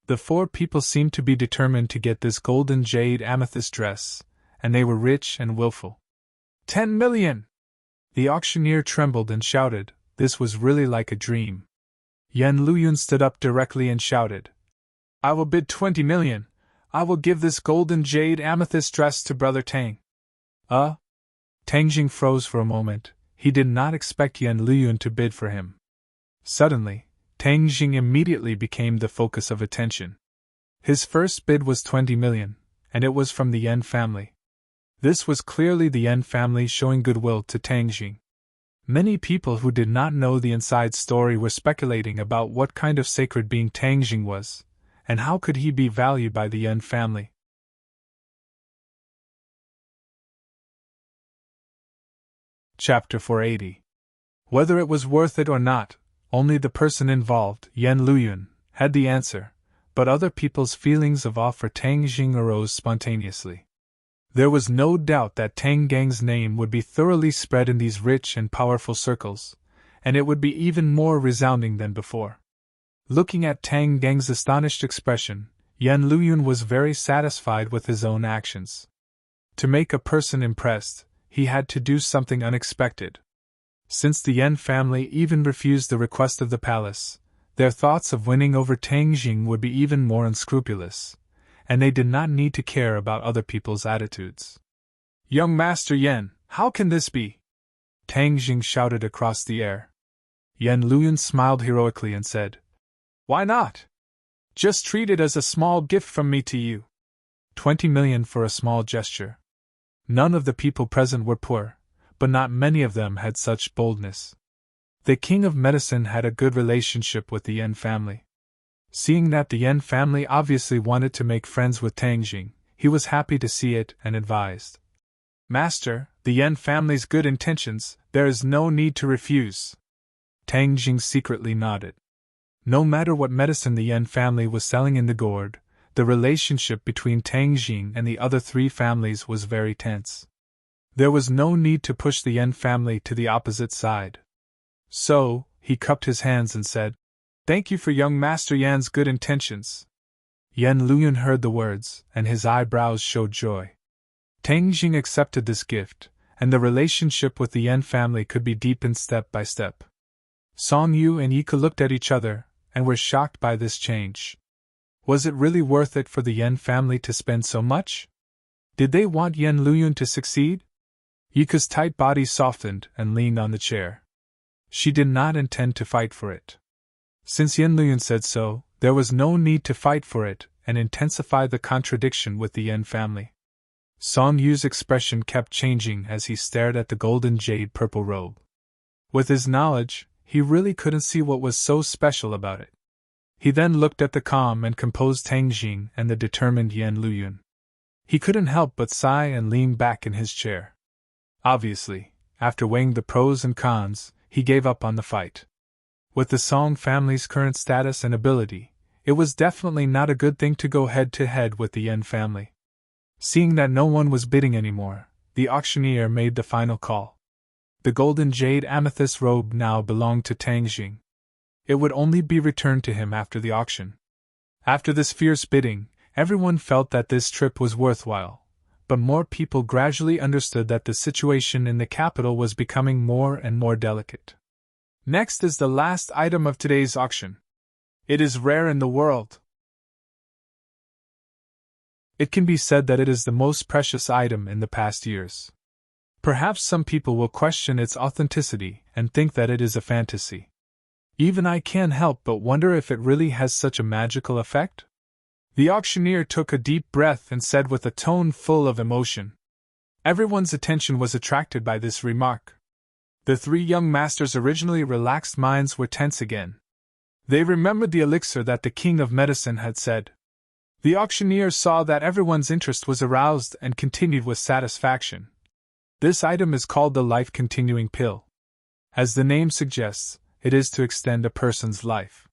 The four people seemed to be determined to get this golden jade amethyst dress, and they were rich and willful. 10 million! The auctioneer trembled and shouted. This was really like a dream. Yan Luyun stood up directly and shouted, I will bid 20 million. I will give this golden jade amethyst dress to Brother Tang. Tang Jing froze for a moment. He did not expect Yan Luyun to bid for him. Suddenly, Tang Jing immediately became the focus of attention. His first bid was 20 million, and it was from the Yan family. This was clearly the Yan family showing goodwill to Tang Jing. Many people who did not know the inside story were speculating about what kind of sacred being Tang Jing was, and how could he be valued by the Yan family. Chapter 480. Whether it was worth it or not, only the person involved, Yan Luyun, had the answer, but other people's feelings of awe for Tang Jing arose spontaneously. There was no doubt that Tang Gang's name would be thoroughly spread in these rich and powerful circles, and it would be even more resounding than before. Looking at Tang Gang's astonished expression, Yan Luyun was very satisfied with his own actions. To make a person impressed, he had to do something unexpected. Since the Yan family even refused the request of the palace, their thoughts of winning over Tang Jing would be even more unscrupulous, and they did not need to care about other people's attitudes. Young Master Yan, how can this be? Tang Jing shouted across the air. Yan Luyun smiled heroically and said, Why not? Just treat it as a small gift from me to you. 20 million for a small gesture. None of the people present were poor, but not many of them had such boldness. The King of Medicine had a good relationship with the Yan family. Seeing that the Yan family obviously wanted to make friends with Tang Jing, he was happy to see it and advised. Master, the Yan family's good intentions, there is no need to refuse. Tang Jing secretly nodded. No matter what medicine the Yan family was selling in the gourd, the relationship between Tang Jing and the other three families was very tense. There was no need to push the Yan family to the opposite side. So, he he cupped his hands and said, "Thank you for young Master Yan's good intentions." Yan Luyun heard the words, and his eyebrows showed joy. Tang Jing accepted this gift, and the relationship with the Yan family could be deepened step by step. Song Yu and Yika looked at each other, and were shocked by this change. Was it really worth it for the Yan family to spend so much? Did they want Yan Luyun to succeed? Yika's tight body softened and leaned on the chair. She did not intend to fight for it. Since Yan Luyun said so, there was no need to fight for it and intensify the contradiction with the Yan family. Song Yu's expression kept changing as he stared at the golden jade purple robe. With his knowledge, he really couldn't see what was so special about it. He then looked at the calm and composed Tang Jing and the determined Yan Luyun. He couldn't help but sigh and lean back in his chair. Obviously, after weighing the pros and cons, he gave up on the fight. With the Song family's current status and ability, it was definitely not a good thing to go head-to-head with the Yan family. Seeing that no one was bidding anymore, the auctioneer made the final call. The golden jade amethyst robe now belonged to Tang Jing. It would only be returned to him after the auction. After this fierce bidding, everyone felt that this trip was worthwhile, but more people gradually understood that the situation in the capital was becoming more and more delicate. Next is the last item of today's auction. It is rare in the world. It can be said that it is the most precious item in the past years. Perhaps some people will question its authenticity and think that it is a fantasy. Even I can't help but wonder if it really has such a magical effect. The auctioneer took a deep breath and said with a tone full of emotion. Everyone's attention was attracted by this remark. The three young masters' originally relaxed minds were tense again. They remembered the elixir that the king of medicine had said. The auctioneer saw that everyone's interest was aroused and continued with satisfaction. This item is called the life-continuing pill. As the name suggests, it is to extend a person's life.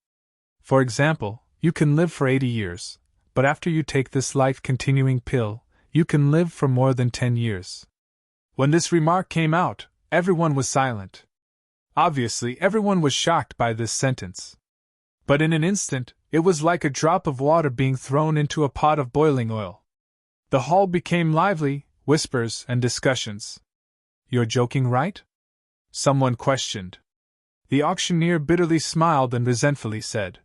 For example, you can live for 80 years, but after you take this life-continuing pill, you can live for more than 10 years. When this remark came out, everyone was silent. Obviously, everyone was shocked by this sentence. But in an instant, it was like a drop of water being thrown into a pot of boiling oil. The hall became lively, whispers and discussions. "You're joking, right?" someone questioned. The auctioneer bitterly smiled and resentfully said,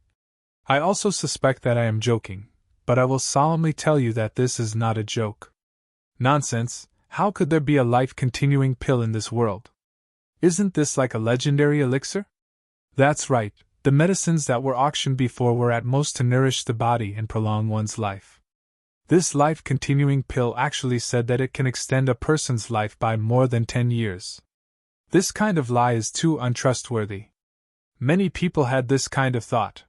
"I also suspect that I am joking, but I will solemnly tell you that this is not a joke." "Nonsense, how could there be a life-continuing pill in this world? Isn't this like a legendary elixir?" "That's right, the medicines that were auctioned before were at most to nourish the body and prolong one's life. This life-continuing pill actually said that it can extend a person's life by more than 10 years. This kind of lie is too untrustworthy." Many people had this kind of thought.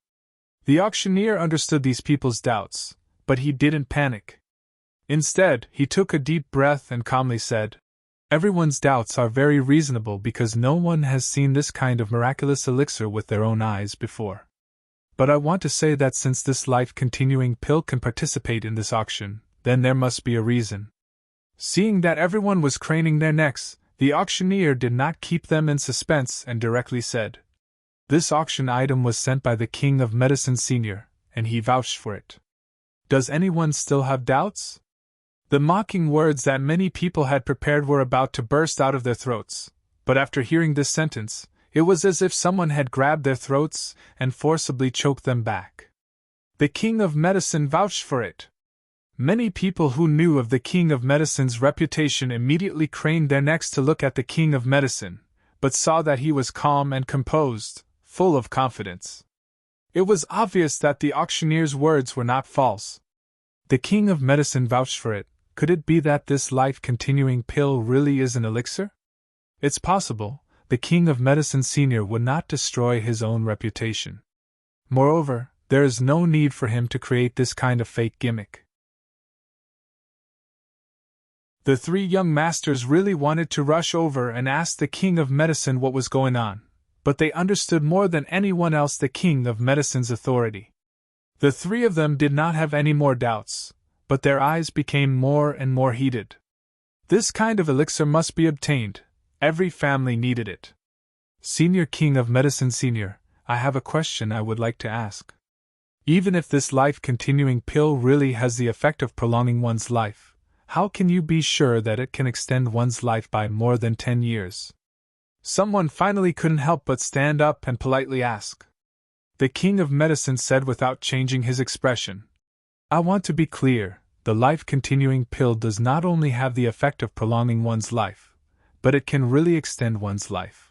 The auctioneer understood these people's doubts, but he didn't panic. Instead, he took a deep breath and calmly said, "Everyone's doubts are very reasonable because no one has seen this kind of miraculous elixir with their own eyes before. But I want to say that since this life-continuing pill can participate in this auction, then there must be a reason." Seeing that everyone was craning their necks, the auctioneer did not keep them in suspense and directly said, "This auction item was sent by the King of Medicine Senior, and he vouched for it. Does anyone still have doubts?" The mocking words that many people had prepared were about to burst out of their throats, but after hearing this sentence, it was as if someone had grabbed their throats and forcibly choked them back. The King of Medicine vouched for it. Many people who knew of the King of Medicine's reputation immediately craned their necks to look at the King of Medicine, but saw that he was calm and composed, full of confidence. It was obvious that the auctioneer's words were not false. The King of Medicine vouched for it. Could it be that this life-continuing pill really is an elixir? It's possible. The King of Medicine Senior would not destroy his own reputation. Moreover, there is no need for him to create this kind of fake gimmick. The three young masters really wanted to rush over and ask the King of Medicine what was going on, but they understood more than anyone else the King of Medicine's authority. The three of them did not have any more doubts, but their eyes became more and more heated. This kind of elixir must be obtained. Every family needed it. Senior King of Medicine Senior, I have a question I would like to ask. Even if this life-continuing pill really has the effect of prolonging one's life, how can you be sure that it can extend one's life by more than 10 years? Someone finally couldn't help but stand up and politely ask. The King of Medicine said without changing his expression, I want to be clear, the life-continuing pill does not only have the effect of prolonging one's life, but it can really extend one's life.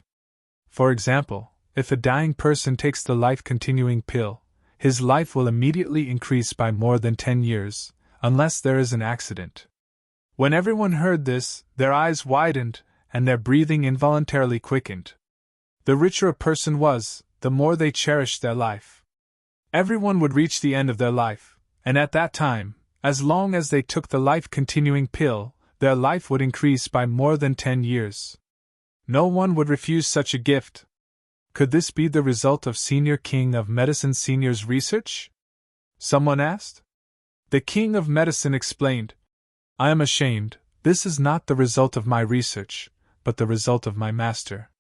For example, if a dying person takes the life-continuing pill, his life will immediately increase by more than 10 years, unless there is an accident. When everyone heard this, their eyes widened, and their breathing involuntarily quickened. The richer a person was, the more they cherished their life. Everyone would reach the end of their life, and at that time, as long as they took the life-continuing pill, their life would increase by more than 10 years. No one would refuse such a gift. Could this be the result of Senior King of Medicine Senior's research? Someone asked. The King of Medicine explained, I am ashamed, this is not the result of my research, but the result of my master.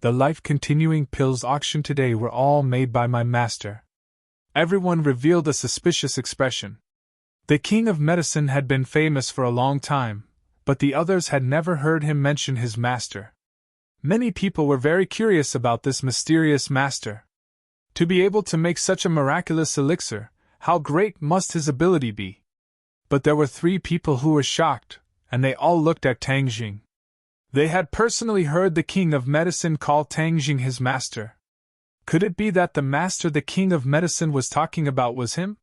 The life-continuing pills auctioned today were all made by my master. Everyone revealed a suspicious expression. The King of Medicine had been famous for a long time, but the others had never heard him mention his master. Many people were very curious about this mysterious master. To be able to make such a miraculous elixir, how great must his ability be? But there were 3 people who were shocked, and they all looked at Tang Jing. They had personally heard the King of Medicine call Tang Jing his master. Could it be that the master the King of Medicine was talking about was him?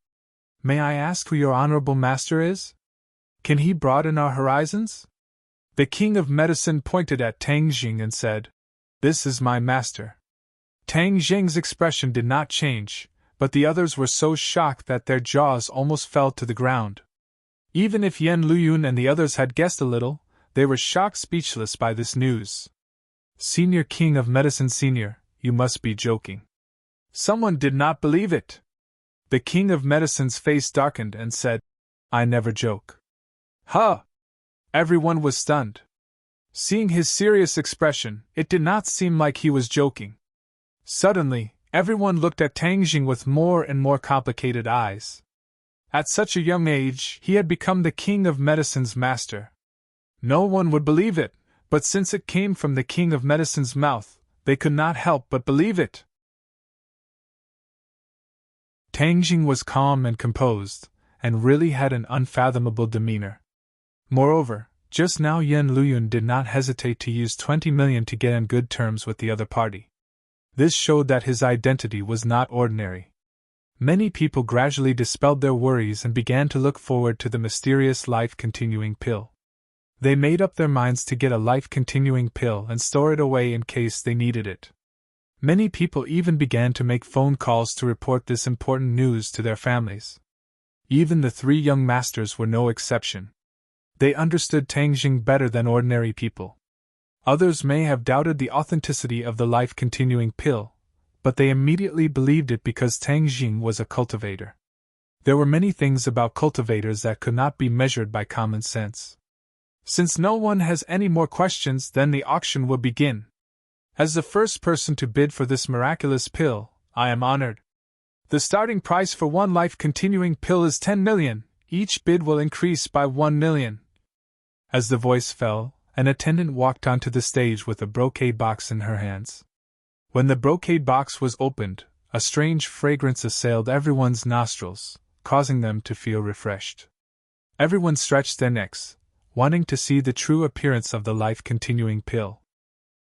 May I ask who your honorable master is? Can he broaden our horizons? The King of Medicine pointed at Tang Jing and said, This is my master. Tang Jing's expression did not change, but the others were so shocked that their jaws almost fell to the ground. Even if Yan Luyun and the others had guessed a little, they were shocked speechless by this news. Senior King of Medicine Senior, you must be joking. Someone did not believe it. The King of Medicine's face darkened and said, I never joke. Huh! Everyone was stunned. Seeing his serious expression, it did not seem like he was joking. Suddenly, everyone looked at Tang Jing with more and more complicated eyes. At such a young age, he had become the King of Medicine's master. No one would believe it, but since it came from the King of Medicine's mouth, they could not help but believe it. Tang Jing was calm and composed, and really had an unfathomable demeanor. Moreover, just now Yan Luyun did not hesitate to use 20 million to get on good terms with the other party. This showed that his identity was not ordinary. Many people gradually dispelled their worries and began to look forward to the mysterious life-continuing pill. They made up their minds to get a life-continuing pill and store it away in case they needed it. Many people even began to make phone calls to report this important news to their families. Even the 3 young masters were no exception. They understood Tang Jing better than ordinary people. Others may have doubted the authenticity of the life-continuing pill, but they immediately believed it because Tang Jing was a cultivator. There were many things about cultivators that could not be measured by common sense. Since no one has any more questions, then the auction will begin. As the first person to bid for this miraculous pill, I am honored. The starting price for one life-continuing pill is 10 million, each bid will increase by 1 million. As the voice fell, an attendant walked onto the stage with a brocade box in her hands. When the brocade box was opened, a strange fragrance assailed everyone's nostrils, causing them to feel refreshed. Everyone stretched their necks, wanting to see the true appearance of the life-continuing pill.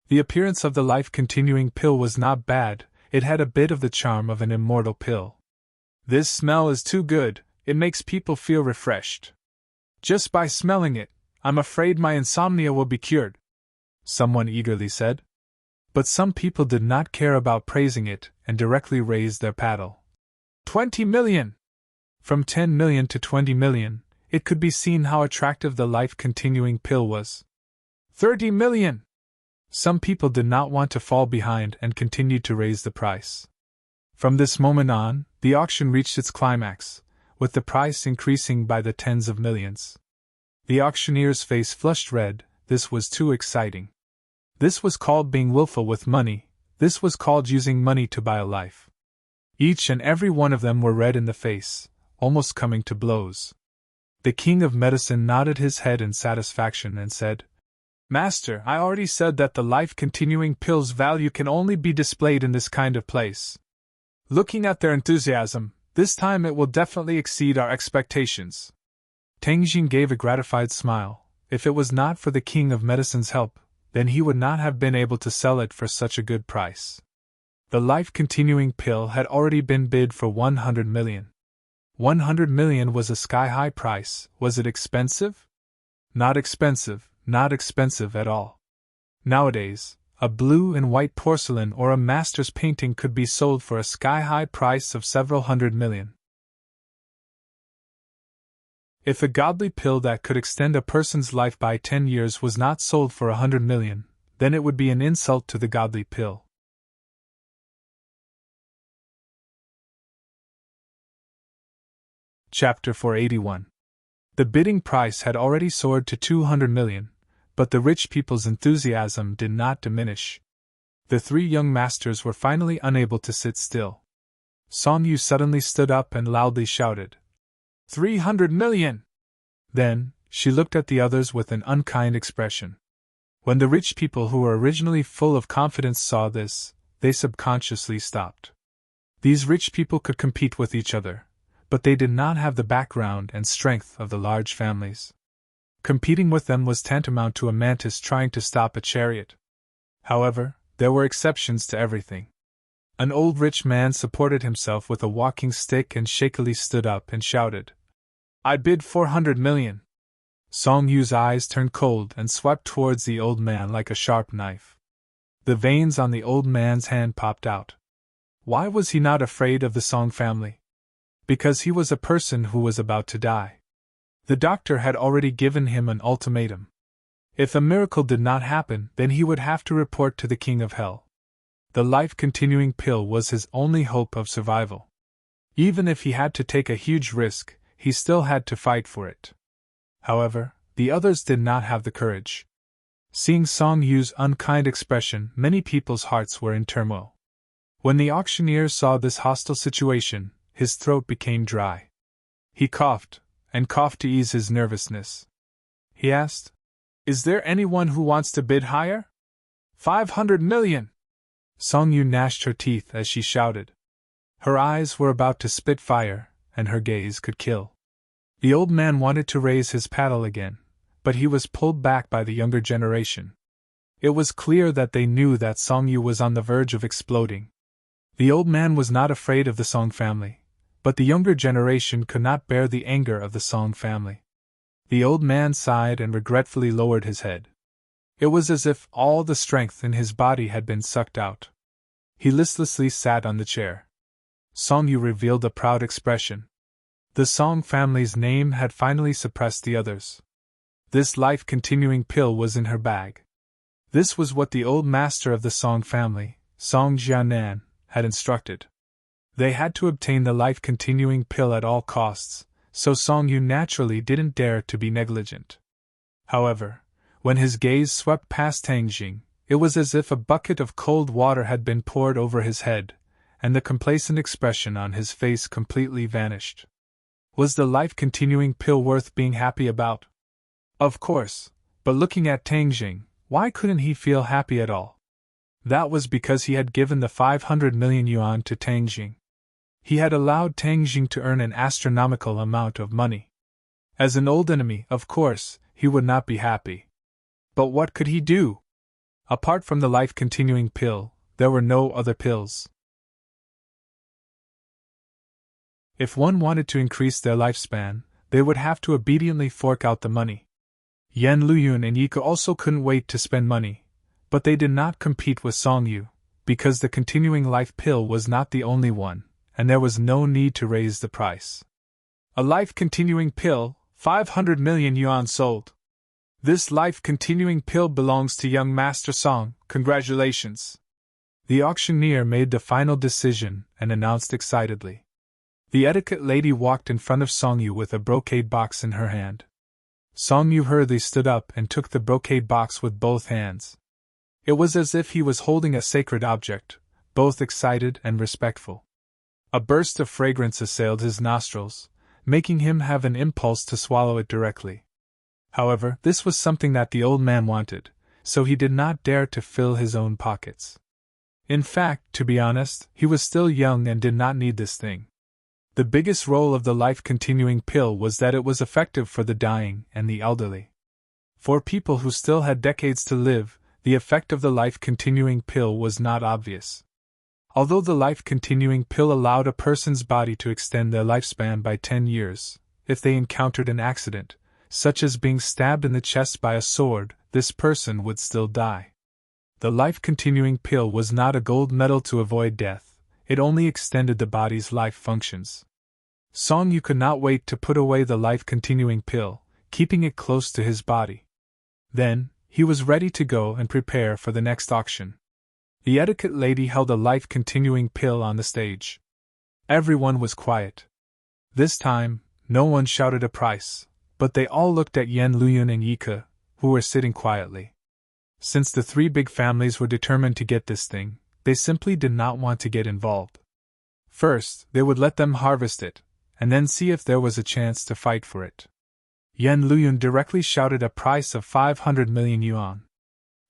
The appearance of the life-continuing pill was not bad, it had a bit of the charm of an immortal pill. This smell is too good, it makes people feel refreshed. Just by smelling it, I'm afraid my insomnia will be cured, someone eagerly said. But some people did not care about praising it and directly raised their paddle. 20 million! From 10 million to 20 million, it could be seen how attractive the life-continuing pill was. 30 million! Some people did not want to fall behind and continued to raise the price. From this moment on, the auction reached its climax, with the price increasing by the tens of millions. The auctioneer's face flushed red, this was too exciting. This was called being willful with money, This was called using money to buy a life. Each and every one of them were red in the face, almost coming to blows. The king of medicine nodded his head in satisfaction and said, "Master, I already said that the life-continuing pill's value can only be displayed in this kind of place. Looking at their enthusiasm, this time it will definitely exceed our expectations." Tang Jing gave a gratified smile. If it was not for the king of medicine's help, then he would not have been able to sell it for such a good price. The life-continuing pill had already been bid for 100 million. 100 million was a sky-high price. Was it expensive? Not expensive, not expensive at all. Nowadays, a blue and white porcelain or a master's painting could be sold for a sky-high price of several hundred million. If a godly pill that could extend a person's life by 10 years was not sold for 100 million, then it would be an insult to the godly pill. Chapter 481. The bidding price had already soared to 200 million, but the rich people's enthusiasm did not diminish. The three young masters were finally unable to sit still. Song Yu suddenly stood up and loudly shouted, 300 million! Then, she looked at the others with an unkind expression. When the rich people who were originally full of confidence saw this, they subconsciously stopped. These rich people could compete with each other, but they did not have the background and strength of the large families. Competing with them was tantamount to a mantis trying to stop a chariot. However, there were exceptions to everything. An old rich man supported himself with a walking stick and shakily stood up and shouted, "I bid 400 million. Song Yu's eyes turned cold and swept towards the old man like a sharp knife. The veins on the old man's hand popped out. Why was he not afraid of the Song family? Because he was a person who was about to die. The doctor had already given him an ultimatum. If a miracle did not happen, then he would have to report to the king of hell. The life-continuing pill was his only hope of survival. Even if he had to take a huge risk, he still had to fight for it. However, the others did not have the courage. Seeing Song Yu's unkind expression, many people's hearts were in turmoil. When the auctioneer saw this hostile situation, his throat became dry. He coughed, and coughed to ease his nervousness. He asked, "Is there anyone who wants to bid higher?" 500 million! Song Yu gnashed her teeth as she shouted. Her eyes were about to spit fire, and her gaze could kill. The old man wanted to raise his paddle again, but he was pulled back by the younger generation. It was clear that they knew that Song Yu was on the verge of exploding. The old man was not afraid of the Song family, but the younger generation could not bear the anger of the Song family. The old man sighed and regretfully lowered his head. It was as if all the strength in his body had been sucked out. He listlessly sat on the chair. Song Yu revealed a proud expression. The Song family's name had finally suppressed the others. This life-continuing pill was in her bag. This was what the old master of the Song family, Song Jianan, had instructed. They had to obtain the life-continuing pill at all costs, so Song Yu naturally didn't dare to be negligent. However, when his gaze swept past Tang Jing, it was as if a bucket of cold water had been poured over his head, and the complacent expression on his face completely vanished. Was the life-continuing pill worth being happy about? Of course, but looking at Tang Jing, why couldn't he feel happy at all? That was because he had given the 500 million yuan to Tang Jing. He had allowed Tang Jing to earn an astronomical amount of money. As an old enemy, of course, he would not be happy. But what could he do? Apart from the life-continuing pill, there were no other pills. If one wanted to increase their lifespan, they would have to obediently fork out the money. Yan Luyun and Yiko also couldn't wait to spend money, but they did not compete with Song Yu, because the continuing life pill was not the only one, and there was no need to raise the price. A life-continuing pill, 500 million yuan sold. This life-continuing pill belongs to young Master Song, congratulations. The auctioneer made the final decision and announced excitedly. The etiquette lady walked in front of Song Yu with a brocade box in her hand. Song Yu hurriedly stood up and took the brocade box with both hands. It was as if he was holding a sacred object, both excited and respectful. A burst of fragrance assailed his nostrils, making him have an impulse to swallow it directly. However, this was something that the old man wanted, so he did not dare to fill his own pockets. In fact, to be honest, he was still young and did not need this thing. The biggest role of the life-continuing pill was that it was effective for the dying and the elderly. For people who still had decades to live, the effect of the life-continuing pill was not obvious. Although the life-continuing pill allowed a person's body to extend their lifespan by 10 years, if they encountered an accident, such as being stabbed in the chest by a sword, this person would still die. The life-continuing pill was not a gold medal to avoid death, it only extended the body's life functions. Song Yu could not wait to put away the life-continuing pill, keeping it close to his body. Then, he was ready to go and prepare for the next auction. The etiquette lady held a life-continuing pill on the stage. Everyone was quiet. This time, no one shouted a price, but they all looked at Yen Luyun and Yika, who were sitting quietly. Since the three big families were determined to get this thing, they simply did not want to get involved. First, they would let them harvest it, and then see if there was a chance to fight for it. Yen Luyun directly shouted a price of 500 million yuan.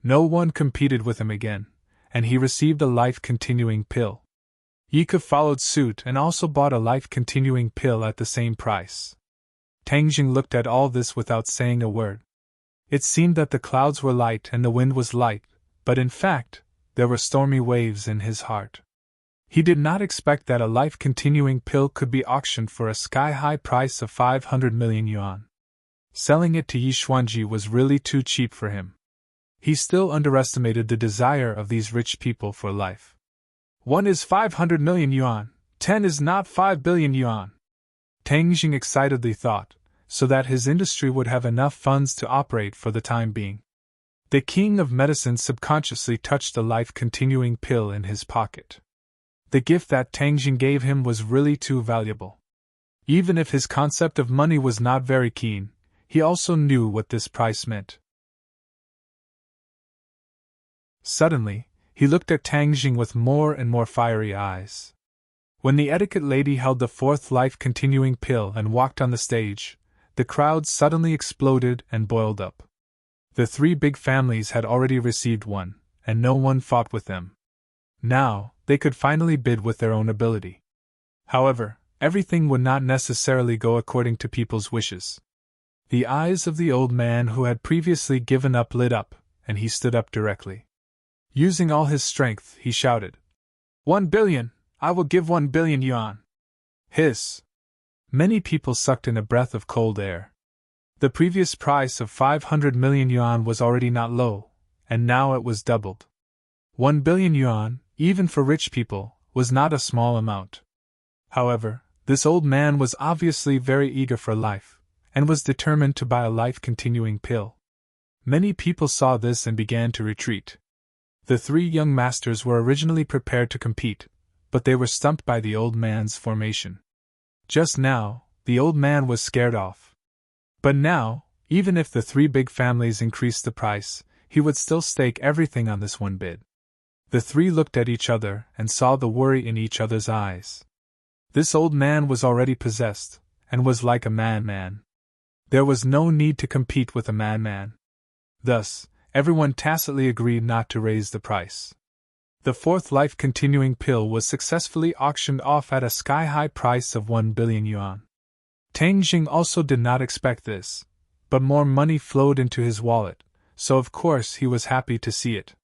No one competed with him again, and he received a life-continuing pill. Yika followed suit and also bought a life-continuing pill at the same price. Tangjing looked at all this without saying a word. It seemed that the clouds were light and the wind was light, but in fact, there were stormy waves in his heart. He did not expect that a life-continuing pill could be auctioned for a sky-high price of 500 million yuan. Selling it to Yi Xuanji was really too cheap for him. He still underestimated the desire of these rich people for life. 1 is 500 million yuan, 10 is not 5 billion yuan. Tangjing excitedly thought, so that his industry would have enough funds to operate for the time being. The king of medicine subconsciously touched a life-continuing pill in his pocket. The gift that Tangjing gave him was really too valuable. Even if his concept of money was not very keen, he also knew what this price meant. Suddenly, he looked at Tangjing with more and more fiery eyes. When the etiquette lady held the fourth life-continuing pill and walked on the stage, the crowd suddenly exploded and boiled up. The three big families had already received one, and no one fought with them. Now, they could finally bid with their own ability. However, everything would not necessarily go according to people's wishes. The eyes of the old man who had previously given up lit up, and he stood up directly. Using all his strength, he shouted, 1 billion! I will give 1 billion yuan! Hiss! Many people sucked in a breath of cold air. The previous price of 500 million yuan was already not low, and now it was doubled. 1 billion yuan, even for rich people, was not a small amount. However, this old man was obviously very eager for life, and was determined to buy a life-continuing pill. Many people saw this and began to retreat. The three young masters were originally prepared to compete, but they were stumped by the old man's formation. Just now, the old man was scared off. But now, even if the three big families increased the price, he would still stake everything on this one bid. The three looked at each other and saw the worry in each other's eyes. This old man was already possessed, and was like a madman. There was no need to compete with a madman. Thus, everyone tacitly agreed not to raise the price. The fourth life-continuing pill was successfully auctioned off at a sky-high price of 1 billion yuan. Tangjing also did not expect this, but more money flowed into his wallet, so of course he was happy to see it.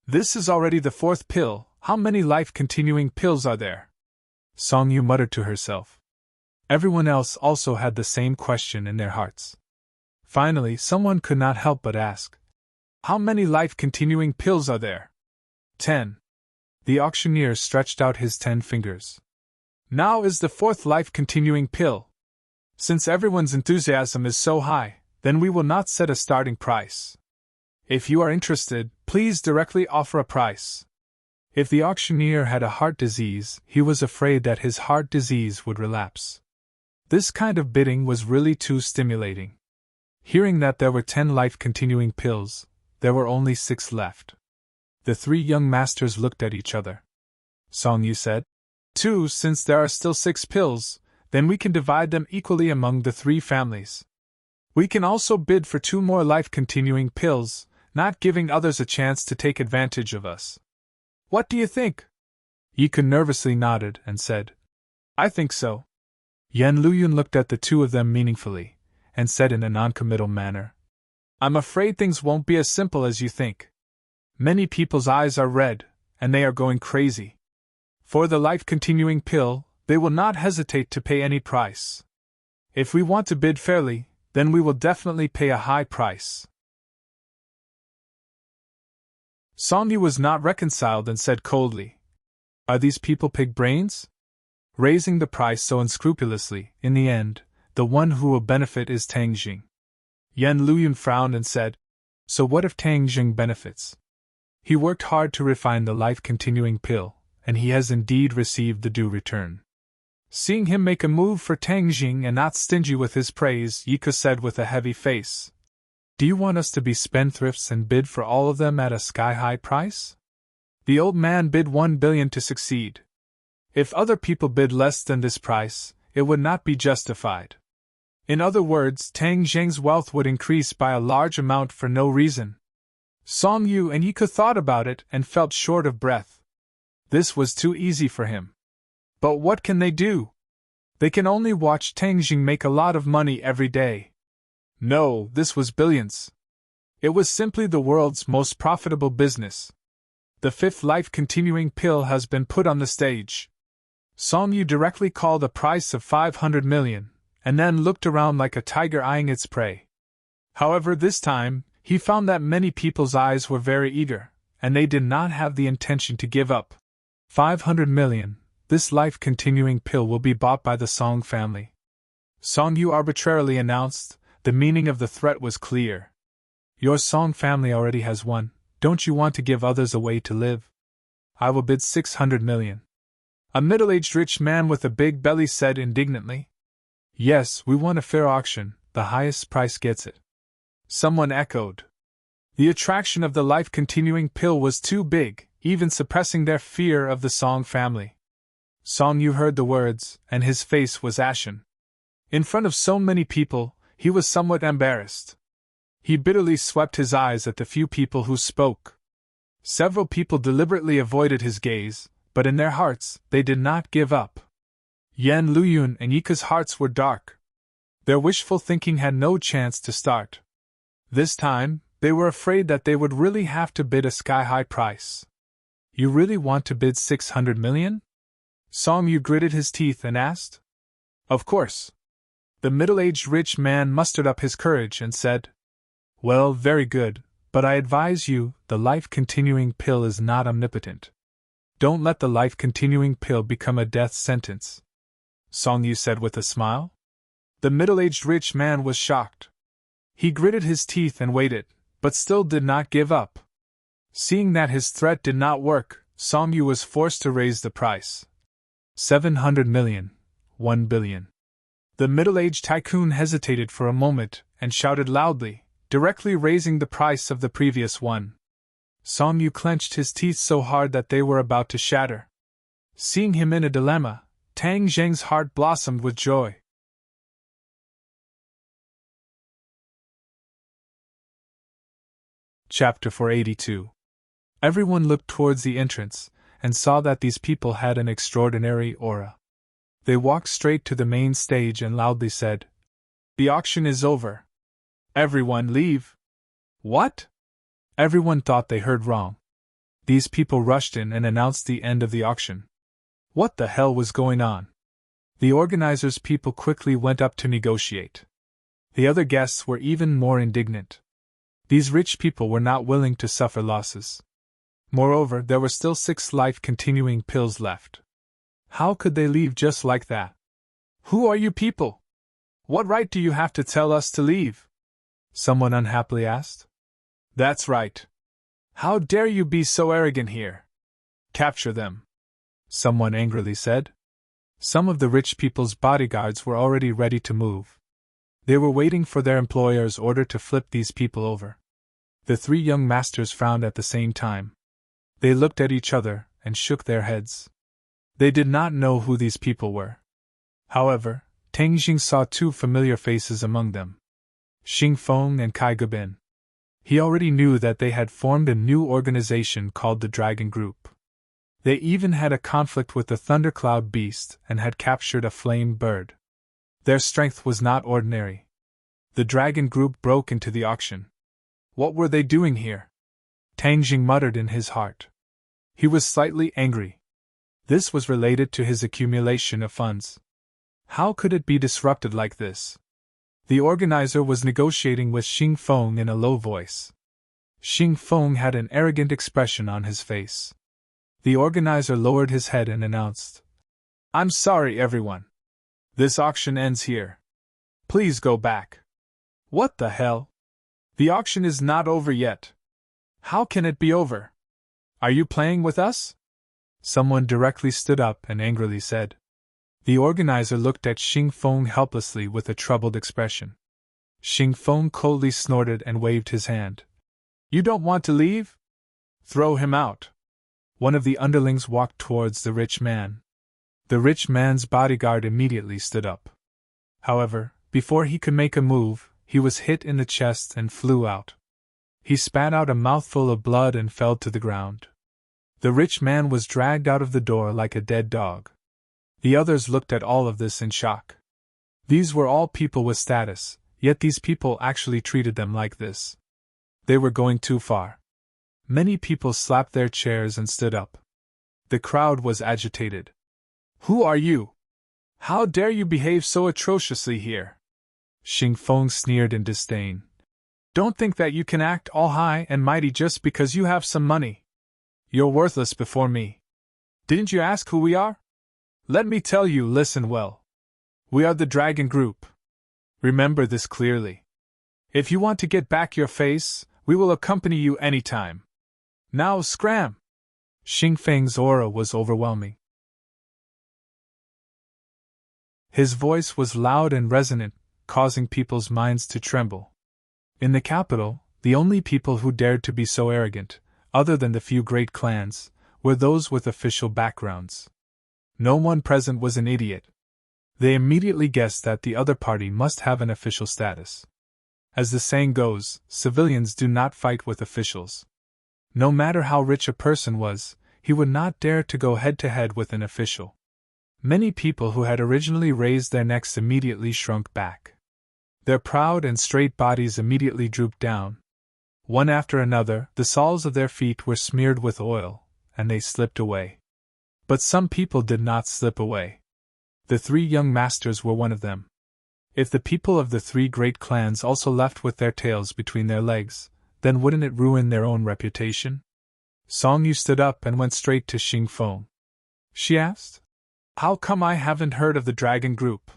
This is already the fourth pill, how many life-continuing pills are there? Song Yu muttered to herself. Everyone else also had the same question in their hearts. Finally, someone could not help but ask, how many life-continuing pills are there? 10. The auctioneer stretched out his 10 fingers. Now is the fourth life-continuing pill. Since everyone's enthusiasm is so high, then we will not set a starting price. If you are interested, please directly offer a price. If the auctioneer had a heart disease, he was afraid that his heart disease would relapse. This kind of bidding was really too stimulating. Hearing that there were 10 life-continuing pills, there were only 6 left. The three young masters looked at each other. Song Yu said, 2, since there are still 6 pills, then we can divide them equally among the 3 families. We can also bid for 2 more life-continuing pills, not giving others a chance to take advantage of us. What do you think? Yiku nervously nodded and said, I think so. Yan Luyun looked at the 2 of them meaningfully, and said in a non-committal manner, I'm afraid things won't be as simple as you think. Many people's eyes are red, and they are going crazy. For the life-continuing pill, they will not hesitate to pay any price. If we want to bid fairly, then we will definitely pay a high price. Song Yu was not reconciled and said coldly, Are these people pig brains? Raising the price so unscrupulously, in the end, the one who will benefit is Tang Jing. Yan Luyun frowned and said, So what if Tang Jing benefits? He worked hard to refine the life-continuing pill, and he has indeed received the due return. Seeing him make a move for Tang Jing and not stingy with his praise, Yiku said with a heavy face, Do you want us to be spendthrifts and bid for all of them at a sky-high price? The old man bid 1 billion to succeed. If other people bid less than this price, it would not be justified. In other words, Tang Jing's wealth would increase by a large amount for no reason. Song Yu and Yiku thought about it and felt short of breath. This was too easy for him. But what can they do? They can only watch Tang Jing make a lot of money every day. No, this was billions. It was simply the world's most profitable business. The 5th life-continuing pill has been put on the stage. Song Yu directly called a price of 500 million, and then looked around like a tiger eyeing its prey. However, this time, he found that many people's eyes were very eager, and they did not have the intention to give up. 500 million, this life-continuing pill will be bought by the Song family. Song Yu arbitrarily announced. The meaning of the threat was clear. Your Song family already has one, don't you want to give others a way to live? I will bid 600 million. A middle-aged rich man with a big belly said indignantly. Yes, we want a fair auction, the highest price gets it. Someone echoed. The attraction of the life-continuing pill was too big, even suppressing their fear of the Song family. Song Yu heard the words, and his face was ashen. In front of so many people, he was somewhat embarrassed. He bitterly swept his eyes at the few people who spoke. Several people deliberately avoided his gaze, but in their hearts, they did not give up. Yan Luyun and Yika's hearts were dark. Their wishful thinking had no chance to start. This time, they were afraid that they would really have to bid a sky-high price. You really want to bid 600 million? Song Yu gritted his teeth and asked. Of course. The middle-aged rich man mustered up his courage and said, Well, very good, but I advise you, the life-continuing pill is not omnipotent. Don't let the life-continuing pill become a death sentence. Song Yu said with a smile. The middle-aged rich man was shocked. He gritted his teeth and waited, but still did not give up. Seeing that his threat did not work, Song Yu was forced to raise the price. 700 million, 1 billion. The middle-aged tycoon hesitated for a moment and shouted loudly, directly raising the price of the previous one. Song Yu clenched his teeth so hard that they were about to shatter. Seeing him in a dilemma, Tang Jing's heart blossomed with joy. Chapter 482. Everyone looked towards the entrance, and saw that these people had an extraordinary aura. They walked straight to the main stage and loudly said, The auction is over. Everyone leave. What? Everyone thought they heard wrong. These people rushed in and announced the end of the auction. What the hell was going on? The organizers' people quickly went up to negotiate. The other guests were even more indignant. These rich people were not willing to suffer losses. Moreover, there were still 6 life-continuing pills left. How could they leave just like that? Who are you people? What right do you have to tell us to leave? Someone unhappily asked. That's right. How dare you be so arrogant here? Capture them. Someone angrily said. Some of the rich people's bodyguards were already ready to move. They were waiting for their employer's order to flip these people over. The 3 young masters frowned at the same time. They looked at each other and shook their heads. They did not know who these people were. However, Tang Jing saw two familiar faces among them: Xing Feng and Kai Gabin. He already knew that they had formed a new organization called the Dragon Group. They even had a conflict with the Thundercloud Beast and had captured a flame bird. Their strength was not ordinary. The Dragon Group broke into the auction. What were they doing here? Tang Jing muttered in his heart. He was slightly angry. This was related to his accumulation of funds. How could it be disrupted like this? The organizer was negotiating with Xing Feng in a low voice. Xing Feng had an arrogant expression on his face. The organizer lowered his head and announced, "I'm sorry, everyone. This auction ends here. Please go back." What the hell? The auction is not over yet. How can it be over? Are you playing with us? Someone directly stood up and angrily said. The organizer looked at Xing Feng helplessly with a troubled expression. Xing Feng coldly snorted and waved his hand. You don't want to leave? Throw him out. One of the underlings walked towards the rich man. The rich man's bodyguard immediately stood up. However, before he could make a move, he was hit in the chest and flew out. He spat out a mouthful of blood and fell to the ground. The rich man was dragged out of the door like a dead dog. The others looked at all of this in shock. These were all people with status, yet these people actually treated them like this. They were going too far. Many people slapped their chairs and stood up. The crowd was agitated. Who are you? How dare you behave so atrociously here? Xing Feng sneered in disdain. Don't think that you can act all high and mighty just because you have some money. You're worthless before me. Didn't you ask who we are? Let me tell you, listen well. We are the Dragon Group. Remember this clearly. If you want to get back your face, we will accompany you anytime. Now scram! Xing Feng's aura was overwhelming. His voice was loud and resonant, causing people's minds to tremble. In the capital, the only people who dared to be so arrogant, other than the few great clans, were those with official backgrounds. No one present was an idiot. They immediately guessed that the other party must have an official status. As the saying goes, civilians do not fight with officials. No matter how rich a person was, he would not dare to go head-to-head with an official. Many people who had originally raised their necks immediately shrunk back. Their proud and straight bodies immediately drooped down. One after another, the soles of their feet were smeared with oil, and they slipped away. But some people did not slip away. The three young masters were one of them. If the people of the three great clans also left with their tails between their legs, then wouldn't it ruin their own reputation? Song Yu stood up and went straight to Xing Feng. She asked, "How come I haven't heard of the Dragon Group?"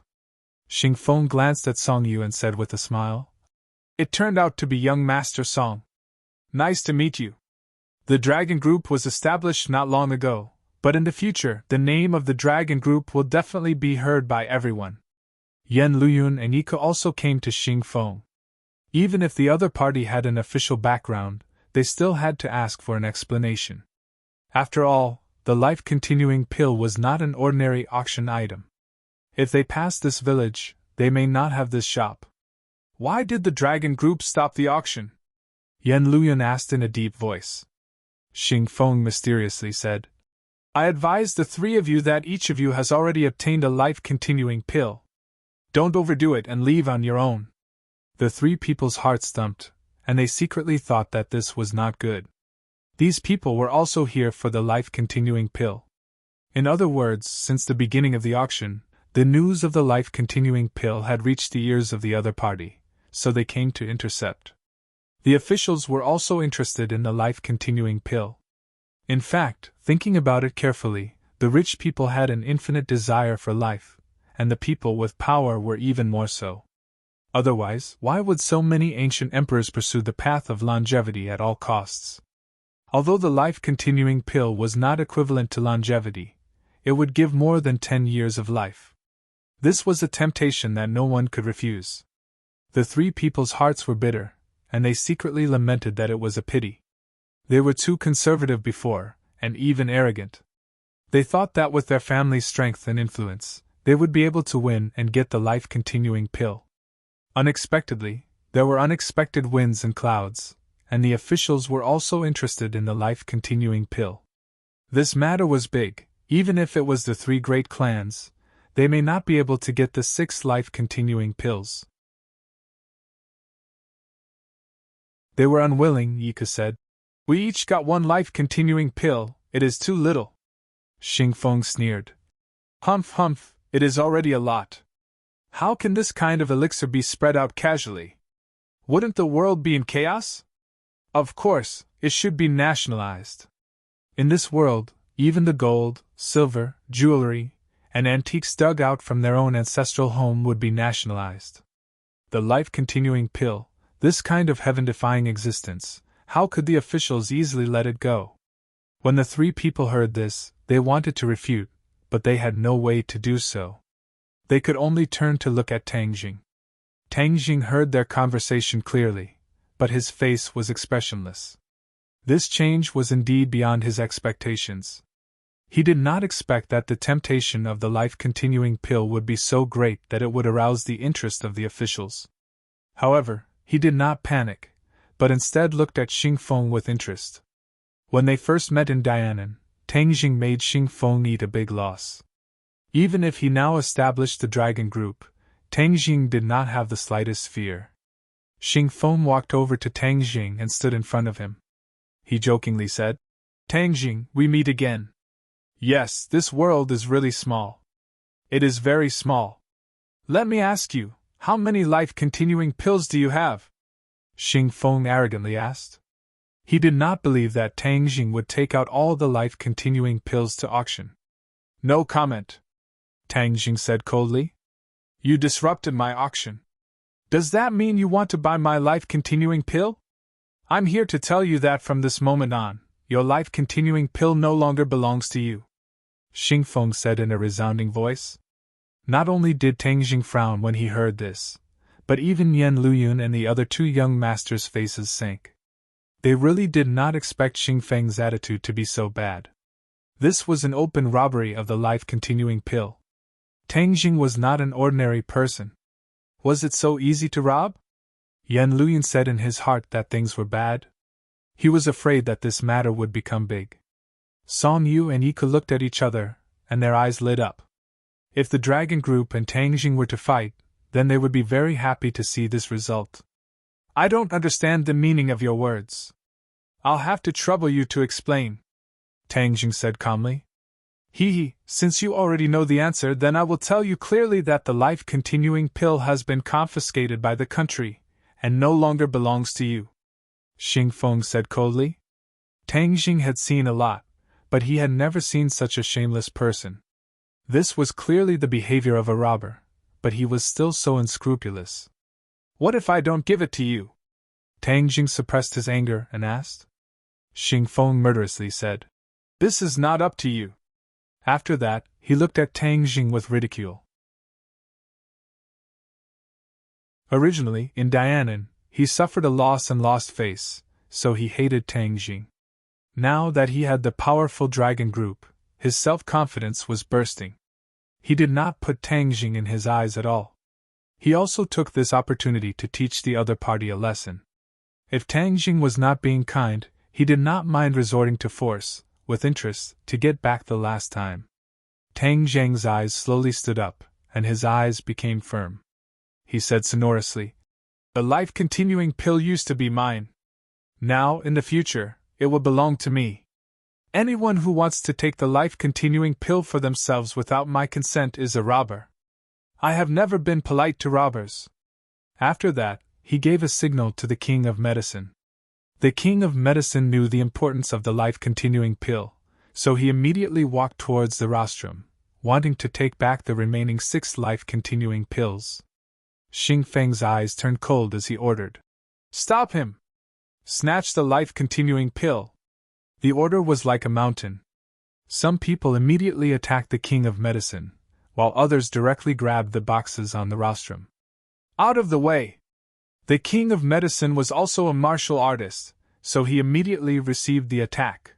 Xing Feng glanced at Song Yu and said with a smile, "It turned out to be young Master Song. Nice to meet you. The Dragon Group was established not long ago, but in the future the name of the Dragon Group will definitely be heard by everyone." Yan Luyun and Yika also came to Xing Feng. Even if the other party had an official background, they still had to ask for an explanation. After all, the life-continuing pill was not an ordinary auction item. If they pass this village, they may not have this shop. Why did the Dragon Group stop the auction? Yan Luyun asked in a deep voice. Xing Feng mysteriously said, I advise the three of you that each of you has already obtained a life-continuing pill. Don't overdo it and leave on your own. The three people's hearts thumped, and they secretly thought that this was not good. These people were also here for the life-continuing pill. In other words, since the beginning of the auction, the news of the life-continuing pill had reached the ears of the other party, so they came to intercept. The officials were also interested in the life-continuing pill. In fact, thinking about it carefully, the rich people had an infinite desire for life, and the people with power were even more so. Otherwise, why would so many ancient emperors pursue the path of longevity at all costs? Although the life-continuing pill was not equivalent to longevity, it would give more than 10 years of life. This was a temptation that no one could refuse. The three people's hearts were bitter, and they secretly lamented that it was a pity. They were too conservative before, and even arrogant. They thought that with their family's strength and influence, they would be able to win and get the life-continuing pill. Unexpectedly, there were unexpected winds and clouds, and the officials were also interested in the life-continuing pill. This matter was big. Even if it was the 3 great clans, they may not be able to get the 6 life-continuing pills. They were unwilling, Yika said. We each got 1 life-continuing pill, it is too little. Xingfeng sneered. Humph humph, it is already a lot. How can this kind of elixir be spread out casually? Wouldn't the world be in chaos? Of course, it should be nationalized. In this world, even the gold, silver, jewelry, and antiques dug out from their own ancestral home would be nationalized. The life-continuing pill, this kind of heaven-defying existence, how could the officials easily let it go? When the 3 people heard this, they wanted to refute, but they had no way to do so. They could only turn to look at Tang Jing. Tang Jing heard their conversation clearly, but his face was expressionless. This change was indeed beyond his expectations. He did not expect that the temptation of the life-continuing pill would be so great that it would arouse the interest of the officials. However, he did not panic, but instead looked at Xingfeng with interest. When they first met in Dianan, Tang Jing made Xingfeng eat a big loss. Even if he now established the dragon group, Tang Jing did not have the slightest fear. Xingfeng walked over to Tang Jing and stood in front of him. He jokingly said, Tang Jing, we meet again. Yes, this world is really small. It is very small. Let me ask you, how many life-continuing pills do you have? Xingfeng arrogantly asked. He did not believe that Tang Jing would take out all the life-continuing pills to auction. No comment. Tang Jing said coldly. You disrupted my auction. Does that mean you want to buy my life-continuing pill? I'm here to tell you that from this moment on, your life-continuing pill no longer belongs to you. Xingfeng said in a resounding voice. Not only did Tang Jing frown when he heard this, but even Yan Luyun and the other 2 young masters' faces sank. They really did not expect Xingfeng's attitude to be so bad. This was an open robbery of the life-continuing pill. Tang Jing was not an ordinary person. Was it so easy to rob? Yan Luyun said in his heart that things were bad. He was afraid that this matter would become big. Song Yu and Yika looked at each other, and their eyes lit up. If the dragon group and Tang Jing were to fight, then they would be very happy to see this result. I don't understand the meaning of your words. I'll have to trouble you to explain, Tang Jing said calmly. Since you already know the answer, then I will tell you clearly that the life-continuing pill has been confiscated by the country, and no longer belongs to you, Xingfeng said coldly. Tang Jing had seen a lot, but he had never seen such a shameless person. This was clearly the behavior of a robber, but he was still so unscrupulous. What if I don't give it to you? Tang Jing suppressed his anger and asked. Xingfeng murderously said, This is not up to you. After that, he looked at Tang Jing with ridicule. Originally, in Dianan, he suffered a loss and lost face, so he hated Tang Jing. Now that he had the powerful dragon group, his self-confidence was bursting. He did not put Tang Jing in his eyes at all. He also took this opportunity to teach the other party a lesson. If Tang Jing was not being kind, he did not mind resorting to force, with interest, to get back the last time. Tang Jing's eyes slowly stood up, and his eyes became firm. He said sonorously, The life-continuing pill used to be mine. Now, in the future, it will belong to me. Anyone who wants to take the life-continuing pill for themselves without my consent is a robber. I have never been polite to robbers. After that, he gave a signal to the King of Medicine. The King of Medicine knew the importance of the life-continuing pill, so he immediately walked towards the rostrum, wanting to take back the remaining 6 life-continuing pills. Xingfeng's eyes turned cold as he ordered, Stop him! Snatch the life-continuing pill! The order was like a mountain. Some people immediately attacked the King of Medicine, while others directly grabbed the boxes on the rostrum. Out of the way! The King of Medicine was also a martial artist, so he immediately received the attack.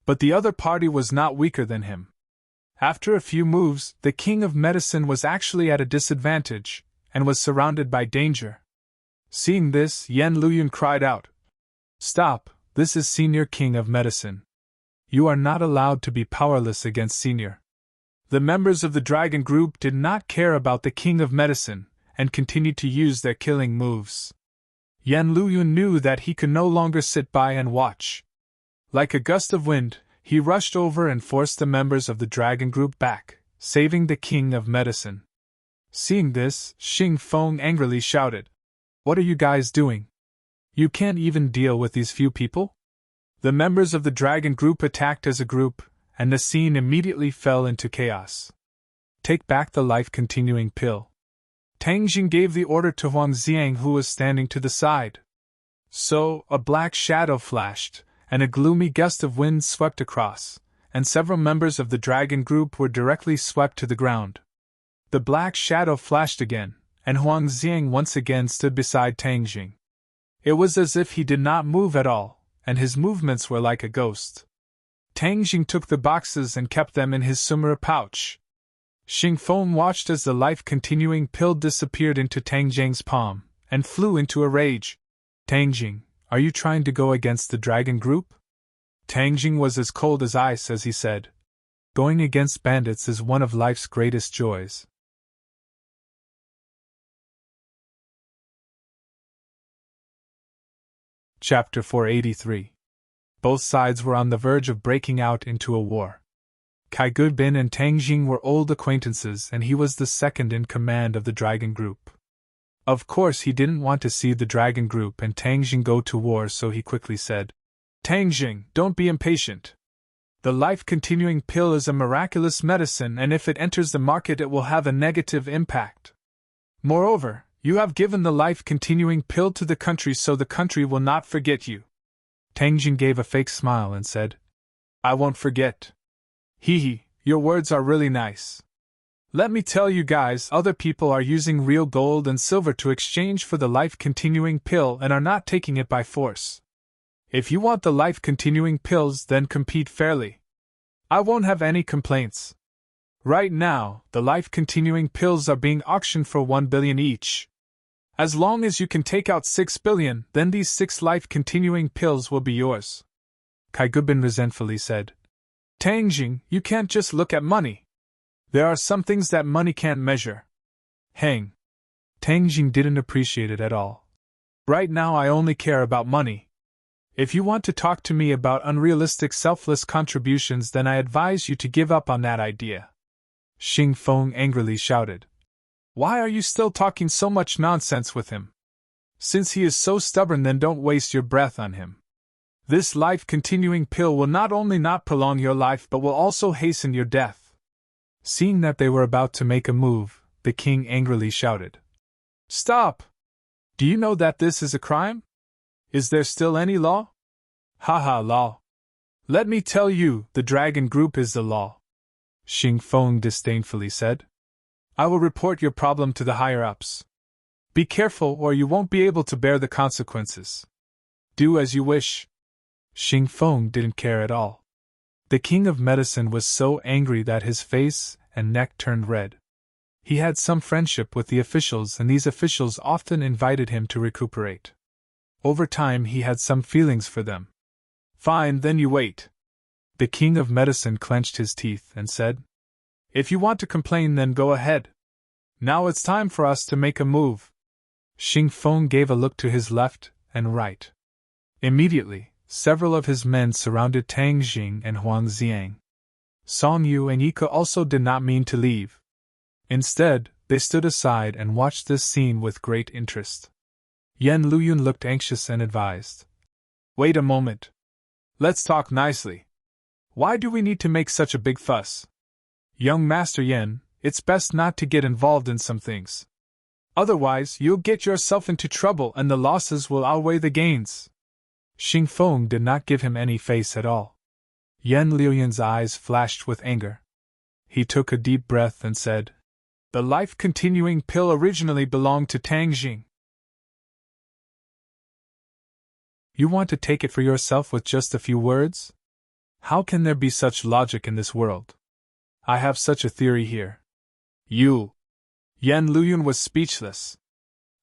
But the other party was not weaker than him. After a few moves, the King of Medicine was actually at a disadvantage, and was surrounded by danger. Seeing this, Yen Luyun cried out, "Stop, this is Senior King of Medicine. You are not allowed to be powerless against Senior." The members of the dragon group did not care about the King of Medicine, and continued to use their killing moves. Yen Luyun knew that he could no longer sit by and watch. Like a gust of wind, he rushed over and forced the members of the dragon group back, saving the King of Medicine. Seeing this, Xing Feng angrily shouted, "What are you guys doing? You can't even deal with these few people?" The members of the dragon group attacked as a group, and the scene immediately fell into chaos. "Take back the life-continuing pill." Tang Jing gave the order to Huang Xiang, who was standing to the side. So, a black shadow flashed, and a gloomy gust of wind swept across, and several members of the dragon group were directly swept to the ground. The black shadow flashed again, and Huang Xiang once again stood beside Tang Jing. It was as if he did not move at all, and his movements were like a ghost. Tang Jing took the boxes and kept them in his sumera pouch. Xing Feng watched as the life-continuing pill disappeared into Tang Jing's palm, and flew into a rage. "Tang Jing, are you trying to go against the dragon group?" Tang Jing was as cold as ice as he said, "Going against bandits is one of life's greatest joys." Chapter 483. Both sides were on the verge of breaking out into a war. Kai Goodbin and Tang Jing were old acquaintances, and he was the second in command of the dragon group. Of course, he didn't want to see the dragon group and Tang Jing go to war, so he quickly said, "Tang Jing, don't be impatient. The life-continuing pill is a miraculous medicine, and if it enters the market it will have a negative impact. Moreover, you have given the life-continuing pill to the country, so the country will not forget you." Tang Jing gave a fake smile and said, "I won't forget. Hee, your words are really nice. Let me tell you guys, other people are using real gold and silver to exchange for the life-continuing pill and are not taking it by force. If you want the life-continuing pills, then compete fairly. I won't have any complaints. Right now, the life-continuing pills are being auctioned for 1 billion each. As long as you can take out 6 billion, then these 6 life-continuing pills will be yours." Kai Goodbin resentfully said, "Tang Jing, you can't just look at money. There are some things that money can't measure." Hang. Tang Jing didn't appreciate it at all. "Right now I only care about money. If you want to talk to me about unrealistic selfless contributions, then I advise you to give up on that idea." Xing Feng angrily shouted, "Why are you still talking so much nonsense with him? Since he is so stubborn, then don't waste your breath on him. This life-continuing pill will not only not prolong your life but will also hasten your death." Seeing that they were about to make a move, the king angrily shouted, "Stop! Do you know that this is a crime? Is there still any law?" "Haha, law. Let me tell you, the dragon group is the law," Xing Feng disdainfully said. "I will report your problem to the higher-ups. Be careful or you won't be able to bear the consequences. Do as you wish." Xing Feng didn't care at all. The King of Medicine was so angry that his face and neck turned red. He had some friendship with the officials, and these officials often invited him to recuperate. Over time he had some feelings for them. "Fine, then you wait." The King of Medicine clenched his teeth and said, "If you want to complain, then go ahead. Now it's time for us to make a move." Xing Feng gave a look to his left and right. Immediately, several of his men surrounded Tang Jing and Huang Xiang. Song Yu and Yika also did not mean to leave. Instead, they stood aside and watched this scene with great interest. Yen Luyun looked anxious and advised, "Wait a moment. Let's talk nicely. Why do we need to make such a big fuss? Young Master Yen, it's best not to get involved in some things. Otherwise, you'll get yourself into trouble and the losses will outweigh the gains." Xing Feng did not give him any face at all. Yen Luyun's eyes flashed with anger. He took a deep breath and said, "The life-continuing pill originally belonged to Tang Jing. You want to take it for yourself with just a few words? How can there be such logic in this world? I have such a theory here. You. Yan Luyun was speechless.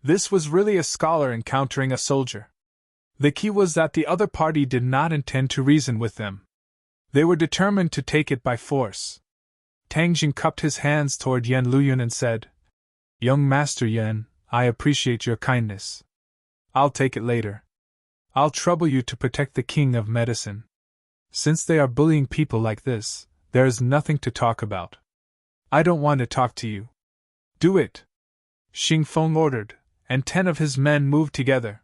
This was really a scholar encountering a soldier. The key was that the other party did not intend to reason with them. They were determined to take it by force. Tang Jing cupped his hands toward Yan Luyun and said, Young Master Yan, I appreciate your kindness. I'll take it later. I'll trouble you to protect the king of medicine. Since they are bullying people like this, there is nothing to talk about. I don't want to talk to you. Do it. Xing Feng ordered, and 10 of his men moved together.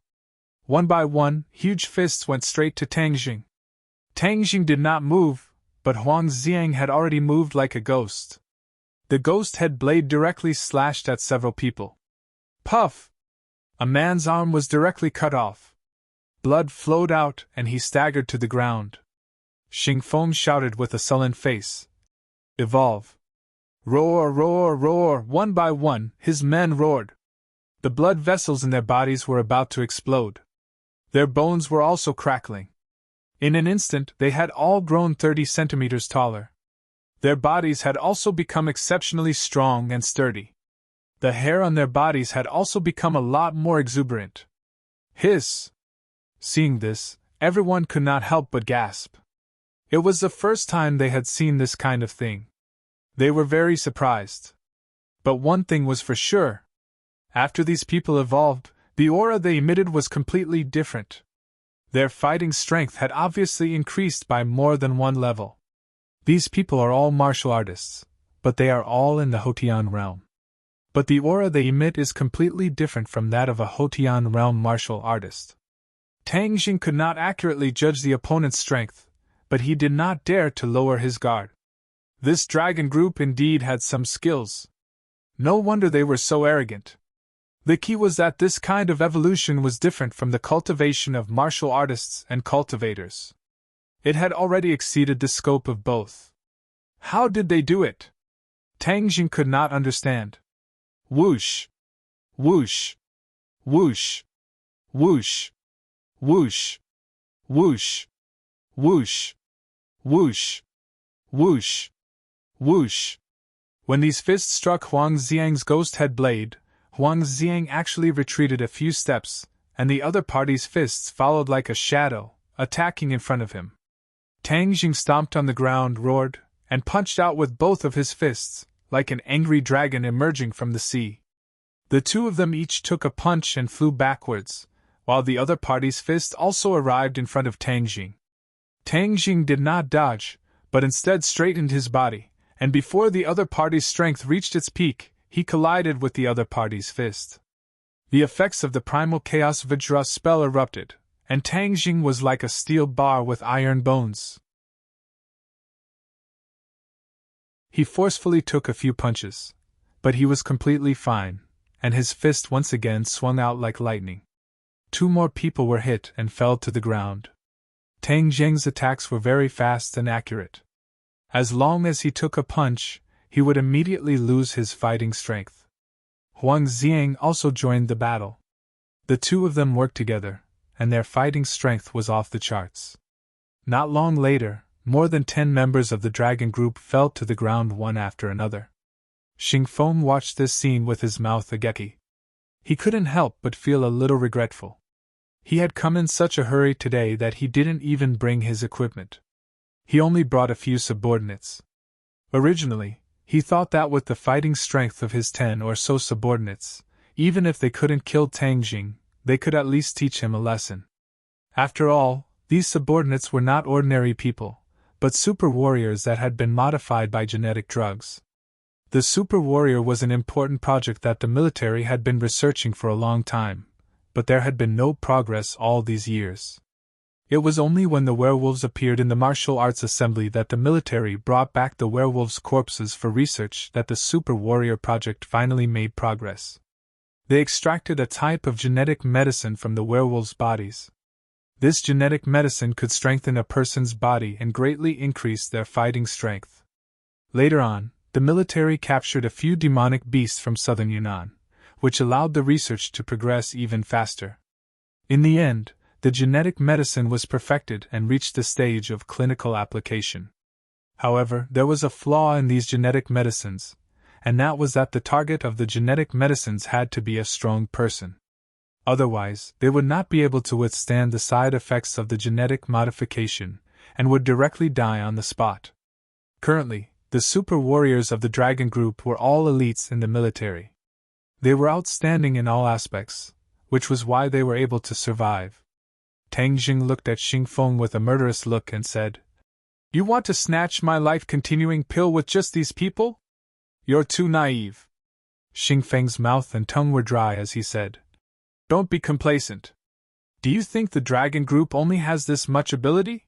One by one, huge fists went straight to Tang Jing. Tang Jing did not move, but Huang Xiang had already moved like a ghost. The ghost head blade directly slashed at several people. Puff! A man's arm was directly cut off. Blood flowed out and he staggered to the ground. Xing Feng shouted with a sullen face. Evolve! Roar, roar, roar! One by one, his men roared. The blood vessels in their bodies were about to explode. Their bones were also crackling. In an instant, they had all grown 30 centimeters taller. Their bodies had also become exceptionally strong and sturdy. The hair on their bodies had also become a lot more exuberant. Hiss! Seeing this, everyone could not help but gasp. It was the first time they had seen this kind of thing. They were very surprised. But one thing was for sure. After these people evolved, the aura they emitted was completely different. Their fighting strength had obviously increased by more than one level. These people are all martial artists, but they are all in the Hotian realm. But the aura they emit is completely different from that of a Hotian realm martial artist. Tang Jing could not accurately judge the opponent's strength, but he did not dare to lower his guard. This dragon group indeed had some skills. No wonder they were so arrogant. The key was that this kind of evolution was different from the cultivation of martial artists and cultivators. It had already exceeded the scope of both. How did they do it? Tang Jing could not understand. Whoosh! Whoosh! Whoosh! Whoosh! Whoosh! Whoosh! Whoosh! Whoosh! Whoosh! Whoosh! When these fists struck Huang Xiang's ghost head blade, Huang Xiang actually retreated a few steps, and the other party's fists followed like a shadow, attacking in front of him. Tang Jing stomped on the ground, roared, and punched out with both of his fists, like an angry dragon emerging from the sea. The two of them each took a punch and flew backwards, while the other party's fist also arrived in front of Tang Jing. Tang Jing did not dodge, but instead straightened his body, and before the other party's strength reached its peak, he collided with the other party's fist. The effects of the primal chaos Vajra spell erupted, and Tang Jing was like a steel bar with iron bones. He forcefully took a few punches, but he was completely fine, and his fist once again swung out like lightning. 2 more people were hit and fell to the ground. Tang Jing's attacks were very fast and accurate. As long as he took a punch, he would immediately lose his fighting strength. Huang Xiang also joined the battle. The two of them worked together, and their fighting strength was off the charts. Not long later, more than 10 members of the dragon group fell to the ground one after another. Xing Feng watched this scene with his mouth agape. He couldn't help but feel a little regretful. He had come in such a hurry today that he didn't even bring his equipment. He only brought a few subordinates. Originally, he thought that with the fighting strength of his 10 or so subordinates, even if they couldn't kill Tang Jing, they could at least teach him a lesson. After all, these subordinates were not ordinary people, but super warriors that had been modified by genetic drugs. The super warrior was an important project that the military had been researching for a long time, but there had been no progress all these years. It was only when the werewolves appeared in the martial arts assembly that the military brought back the werewolves' corpses for research that the super warrior project finally made progress. They extracted a type of genetic medicine from the werewolves' bodies. This genetic medicine could strengthen a person's body and greatly increase their fighting strength. Later on, the military captured a few demonic beasts from southern Yunnan, which allowed the research to progress even faster. In the end, the genetic medicine was perfected and reached the stage of clinical application. However, there was a flaw in these genetic medicines, and that was that the target of the genetic medicines had to be a strong person. Otherwise, they would not be able to withstand the side effects of the genetic modification, and would directly die on the spot. Currently, the super warriors of the Dragon Group were all elites in the military. They were outstanding in all aspects, which was why they were able to survive. Tang Jing looked at Xing Feng with a murderous look and said, "You want to snatch my life-continuing pill with just these people? You're too naive." Xing Feng's mouth and tongue were dry as he said, "Don't be complacent. Do you think the Dragon Group only has this much ability?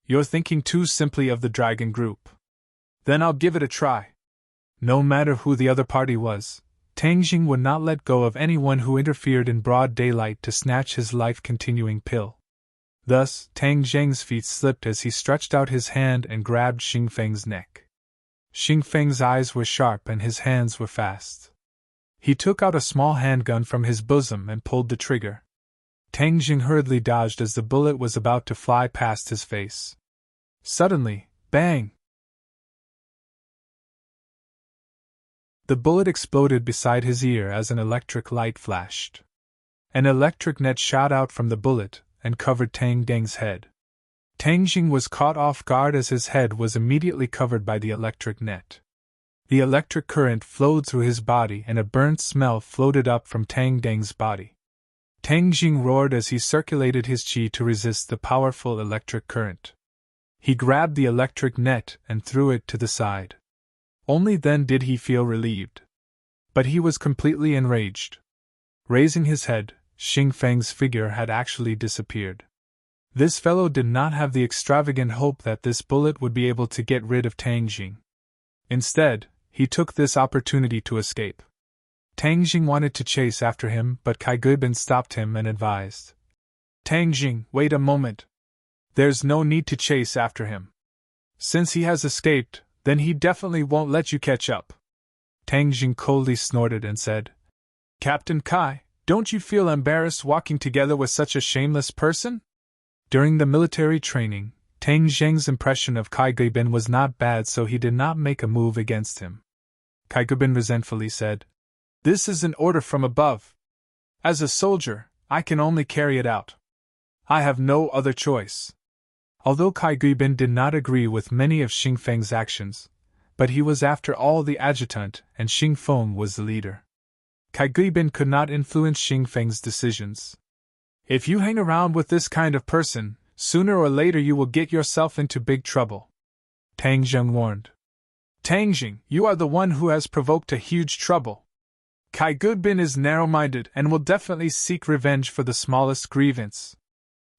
You're thinking too simply of the Dragon Group. Then I'll give it a try." No matter who the other party was, Tang Jing would not let go of anyone who interfered in broad daylight to snatch his life-continuing pill. Thus, Tang Jing's feet slipped as he stretched out his hand and grabbed Xing Feng's neck. Xing Feng's eyes were sharp and his hands were fast. He took out a small handgun from his bosom and pulled the trigger. Tang Jing hurriedly dodged as the bullet was about to fly past his face. Suddenly, bang! The bullet exploded beside his ear as an electric light flashed. An electric net shot out from the bullet and covered Tang Deng's head. Tang Jing was caught off guard as his head was immediately covered by the electric net. The electric current flowed through his body and a burnt smell floated up from Tang Deng's body. Tang Jing roared as he circulated his qi to resist the powerful electric current. He grabbed the electric net and threw it to the side. Only then did he feel relieved. But he was completely enraged. Raising his head, Xing Feng's figure had actually disappeared. This fellow did not have the extravagant hope that this bullet would be able to get rid of Tang Jing. Instead, he took this opportunity to escape. Tang Jing wanted to chase after him, but Kai Guibin stopped him and advised, "Tang Jing, wait a moment. There's no need to chase after him. Since he has escaped, then he definitely won't let you catch up." Tang Jing coldly snorted and said, "Captain Kai, don't you feel embarrassed walking together with such a shameless person?" During the military training, Tang Jing's impression of Kai Guibin was not bad, so he did not make a move against him. Kai Guibin resentfully said, "This is an order from above. As a soldier, I can only carry it out. I have no other choice." Although Kai Guibin did not agree with many of Xing Feng's actions, but he was after all the adjutant and Xing Feng was the leader. Kai Guibin could not influence Xing Feng's decisions. "If you hang around with this kind of person, sooner or later you will get yourself into big trouble," Tang Jing warned. "Tang Jing, you are the one who has provoked a huge trouble. Kai Guibin is narrow-minded and will definitely seek revenge for the smallest grievance.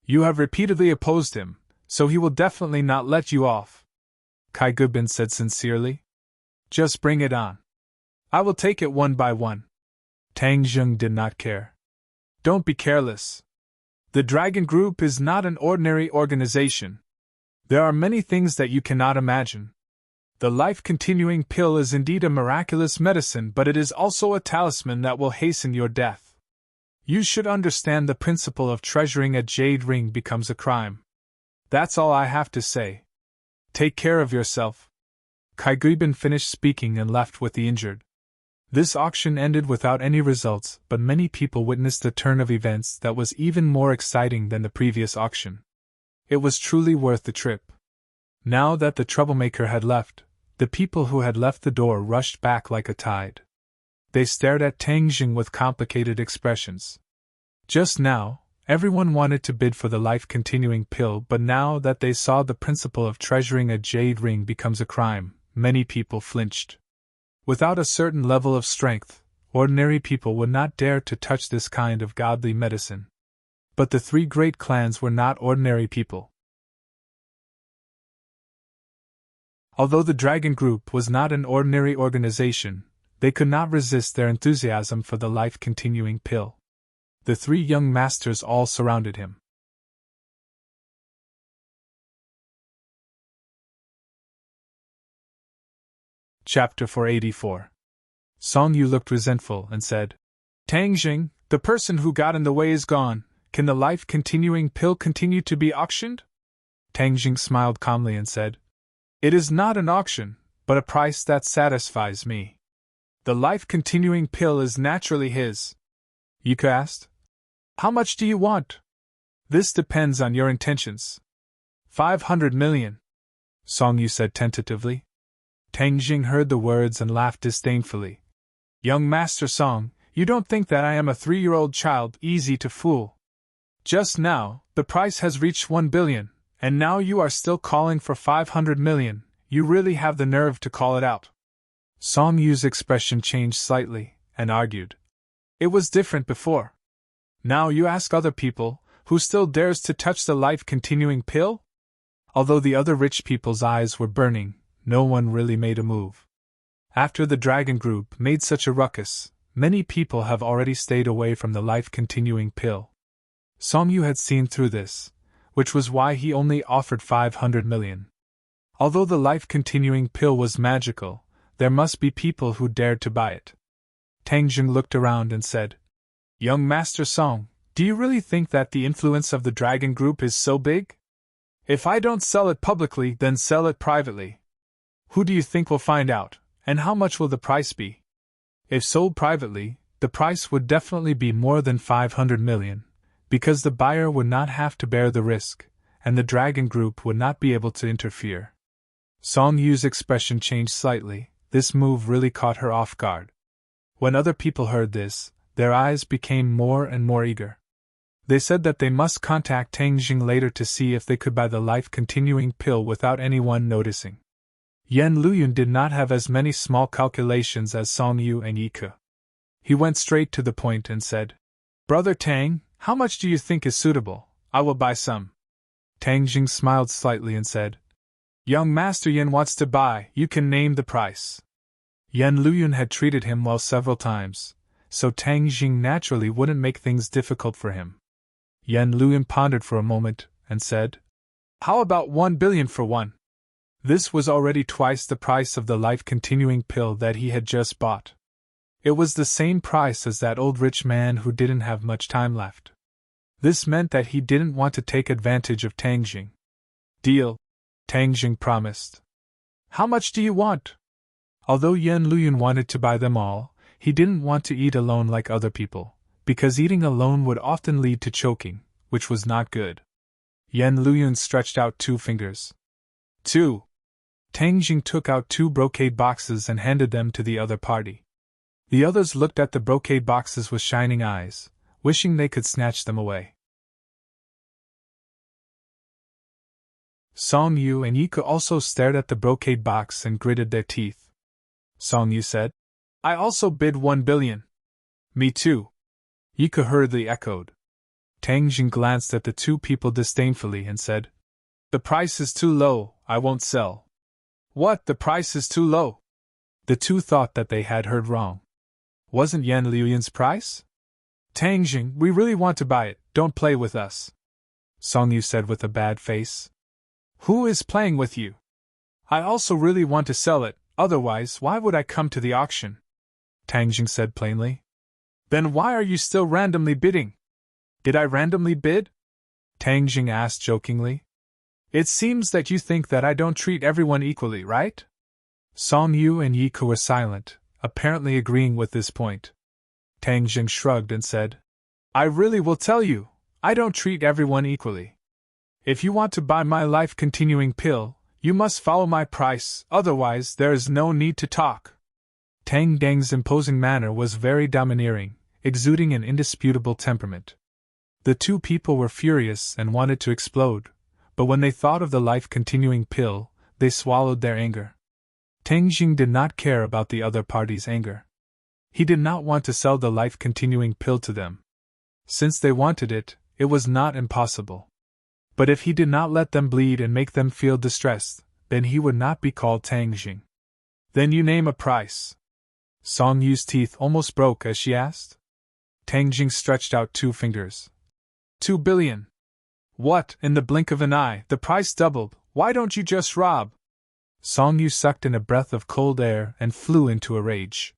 You have repeatedly opposed him, so he will definitely not let you off," Kai Guibin said sincerely. "Just bring it on. I will take it one by one." Tang Jing did not care. "Don't be careless. The Dragon Group is not an ordinary organization. There are many things that you cannot imagine. The life-continuing pill is indeed a miraculous medicine, but it is also a talisman that will hasten your death. You should understand the principle of treasuring a jade ring becomes a crime. That's all I have to say. Take care of yourself." Kai Guibin finished speaking and left with the injured. This auction ended without any results, but many people witnessed a turn of events that was even more exciting than the previous auction. It was truly worth the trip. Now that the troublemaker had left, the people who had left the door rushed back like a tide. They stared at Tang Jing with complicated expressions. Just now, everyone wanted to bid for the life-continuing pill, but now that they saw the principle of treasuring a jade ring becomes a crime, many people flinched. Without a certain level of strength, ordinary people would not dare to touch this kind of godly medicine. But the three great clans were not ordinary people. Although the Dragon Group was not an ordinary organization, they could not resist their enthusiasm for the life-continuing pill. The three young masters all surrounded him. Chapter 484. Song Yu looked resentful and said, "Tang Jing, the person who got in the way is gone. Can the life-continuing pill continue to be auctioned? Tang Jing smiled calmly and said, It is not an auction, but a price that satisfies me. The life-continuing pill is naturally his. Yuka asked. How much do you want? This depends on your intentions. 500 million. Song Yu said tentatively. Tang Jing heard the words and laughed disdainfully. Young Master Song, you don't think that I am a 3-year-old child easy to fool. Just now, the price has reached 1 billion, and now you are still calling for 500 million. You really have the nerve to call it out. Song Yu's expression changed slightly, and argued. It was different before. Now you ask other people, who still dares to touch the life-continuing pill? Although the other rich people's eyes were burning, no one really made a move. After the dragon group made such a ruckus, many people have already stayed away from the life-continuing pill. Song Yu had seen through this, which was why he only offered 500 million. Although the life-continuing pill was magical, there must be people who dared to buy it. Tang Jing looked around and said, Young Master Song, do you really think that the influence of the dragon group is so big? If I don't sell it publicly, then sell it privately. Who do you think will find out, and how much will the price be? If sold privately, the price would definitely be more than 500 million, because the buyer would not have to bear the risk, and the dragon group would not be able to interfere. Song Yu's expression changed slightly. This move really caught her off guard. When other people heard this, their eyes became more and more eager. They said that they must contact Tang Jing later to see if they could buy the life-continuing pill without anyone noticing. Yan Luyun did not have as many small calculations as Song Yu and Yika. He went straight to the point and said, Brother Tang, how much do you think is suitable? I will buy some. Tang Jing smiled slightly and said, Young Master Yan wants to buy, you can name the price. Yan Luyun had treated him well several times, so Tang Jing naturally wouldn't make things difficult for him. Yan Luyun pondered for a moment, and said, How about 1 billion for one? This was already twice the price of the life-continuing pill that he had just bought. It was the same price as that old rich man who didn't have much time left. This meant that he didn't want to take advantage of Tang Jing. Deal, Tang Jing promised. How much do you want? Although Yan Luyun wanted to buy them all, he didn't want to eat alone like other people, because eating alone would often lead to choking, which was not good. Yan Luyun stretched out 2 fingers. 2. Tang Jing took out 2 brocade boxes and handed them to the other party. The others looked at the brocade boxes with shining eyes, wishing they could snatch them away. Song Yu and Yika also stared at the brocade box and gritted their teeth. Song Yu said, I also bid 1 billion. Me too. Yika hurriedly echoed. Tang Jing glanced at the 2 people disdainfully and said, The price is too low, I won't sell. What, the price is too low? The 2 thought that they had heard wrong. Wasn't Yan Luyun's price? Tang Jing, we really want to buy it, don't play with us. Song Yu said with a bad face. Who is playing with you? I also really want to sell it, otherwise why would I come to the auction? Tang Jing said plainly. Then why are you still randomly bidding? Did I randomly bid? Tang Jing asked jokingly. It seems that you think that I don't treat everyone equally, right? Song Yu and Yika were silent, apparently agreeing with this point. Tang Jing shrugged and said, I really will tell you, I don't treat everyone equally. If you want to buy my life-continuing pill, you must follow my price, otherwise there is no need to talk. Tang Dang's imposing manner was very domineering, exuding an indisputable temperament. The 2 people were furious and wanted to explode, but when they thought of the life-continuing pill, they swallowed their anger. Tang Jing did not care about the other party's anger. He did not want to sell the life-continuing pill to them. Since they wanted it, it was not impossible. But if he did not let them bleed and make them feel distressed, then he would not be called Tang Jing. Then you name a price. Song Yu's teeth almost broke as she asked. Tang Jing stretched out 2 fingers. 2 billion. What, in the blink of an eye, the price doubled, why don't you just rob? Song Yu sucked in a breath of cold air and flew into a rage.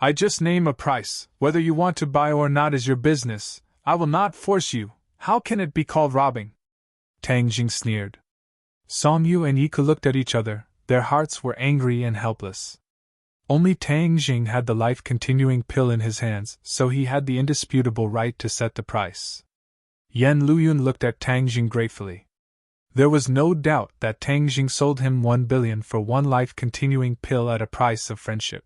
I just name a price, whether you want to buy or not is your business, I will not force you, How can it be called robbing? Tang Jing sneered. Song Yu and Yiku looked at each other, their hearts were angry and helpless. Only Tang Jing had the life-continuing pill in his hands, so he had the indisputable right to set the price. Yan Luyun looked at Tang Jing gratefully. There was no doubt that Tang Jing sold him 1 billion for one life-continuing pill at a price of friendship.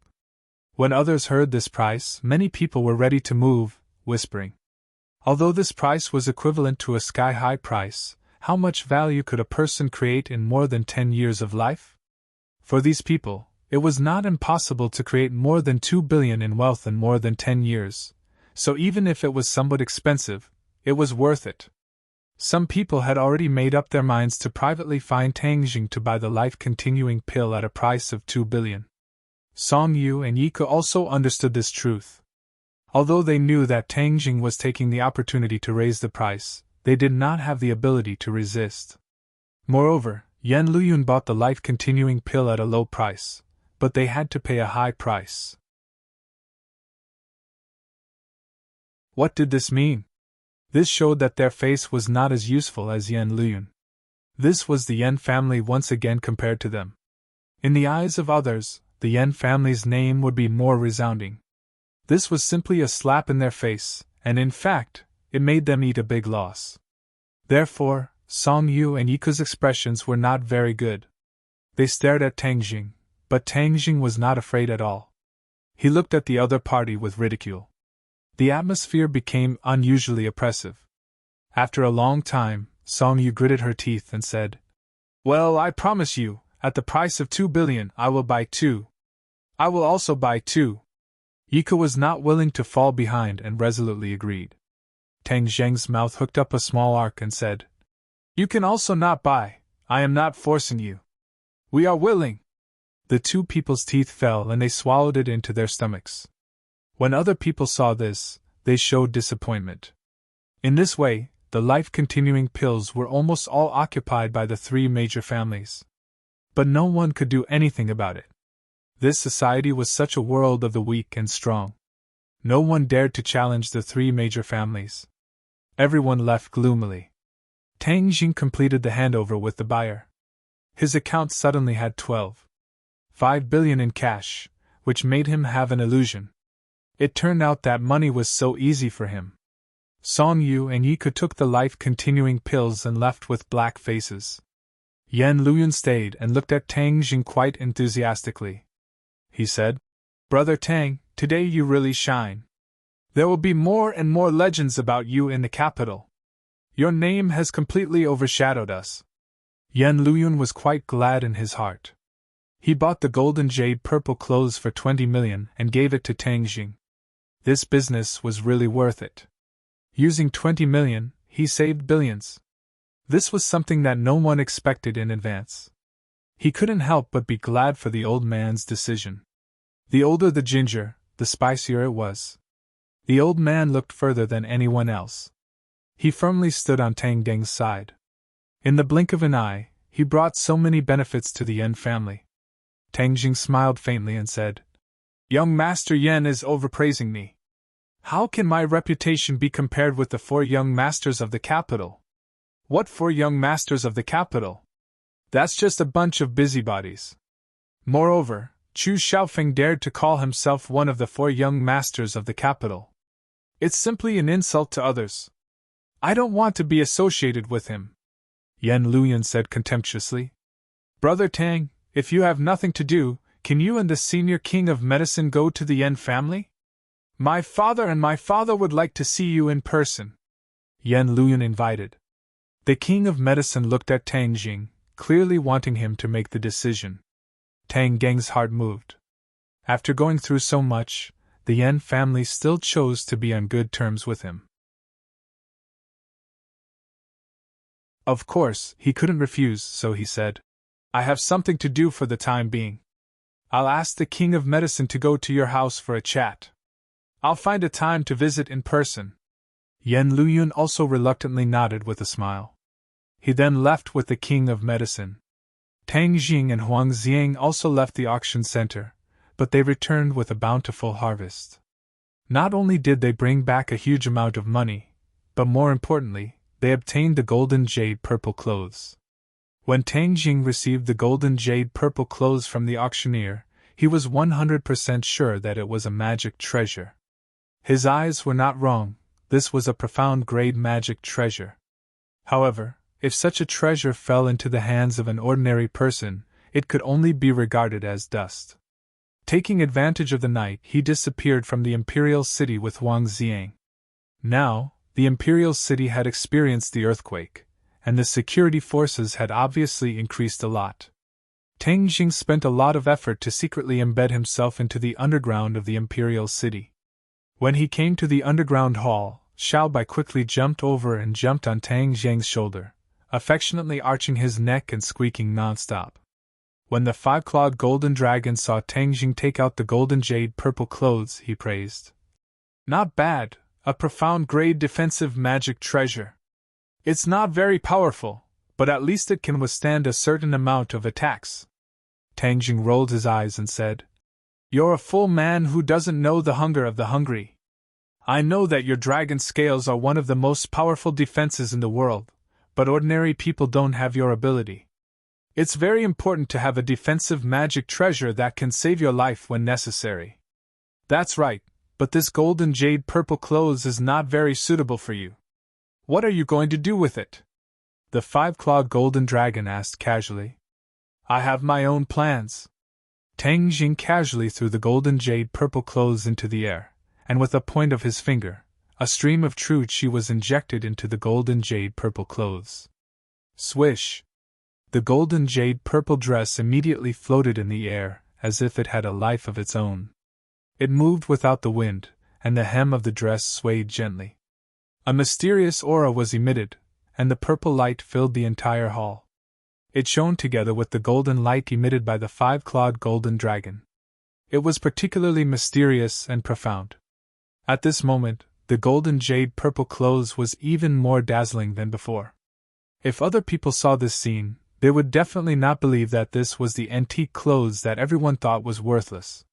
When others heard this price, many people were ready to move, whispering. Although this price was equivalent to a sky-high price, how much value could a person create in more than 10 years of life? For these people, it was not impossible to create more than 2 billion in wealth in more than 10 years, so even if it was somewhat expensive, it was worth it. Some people had already made up their minds to privately find Tang Jing to buy the life-continuing pill at a price of 2 billion. Song Yu and Yiku also understood this truth. Although they knew that Tang Jing was taking the opportunity to raise the price, they did not have the ability to resist. Moreover, Yan Luyun bought the life-continuing pill at a low price, but they had to pay a high price. What did this mean? This showed that their face was not as useful as Yan Luyun. This was the Yan family once again compared to them. In the eyes of others, the Yan family's name would be more resounding. This was simply a slap in their face, and in fact, it made them eat a big loss. Therefore, Song Yu and Yiku's expressions were not very good. They stared at Tang Jing, but Tang Jing was not afraid at all. He looked at the other party with ridicule. The atmosphere became unusually oppressive. After a long time, Song Yu gritted her teeth and said, "Well, I promise you, at the price of 2 billion, I will buy 2. I will also buy 2. Yiku was not willing to fall behind and resolutely agreed. Tang Zheng's mouth hooked up a small arc and said, "You can also not buy, I am not forcing you. We are willing." The two people's teeth fell and they swallowed it into their stomachs. When other people saw this, they showed disappointment. In this way, the life-continuing pills were almost all occupied by the 3 major families. But no one could do anything about it. This society was such a world of the weak and strong. No one dared to challenge the 3 major families. Everyone left gloomily. Tang Jing completed the handover with the buyer. His account suddenly had 12.5 billion in cash, which made him have an illusion. It turned out that money was so easy for him. Song Yu and Yiku took the life-continuing pills and left with black faces. Yan Luyun stayed and looked at Tang Jing quite enthusiastically. He said, "Brother Tang, today you really shine. There will be more and more legends about you in the capital. Your name has completely overshadowed us." Yan Luyun was quite glad in his heart. He bought the golden jade purple clothes for 20 million and gave it to Tang Jing. This business was really worth it. Using 20 million, he saved billions. This was something that no one expected in advance. He couldn't help but be glad for the old man's decision. The older the ginger, the spicier it was. The old man looked further than anyone else. He firmly stood on Tang Deng's side. In the blink of an eye, he brought so many benefits to the Yan family. Tang Jing smiled faintly and said, "Young Master Yan is overpraising me. How can my reputation be compared with the 4 young masters of the capital?" "What 4 young masters of the capital? That's just a bunch of busybodies. Moreover, Chu Xiaofeng dared to call himself one of the 4 young masters of the capital. It's simply an insult to others. I don't want to be associated with him," Yan Luyun said contemptuously. "Brother Tang, if you have nothing to do, can you and the senior king of medicine go to the Yan family? My father would like to see you in person," Yan Luyun invited. The king of medicine looked at Tang Jing, clearly wanting him to make the decision. Tang Geng's heart moved. After going through so much, the Yan family still chose to be on good terms with him. Of course, he couldn't refuse, so he said, "I have something to do for the time being. I'll ask the king of medicine to go to your house for a chat. I'll find a time to visit in person." Yan Luyun also reluctantly nodded with a smile. He then left with the king of medicine. Tang Jing and Huang Xiang also left the auction center, but they returned with a bountiful harvest. Not only did they bring back a huge amount of money, but more importantly, they obtained the golden jade purple clothes. When Tang Jing received the golden jade purple clothes from the auctioneer, he was 100% sure that it was a magic treasure. His eyes were not wrong, this was a profound grade magic treasure. However, if such a treasure fell into the hands of an ordinary person, it could only be regarded as dust. Taking advantage of the night, he disappeared from the imperial city with Wang Xiang. Now, the imperial city had experienced the earthquake, and the security forces had obviously increased a lot. Tang Jing spent a lot of effort to secretly embed himself into the underground of the imperial city. When he came to the underground hall, Xiao Bai quickly jumped over and jumped on Tang Jing's shoulder, affectionately arching his neck and squeaking non-stop. When the five-clawed golden dragon saw Tang Jing take out the golden jade purple clothes, he praised. "Not bad, a profound grade defensive magic treasure. It's not very powerful, but at least it can withstand a certain amount of attacks." Tang Jing rolled his eyes and said, "You're a full man who doesn't know the hunger of the hungry. I know that your dragon scales are one of the most powerful defenses in the world, but ordinary people don't have your ability. It's very important to have a defensive magic treasure that can save your life when necessary." "That's right, but this golden jade purple clothes is not very suitable for you. What are you going to do with it?" the five-clawed golden dragon asked casually. "I have my own plans." Tang Jing casually threw the golden jade purple clothes into the air, and with a point of his finger, a stream of true qi was injected into the golden jade purple clothes. Swish! The golden jade purple dress immediately floated in the air, as if it had a life of its own. It moved without the wind, and the hem of the dress swayed gently. A mysterious aura was emitted, and the purple light filled the entire hall. It shone together with the golden light emitted by the five-clawed golden dragon. It was particularly mysterious and profound. At this moment, the golden jade purple clothes was even more dazzling than before. If other people saw this scene, they would definitely not believe that this was the antique clothes that everyone thought was worthless.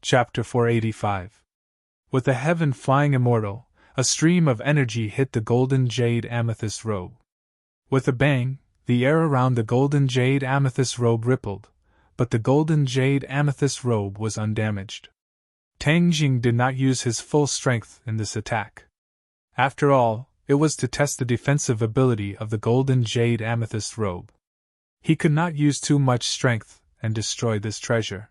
Chapter 485. With a heaven flying immortal, a stream of energy hit the golden jade amethyst robe. With a bang, the air around the golden jade amethyst robe rippled, but the golden jade amethyst robe was undamaged. Tang Jing did not use his full strength in this attack. After all, it was to test the defensive ability of the golden jade amethyst robe. He could not use too much strength and destroy this treasure.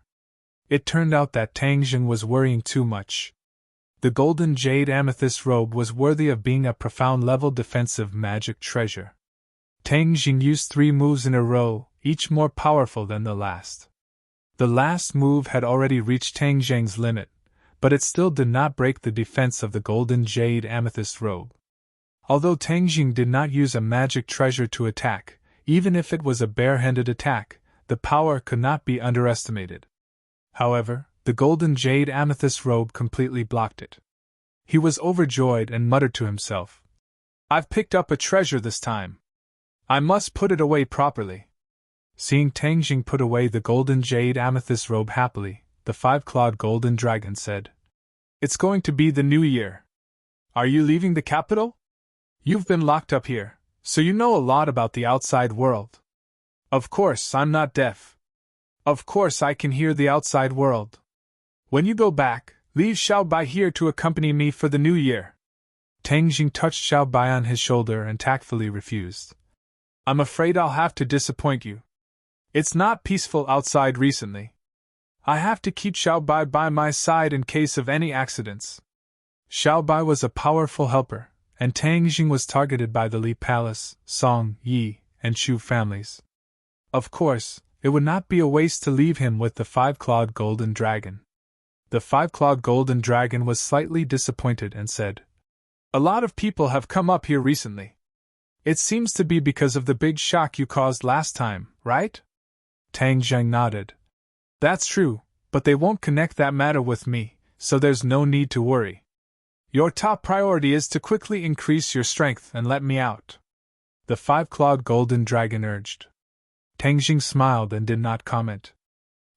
It turned out that Tang Jing was worrying too much. The golden jade amethyst robe was worthy of being a profound level defensive magic treasure. Tang Jing used 3 moves in a row, each more powerful than the last. The last move had already reached Tang Jing's limit, but it still did not break the defense of the golden jade amethyst robe. Although Tang Jing did not use a magic treasure to attack, even if it was a barehanded attack, the power could not be underestimated. However, the golden jade amethyst robe completely blocked it. He was overjoyed and muttered to himself, "I've picked up a treasure this time. I must put it away properly." Seeing Tang Jing put away the golden jade amethyst robe happily, the five-clawed golden dragon said, "It's going to be the new year. Are you leaving the capital? You've been locked up here, so you know a lot about the outside world." "Of course, I'm not deaf. Of course I can hear the outside world. When you go back, leave Xiao Bai here to accompany me for the new year." Tang Jing touched Xiao Bai on his shoulder and tactfully refused. "I'm afraid I'll have to disappoint you. It's not peaceful outside recently. I have to keep Xiao Bai by my side in case of any accidents." Xiao Bai was a powerful helper, and Tang Jing was targeted by the Li Palace, Song, Yi, and Chu families. Of course, it would not be a waste to leave him with the five-clawed golden dragon. The five-clawed golden dragon was slightly disappointed and said, "A lot of people have come up here recently. It seems to be because of the big shock you caused last time, right?" Tang Jing nodded. "That's true, but they won't connect that matter with me, so there's no need to worry. Your top priority is to quickly increase your strength and let me out," the five-clawed golden dragon urged. Tang Jing smiled and did not comment.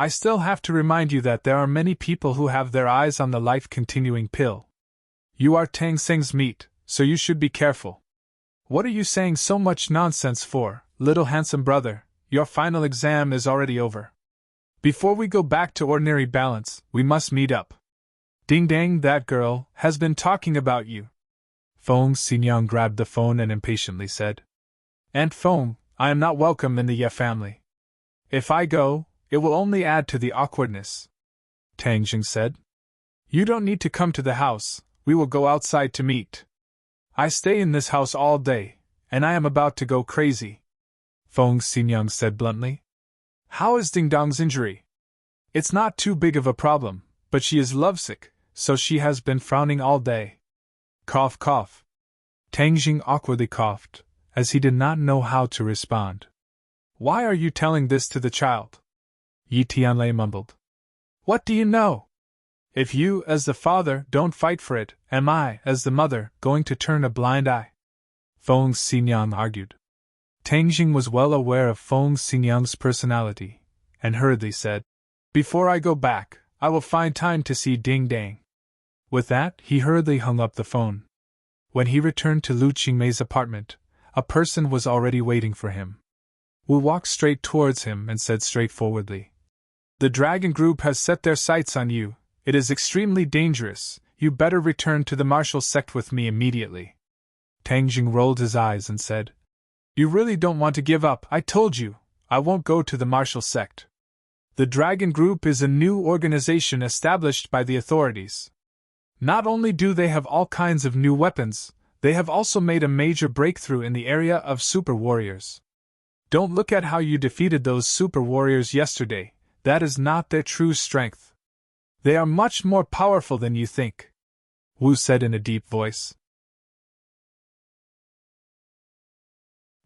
I still have to remind you that there are many people who have their eyes on the life-continuing pill. You are Tang Seng's meat, so you should be careful. What are you saying so much nonsense for, little handsome brother? Your final exam is already over. Before we go back to ordinary balance, we must meet up. Ding dang, that girl has been talking about you. Feng Xinyang grabbed the phone and impatiently said, Aunt Feng, I am not welcome in the Ye family. If I go, it will only add to the awkwardness. Tang Jing said. You don't need to come to the house, we will go outside to meet. I stay in this house all day, and I am about to go crazy. Feng Xinyang said bluntly. How is Ding Dong's injury? It's not too big of a problem, but she is lovesick, so she has been frowning all day. Cough, cough. Tang Jing awkwardly coughed, as he did not know how to respond. Why are you telling this to the child? Yi Tianlei mumbled. What do you know? If you, as the father, don't fight for it, am I, as the mother, going to turn a blind eye? Feng Xinyang argued. Tang Jing was well aware of Feng Xinyang's personality, and hurriedly said, Before I go back, I will find time to see Ding Dang. With that, he hurriedly hung up the phone. When he returned to Lu Qingmei's apartment, a person was already waiting for him. Wu walked straight towards him and said straightforwardly, The dragon group has set their sights on you. It is extremely dangerous. You better return to the martial sect with me immediately. Tang Jing rolled his eyes and said, You really don't want to give up. I told you, I won't go to the martial sect. The Dragon Group is a new organization established by the authorities. Not only do they have all kinds of new weapons, they have also made a major breakthrough in the area of super warriors. Don't look at how you defeated those super warriors yesterday. That is not their true strength. They are much more powerful than you think, Wu said in a deep voice.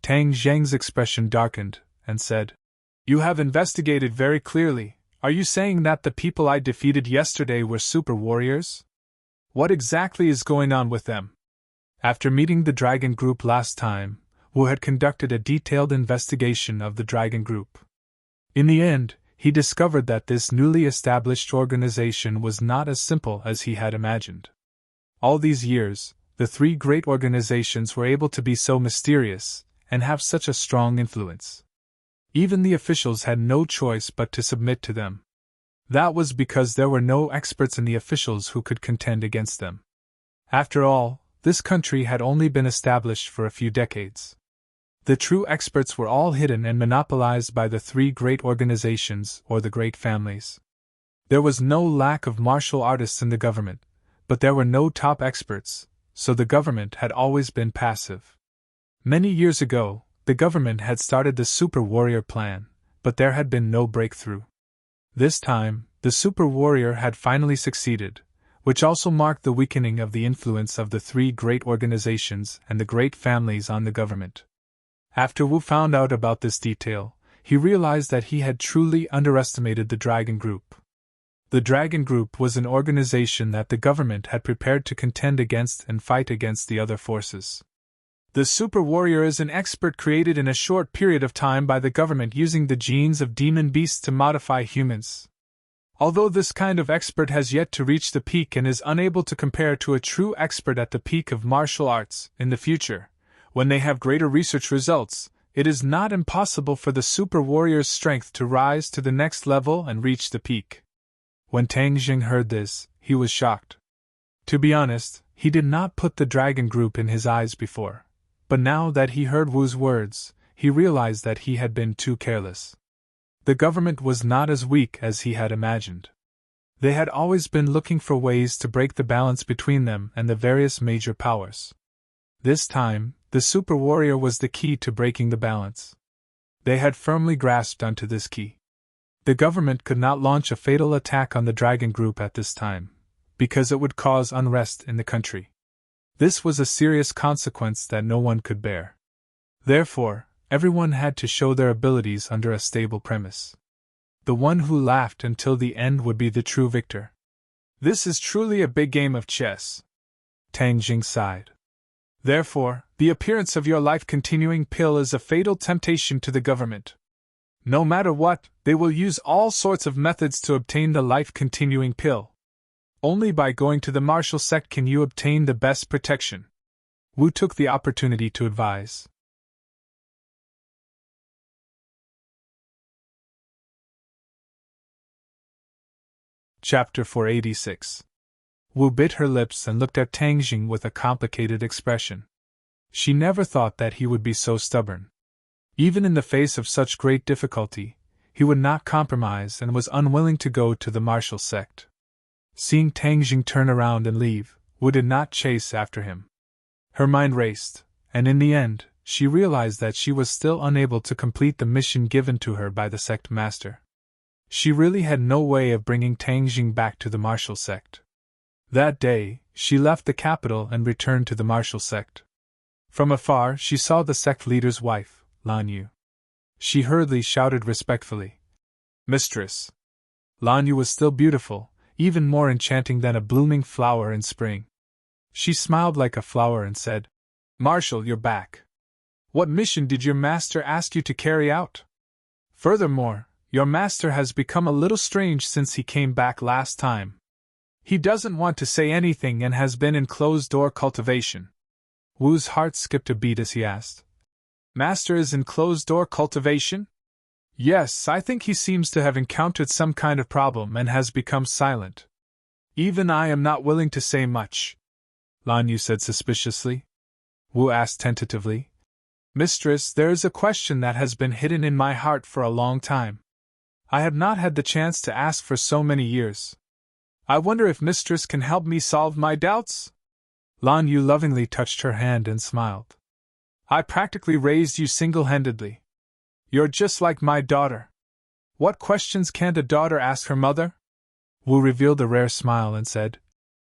Tang Zheng's expression darkened, and said, You have investigated very clearly. Are you saying that the people I defeated yesterday were super warriors? What exactly is going on with them? After meeting the Dragon Group last time, Wu had conducted a detailed investigation of the Dragon Group. In the end, he discovered that this newly established organization was not as simple as he had imagined. All these years, the three great organizations were able to be so mysterious and have such a strong influence. Even the officials had no choice but to submit to them. That was because there were no experts in the officials who could contend against them. After all, this country had only been established for a few decades. The true experts were all hidden and monopolized by the three great organizations or the great families. There was no lack of martial artists in the government, but there were no top experts, so the government had always been passive. Many years ago, the government had started the Super Warrior plan, but there had been no breakthrough. This time, the Super Warrior had finally succeeded, which also marked the weakening of the influence of the three great organizations and the great families on the government. After Wu found out about this detail, he realized that he had truly underestimated the Dragon Group. The Dragon Group was an organization that the government had prepared to contend against and fight against the other forces. The Super Warrior is an expert created in a short period of time by the government using the genes of demon beasts to modify humans. Although this kind of expert has yet to reach the peak and is unable to compare to a true expert at the peak of martial arts in the future, when they have greater research results, it is not impossible for the Super Warrior's strength to rise to the next level and reach the peak. When Tang Jing heard this, he was shocked. To be honest, he did not put the Dragon Group in his eyes before, but now that he heard Wu's words, he realized that he had been too careless. The government was not as weak as he had imagined. They had always been looking for ways to break the balance between them and the various major powers. This time, the Super Warrior was the key to breaking the balance. They had firmly grasped onto this key. The government could not launch a fatal attack on the Dragon Group at this time, because it would cause unrest in the country. This was a serious consequence that no one could bear. Therefore, everyone had to show their abilities under a stable premise. The one who laughed until the end would be the true victor. This is truly a big game of chess. Tang Jing sighed. Therefore, the appearance of your life-continuing pill is a fatal temptation to the government. No matter what, they will use all sorts of methods to obtain the life-continuing pill. Only by going to the martial sect can you obtain the best protection. Wu took the opportunity to advise. Chapter 486. Wu bit her lips and looked at Tang Jing with a complicated expression. She never thought that he would be so stubborn. Even in the face of such great difficulty, he would not compromise and was unwilling to go to the martial sect. Seeing Tang Jing turn around and leave, Wu did not chase after him. Her mind raced, and in the end, she realized that she was still unable to complete the mission given to her by the sect master. She really had no way of bringing Tang Jing back to the martial sect. That day, she left the capital and returned to the martial sect. From afar, she saw the sect leader's wife, Lan Yu. She hurriedly shouted respectfully, "Mistress!" Lan Yu was still beautiful, even more enchanting than a blooming flower in spring. She smiled like a flower and said, "Marshal, you're back. What mission did your master ask you to carry out? Furthermore, your master has become a little strange since he came back last time. He doesn't want to say anything and has been in closed-door cultivation." Wu's heart skipped a beat as he asked, "Master is in closed-door cultivation?" "Yes, I think he seems to have encountered some kind of problem and has become silent. Even I am not willing to say much," Lan Yu said suspiciously. Wu asked tentatively, "Mistress, there is a question that has been hidden in my heart for a long time. I have not had the chance to ask for so many years. I wonder if Mistress can help me solve my doubts?" Lan Yu lovingly touched her hand and smiled. "I practically raised you single-handedly. You're just like my daughter. What questions can't a daughter ask her mother?" Wu revealed a rare smile and said,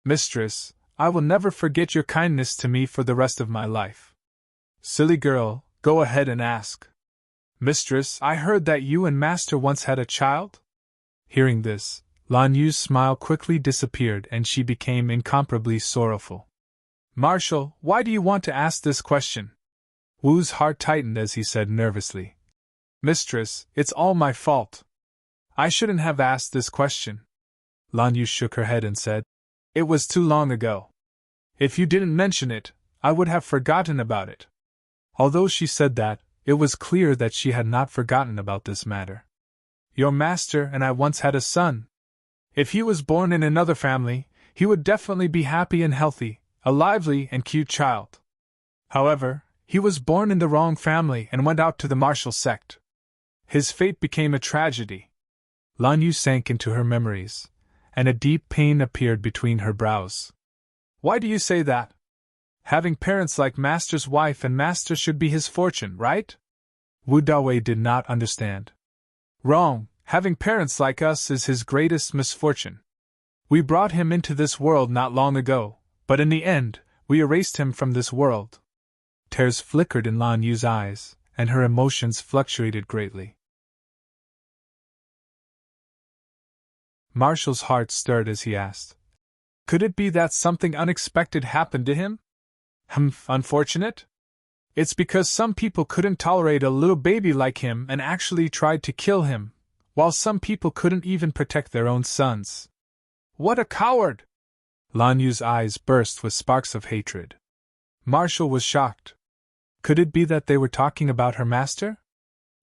"Mistress, I will never forget your kindness to me for the rest of my life." "Silly girl, go ahead and ask." "Mistress, I heard that you and Master once had a child?" Hearing this, Lan Yu's smile quickly disappeared and she became incomparably sorrowful. "Marshal, why do you want to ask this question?" Wu's heart tightened as he said nervously, "Mistress, it's all my fault. I shouldn't have asked this question." Lan Yu shook her head and said, "It was too long ago. If you didn't mention it, I would have forgotten about it." Although she said that, it was clear that she had not forgotten about this matter. "Your master and I once had a son. If he was born in another family, he would definitely be happy and healthy, a lively and cute child. However, he was born in the wrong family and went out to the martial sect. His fate became a tragedy." Lan Yu sank into her memories, and a deep pain appeared between her brows. "Why do you say that? Having parents like Master's wife and Master should be his fortune, right?" Wu Dawei did not understand. "Wrong, having parents like us is his greatest misfortune. We brought him into this world not long ago, but in the end, we erased him from this world." Tears flickered in Lan Yu's eyes, and her emotions fluctuated greatly. Marshall's heart stirred as he asked, "Could it be that something unexpected happened to him? Unfortunate? It's because some people couldn't tolerate a little baby like him and actually tried to kill him, while some people couldn't even protect their own sons. What a coward!" Lan Yu's eyes burst with sparks of hatred. Marshall was shocked. Could it be that they were talking about her master?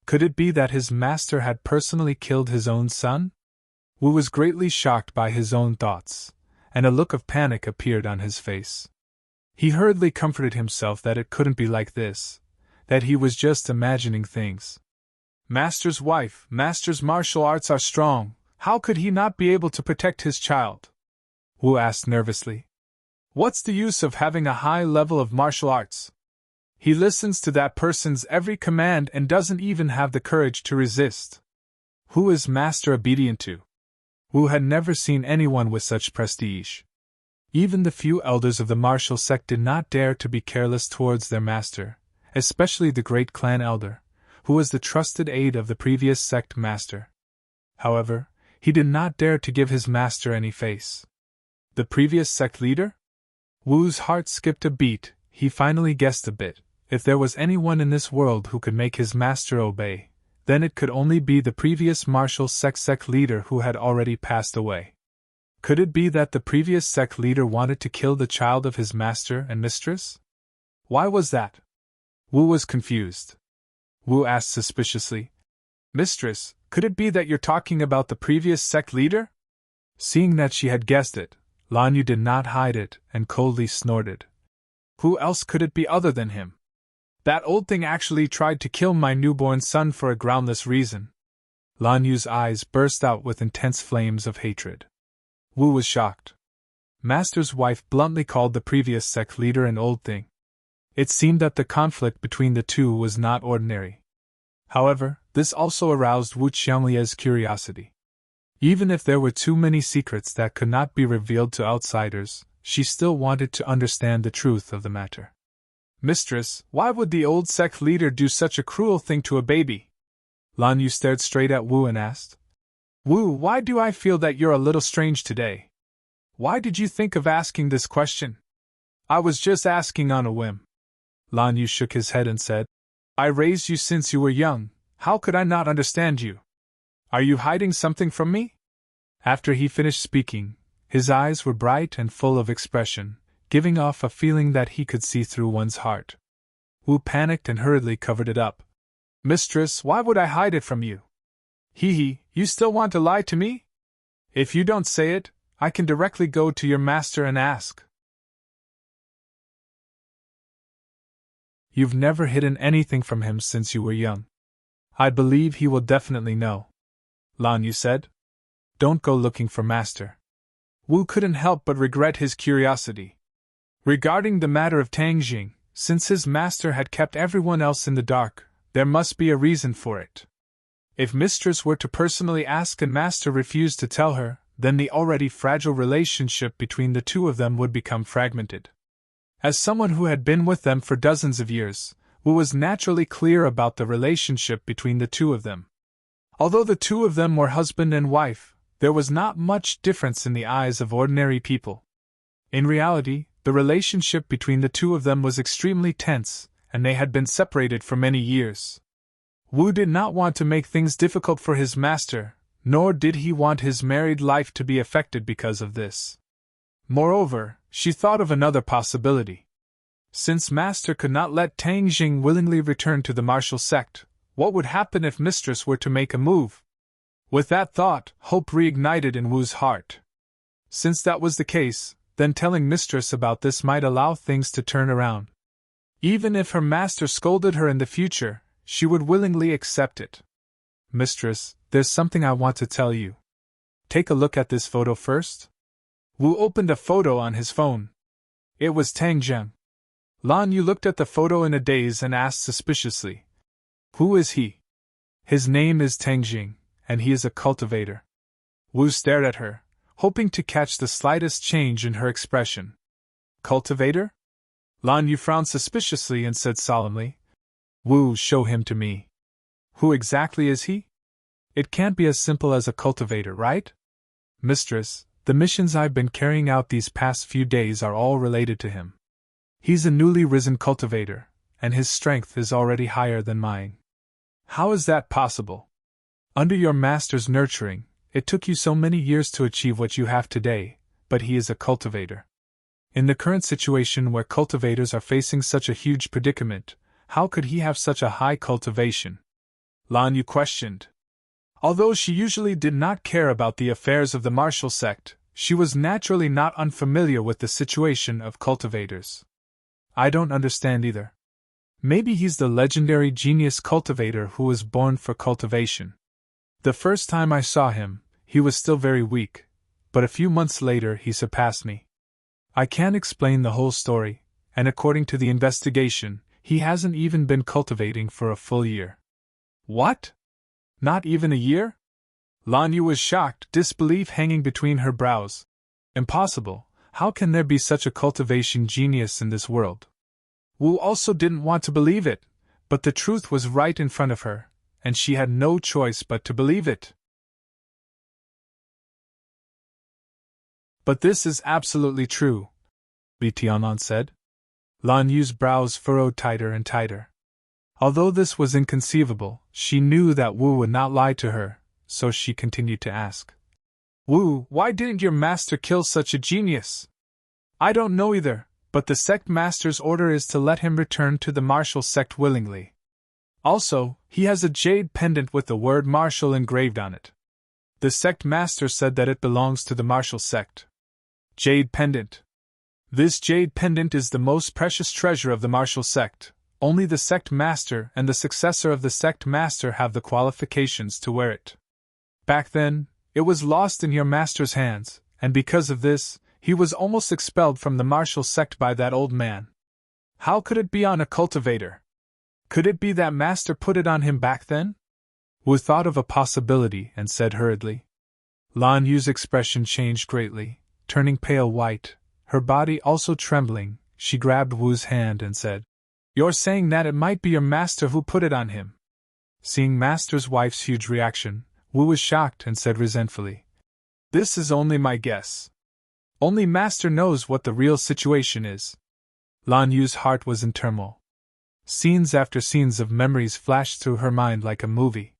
Could it be that his master had personally killed his own son? Wu was greatly shocked by his own thoughts, and a look of panic appeared on his face. He hurriedly comforted himself that it couldn't be like this, that he was just imagining things. Master's wife, Master's martial arts are strong, how could he not be able to protect his child? Wu asked nervously. What's the use of having a high level of martial arts? He listens to that person's every command and doesn't even have the courage to resist. Who is Master obedient to? Wu had never seen anyone with such prestige. Even the few elders of the martial sect did not dare to be careless towards their master, especially the great clan elder, who was the trusted aide of the previous sect master. However, he did not dare to give his master any face. The previous sect leader? Wu's heart skipped a beat. He finally guessed a bit. If there was anyone in this world who could make his master obey, then it could only be the previous martial sect leader who had already passed away. Could it be that the previous sect leader wanted to kill the child of his master and mistress? Why was that? Wu was confused. Wu asked suspiciously, "Mistress, could it be that you're talking about the previous sect leader?" Seeing that she had guessed it, Lan Yu did not hide it and coldly snorted. "Who else could it be other than him? That old thing actually tried to kill my newborn son for a groundless reason." Lan Yu's eyes burst out with intense flames of hatred. Wu was shocked. Master's wife bluntly called the previous sect leader an old thing. It seemed that the conflict between the two was not ordinary. However, this also aroused Wu Qianglie's curiosity. Even if there were too many secrets that could not be revealed to outsiders, she still wanted to understand the truth of the matter. "Mistress, why would the old sect leader do such a cruel thing to a baby?" Lan Yu stared straight at Wu and asked. "Wu, why do I feel that you're a little strange today? Why did you think of asking this question?" "I was just asking on a whim." Lan Yu shook his head and said, "I raised you since you were young, how could I not understand you? Are you hiding something from me?" After he finished speaking, his eyes were bright and full of expression, giving off a feeling that he could see through one's heart. Wu panicked and hurriedly covered it up. "Mistress, why would I hide it from you? You still want to lie to me? If you don't say it, I can directly go to your master and ask." "You've never hidden anything from him since you were young. I believe he will definitely know," Lan Yu said. "Don't go looking for master." Wu couldn't help but regret his curiosity. Regarding the matter of Tangjing, since his master had kept everyone else in the dark, there must be a reason for it. If mistress were to personally ask and master refused to tell her, then the already fragile relationship between the two of them would become fragmented. As someone who had been with them for dozens of years, Wu was naturally clear about the relationship between the two of them. Although the two of them were husband and wife, there was not much difference in the eyes of ordinary people. In reality, the relationship between the two of them was extremely tense, and they had been separated for many years. Wu did not want to make things difficult for his master, nor did he want his married life to be affected because of this. Moreover, she thought of another possibility. Since master could not let Tangjing willingly return to the martial sect, what would happen if mistress were to make a move? With that thought, hope reignited in Wu's heart. Since that was the case, then telling mistress about this might allow things to turn around. Even if her master scolded her in the future, she would willingly accept it. "Mistress, there's something I want to tell you. Take a look at this photo first." Wu opened a photo on his phone. It was Tangjing. Lan Yu looked at the photo in a daze and asked suspiciously, "Who is he?" "His name is Tangjing, and he is a cultivator." Wu stared at her, hoping to catch the slightest change in her expression. "Cultivator?" Lan Yu frowned suspiciously and said solemnly, "Wu, show him to me." "Who exactly is he?" "It can't be as simple as a cultivator, right?" "Mistress, the missions I've been carrying out these past few days are all related to him. He's a newly risen cultivator, and his strength is already higher than mine." "How is that possible?" "Under your master's nurturing, it took you so many years to achieve what you have today, but he is a cultivator. In the current situation where cultivators are facing such a huge predicament, how could he have such a high cultivation?" Lan Yu questioned. Although she usually did not care about the affairs of the martial sect, she was naturally not unfamiliar with the situation of cultivators. "I don't understand either. Maybe he's the legendary genius cultivator who was born for cultivation. The first time I saw him, he was still very weak, but a few months later he surpassed me. I can't explain the whole story, and according to the investigation, he hasn't even been cultivating for a full year." "What? Not even a year?" Lan Yu was shocked, disbelief hanging between her brows. "Impossible, how can there be such a cultivation genius in this world?" Wu also didn't want to believe it, but the truth was right in front of her, and she had no choice but to believe it. "But this is absolutely true," Li Tianan said. Lan Yu's brows furrowed tighter and tighter. Although this was inconceivable, she knew that Wu would not lie to her, so she continued to ask. Wu, why didn't your master kill such a genius? I don't know either, but the sect master's order is to let him return to the martial sect willingly. Also, he has a jade pendant with the word martial engraved on it. The sect master said that it belongs to the martial sect. Jade pendant. This jade pendant is the most precious treasure of the martial sect. Only the sect master and the successor of the sect master have the qualifications to wear it. Back then, it was lost in your master's hands, and because of this, he was almost expelled from the martial sect by that old man. How could it be on a cultivator? Could it be that master put it on him back then? Wu thought of a possibility and said hurriedly. Lan Yu's expression changed greatly, turning pale white, her body also trembling. She grabbed Wu's hand and said, You're saying that it might be your master who put it on him? Seeing master's wife's huge reaction, Wu was shocked and said resentfully, This is only my guess. Only master knows what the real situation is. Lan Yu's heart was in turmoil. Scenes after scenes of memories flashed through her mind like a movie.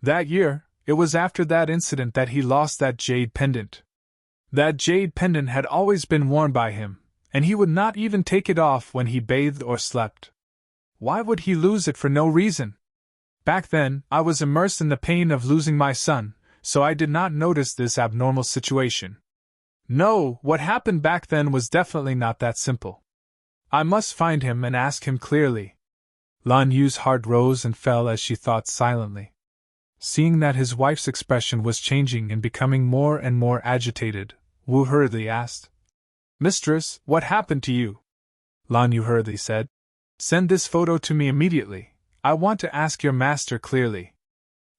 That year, it was after that incident that he lost that jade pendant. That jade pendant had always been worn by him, and he would not even take it off when he bathed or slept. Why would he lose it for no reason? Back then, I was immersed in the pain of losing my son, so I did not notice this abnormal situation. No, what happened back then was definitely not that simple. I must find him and ask him clearly. Lan Yu's heart rose and fell as she thought silently. Seeing that his wife's expression was changing and becoming more and more agitated, Wu hurriedly asked, Mistress, what happened to you? Lan Yu hurriedly said, Send this photo to me immediately. I want to ask your master clearly.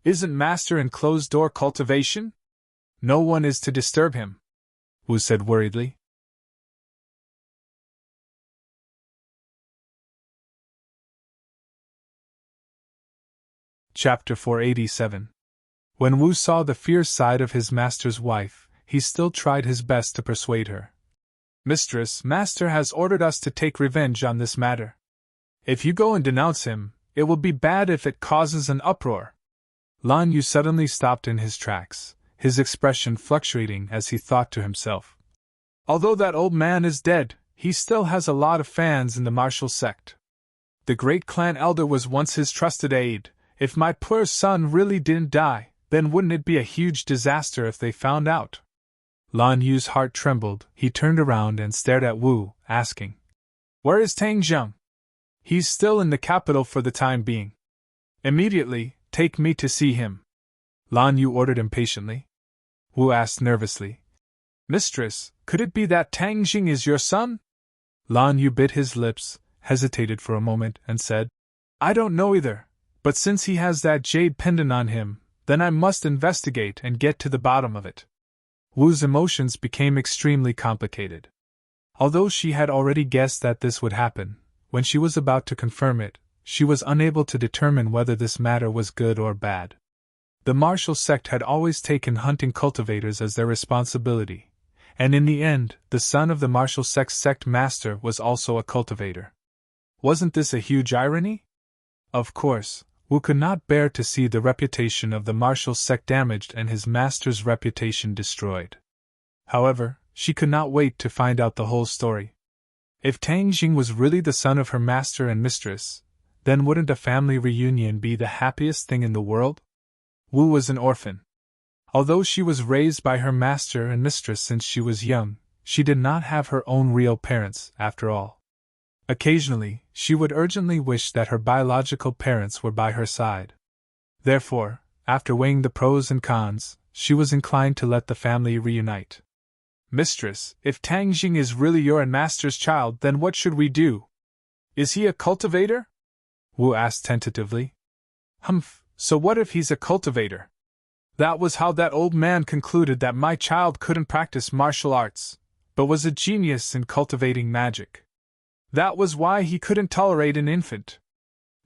Isn't master in closed-door cultivation? No one is to disturb him, Wu said worriedly. Chapter 487. When Wu saw the fierce side of his master's wife, he still tried his best to persuade her. Mistress, master has ordered us to take revenge on this matter. If you go and denounce him, it will be bad if it causes an uproar. Lan Yu suddenly stopped in his tracks, his expression fluctuating as he thought to himself. Although that old man is dead, he still has a lot of fans in the martial sect. The great clan elder was once his trusted aide. If my poor son really didn't die, then wouldn't it be a huge disaster if they found out? Lan Yu's heart trembled. He turned around and stared at Wu, asking, Where is Tang Zheng? He's still in the capital for the time being. Immediately, take me to see him. Lan Yu ordered impatiently. Wu asked nervously, Mistress, could it be that Tang Zheng is your son? Lan Yu bit his lips, hesitated for a moment, and said, I don't know either. But since he has that jade pendant on him, then I must investigate and get to the bottom of it. Wu's emotions became extremely complicated. Although she had already guessed that this would happen, when she was about to confirm it, she was unable to determine whether this matter was good or bad. The martial sect had always taken hunting cultivators as their responsibility, and in the end, the son of the martial sect master was also a cultivator. Wasn't this a huge irony? Of course, Wu could not bear to see the reputation of the martial sect damaged and his master's reputation destroyed. However, she could not wait to find out the whole story. If Tang Zheng was really the son of her master and mistress, then wouldn't a family reunion be the happiest thing in the world? Wu was an orphan. Although she was raised by her master and mistress since she was young, she did not have her own real parents, after all. Occasionally, she would urgently wish that her biological parents were by her side. Therefore, after weighing the pros and cons, she was inclined to let the family reunite. Mistress, if Tang Zheng is really your and master's child, then what should we do? Is he a cultivator? Wu asked tentatively. Humph, so what if he's a cultivator? That was how that old man concluded that my child couldn't practice martial arts, but was a genius in cultivating magic. That was why he couldn't tolerate an infant.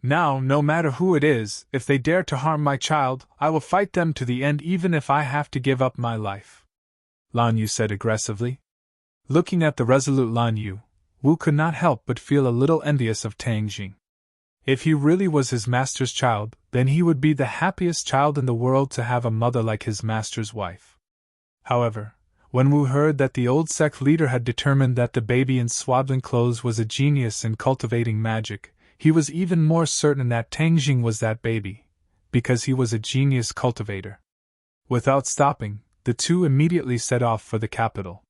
Now, no matter who it is, if they dare to harm my child, I will fight them to the end even if I have to give up my life, Lan Yu said aggressively. Looking at the resolute Lan Yu, Wu could not help but feel a little envious of Tang Zheng. If he really was his master's child, then he would be the happiest child in the world to have a mother like his master's wife. However, when Wu heard that the old sect leader had determined that the baby in swaddling clothes was a genius in cultivating magic, he was even more certain that Tang Jing was that baby, because he was a genius cultivator. Without stopping, the two immediately set off for the capital.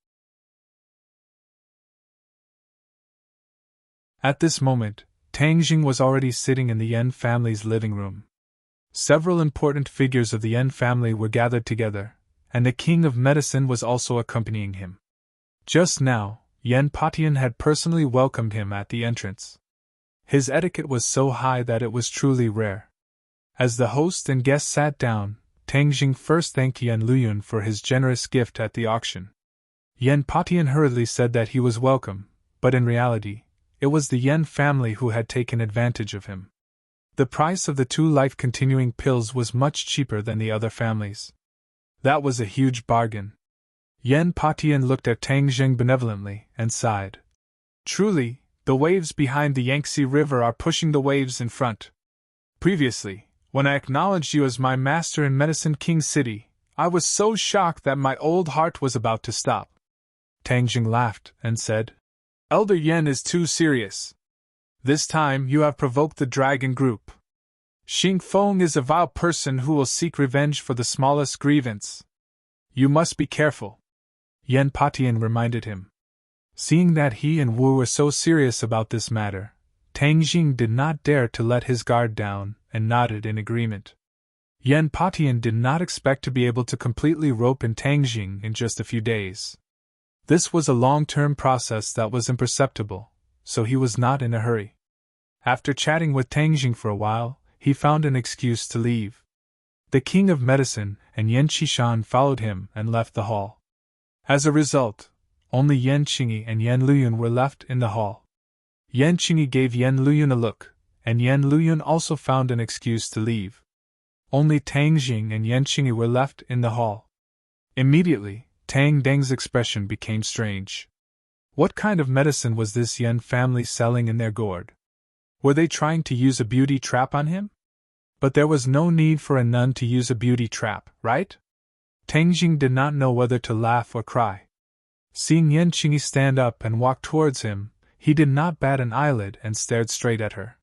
At this moment, Tang Jing was already sitting in the Yan family's living room. Several important figures of the Yan family were gathered together, and the king of medicine was also accompanying him. Just now, Yan Patian had personally welcomed him at the entrance. His etiquette was so high that it was truly rare. As the host and guests sat down, Tang Jing first thanked Yan Luyun for his generous gift at the auction. Yan Patian hurriedly said that he was welcome, but in reality, it was the Yan family who had taken advantage of him. The price of the 2 life-continuing pills was much cheaper than the other families. That was a huge bargain. Yan Patian looked at Tang Jing benevolently and sighed. Truly, the waves behind the Yangtze River are pushing the waves in front. Previously, when I acknowledged you as my master in Medicine King City, I was so shocked that my old heart was about to stop. Tang Jing laughed and said, Elder Yan is too serious. This time you have provoked the dragon group. Xing Feng is a vile person who will seek revenge for the smallest grievance. You must be careful. Yan Patian reminded him. Seeing that he and Wu were so serious about this matter, Tang Jing did not dare to let his guard down and nodded in agreement. Yan Patian did not expect to be able to completely rope in Tang Jing in just a few days. This was a long-term process that was imperceptible, so he was not in a hurry. After chatting with Tang Jing for a while, he found an excuse to leave. The king of medicine and Yan Qishan followed him and left the hall. As a result, only Yan Qingyi and Yan Luyun were left in the hall. Yan Qingyi gave Yan Luyun a look, and Yan Luyun also found an excuse to leave. Only Tang Jing and Yan Qingyi were left in the hall. Immediately, Tang Deng's expression became strange. What kind of medicine was this Yan family selling in their gourd? Were they trying to use a beauty trap on him? But there was no need for a nun to use a beauty trap, right? Tang Jing did not know whether to laugh or cry. Seeing Yan Qingyi stand up and walk towards him, he did not bat an eyelid and stared straight at her.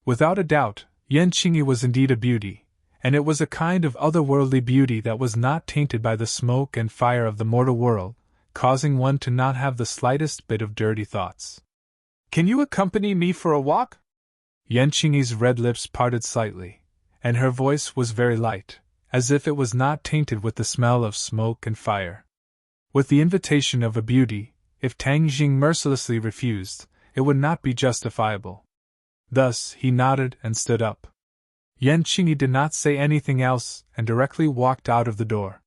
Without a doubt, Yan Qingyi was indeed a beauty, and it was a kind of otherworldly beauty that was not tainted by the smoke and fire of the mortal world, causing one to not have the slightest bit of dirty thoughts. Can you accompany me for a walk? Yan Qingyi's red lips parted slightly, and her voice was very light, as if it was not tainted with the smell of smoke and fire. With the invitation of a beauty, if Tang Jing mercilessly refused, it would not be justifiable. Thus, he nodded and stood up. Yan Qingyi did not say anything else and directly walked out of the door.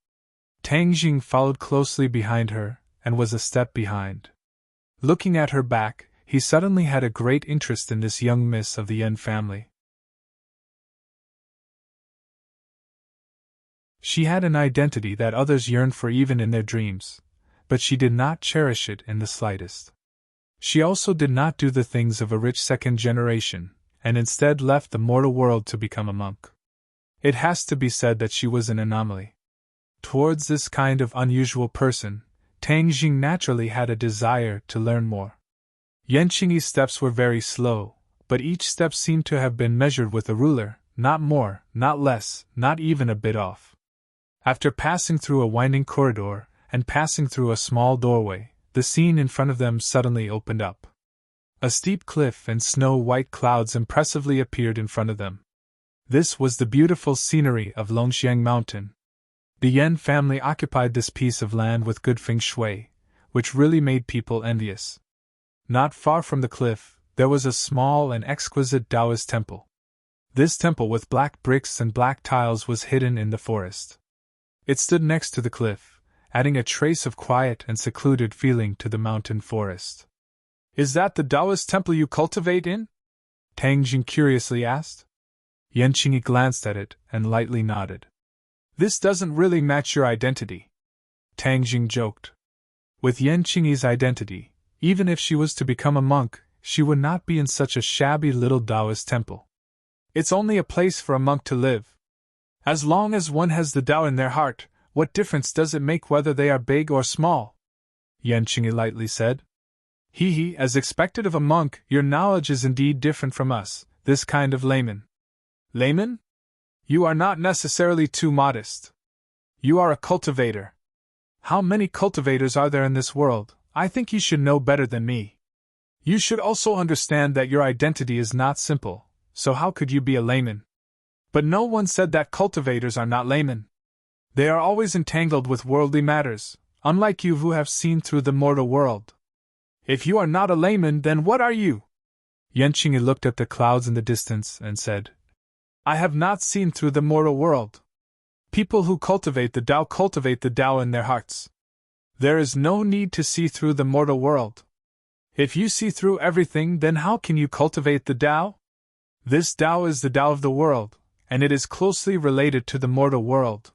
Tang Jing followed closely behind her and was a step behind. Looking at her back, he suddenly had a great interest in this young miss of the Yan family. She had an identity that others yearned for even in their dreams, but she did not cherish it in the slightest. She also did not do the things of a rich second generation, and instead left the mortal world to become a monk. It has to be said that she was an anomaly. Towards this kind of unusual person, Tang Jing naturally had a desire to learn more. Yan Qingyi's steps were very slow, but each step seemed to have been measured with a ruler, not more, not less, not even a bit off. After passing through a winding corridor, and passing through a small doorway, the scene in front of them suddenly opened up. A steep cliff and snow-white clouds impressively appeared in front of them. This was the beautiful scenery of Longxiang Mountain. The Yan family occupied this piece of land with good feng shui, which really made people envious. Not far from the cliff, there was a small and exquisite Taoist temple. This temple with black bricks and black tiles was hidden in the forest. It stood next to the cliff, adding a trace of quiet and secluded feeling to the mountain forest. Is that the Taoist temple you cultivate in? Tang Jing curiously asked. Yan Qingyi glanced at it and lightly nodded. This doesn't really match your identity. Tang Jing joked. With Yan Qingyi's identity, even if she was to become a monk, she would not be in such a shabby little Taoist temple. It's only a place for a monk to live. As long as one has the Tao in their heart, what difference does it make whether they are big or small? Yan Qingyi lightly said. As expected of a monk, your knowledge is indeed different from us, this kind of layman. Layman? You are not necessarily too modest. You are a cultivator. How many cultivators are there in this world? I think you should know better than me. You should also understand that your identity is not simple, so how could you be a layman? But no one said that cultivators are not laymen. They are always entangled with worldly matters, unlike you who have seen through the mortal world. If you are not a layman, then what are you? Yan Qingyi looked at the clouds in the distance and said, I have not seen through the mortal world. People who cultivate the Tao in their hearts. There is no need to see through the mortal world. If you see through everything, then how can you cultivate the Tao? This Tao is the Tao of the world, and it is closely related to the mortal world.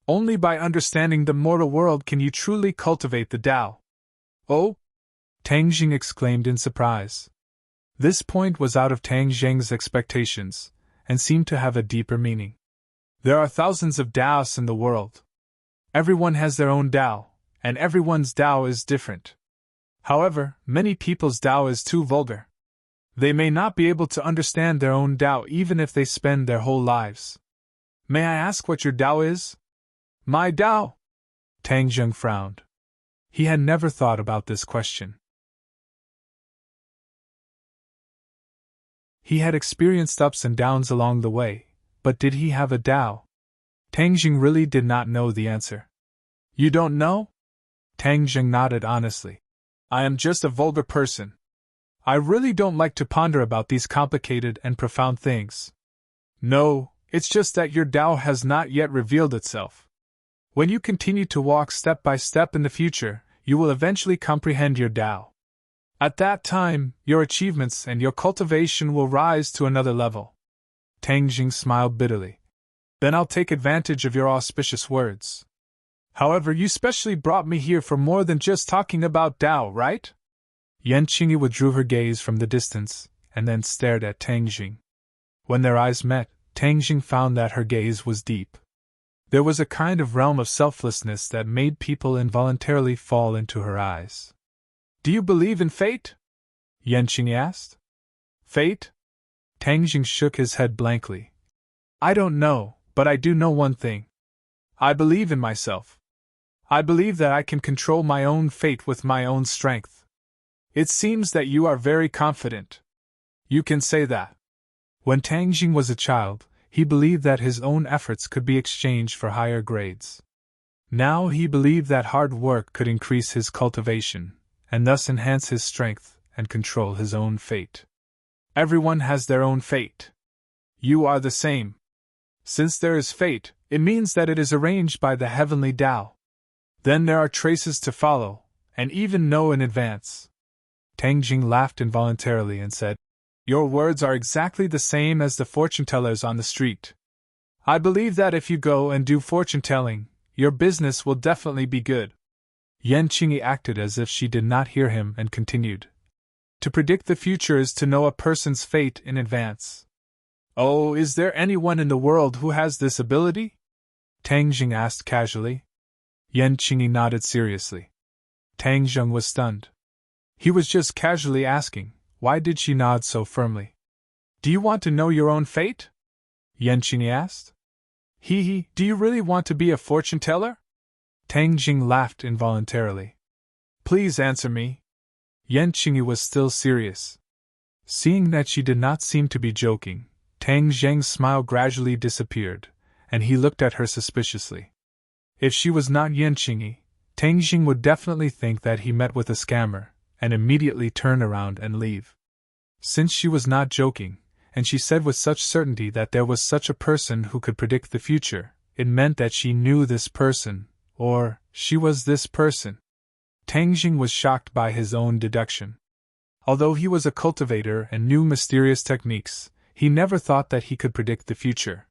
Only by understanding the mortal world can you truly cultivate the Tao. Oh? Tang Jing exclaimed in surprise. This point was out of Tang Zheng's expectations, and seemed to have a deeper meaning. There are thousands of Taoists in the world. Everyone has their own Tao, and everyone's Tao is different. However, many people's Tao is too vulgar. They may not be able to understand their own Tao even if they spend their whole lives. May I ask what your Tao is? My Tao? Tang Zheng frowned. He had never thought about this question. He had experienced ups and downs along the way, but did he have a Tao? Tang Zheng really did not know the answer. You don't know? Tang Zheng nodded honestly. I am just a vulgar person. I really don't like to ponder about these complicated and profound things. No, it's just that your Tao has not yet revealed itself. When you continue to walk step by step in the future, you will eventually comprehend your Tao. At that time, your achievements and your cultivation will rise to another level. Tang Jing smiled bitterly. Then I'll take advantage of your auspicious words. However, you specially brought me here for more than just talking about Tao, right? Yan Qingyi withdrew her gaze from the distance, and then stared at Tang Jing. When their eyes met, Tang Jing found that her gaze was deep. There was a kind of realm of selflessness that made people involuntarily fall into her eyes. Do you believe in fate? Yan Qingyi asked. Fate? Tang Jing shook his head blankly. I don't know, but I do know one thing. I believe in myself. I believe that I can control my own fate with my own strength. It seems that you are very confident. You can say that. When Tang Jing was a child, he believed that his own efforts could be exchanged for higher grades. Now he believed that hard work could increase his cultivation, and thus enhance his strength and control his own fate. Everyone has their own fate. You are the same. Since there is fate, it means that it is arranged by the heavenly Tao. Then there are traces to follow, and even know in advance. Tang Jing laughed involuntarily and said, Your words are exactly the same as the fortune-tellers on the street. I believe that if you go and do fortune-telling, your business will definitely be good. Yan Qingyi acted as if she did not hear him and continued. To predict the future is to know a person's fate in advance. Oh, is there anyone in the world who has this ability? Tang Jing asked casually. Yan Qingyi nodded seriously. Tang Zheng was stunned. He was just casually asking, why did she nod so firmly? Do you want to know your own fate? Yan Qingyi asked. Do you really want to be a fortune-teller? Tang Jing laughed involuntarily. Please answer me. Yan Qingyi was still serious. Seeing that she did not seem to be joking, Tang Zheng's smile gradually disappeared, and he looked at her suspiciously. If she was not Yan Qingyi, Tang Jing would definitely think that he met with a scammer, and immediately turn around and leave. Since she was not joking, and she said with such certainty that there was such a person who could predict the future, it meant that she knew this person, or she was this person. Tang Jing was shocked by his own deduction. Although he was a cultivator and knew mysterious techniques, he never thought that he could predict the future.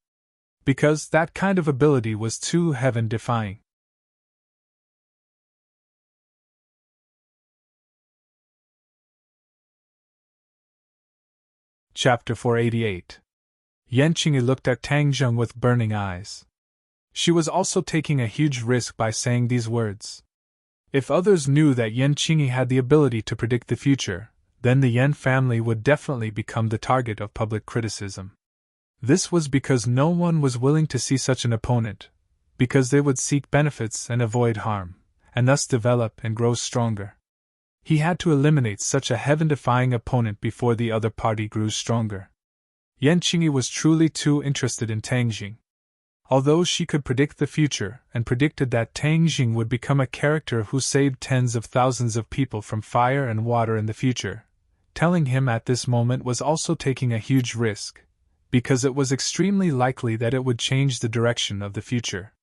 Because that kind of ability was too heaven-defying. Chapter 488. Yan Qingyi looked at Tang Zheng with burning eyes. She was also taking a huge risk by saying these words. If others knew that Yan Qingyi had the ability to predict the future, then the Yan family would definitely become the target of public criticism. This was because no one was willing to see such an opponent, because they would seek benefits and avoid harm, and thus develop and grow stronger. He had to eliminate such a heaven-defying opponent before the other party grew stronger. Yan Qingyi was truly too interested in Tang Jing. Although she could predict the future and predicted that Tang Jing would become a character who saved tens of thousands of people from fire and water in the future, telling him at this moment was also taking a huge risk, because it was extremely likely that it would change the direction of the future.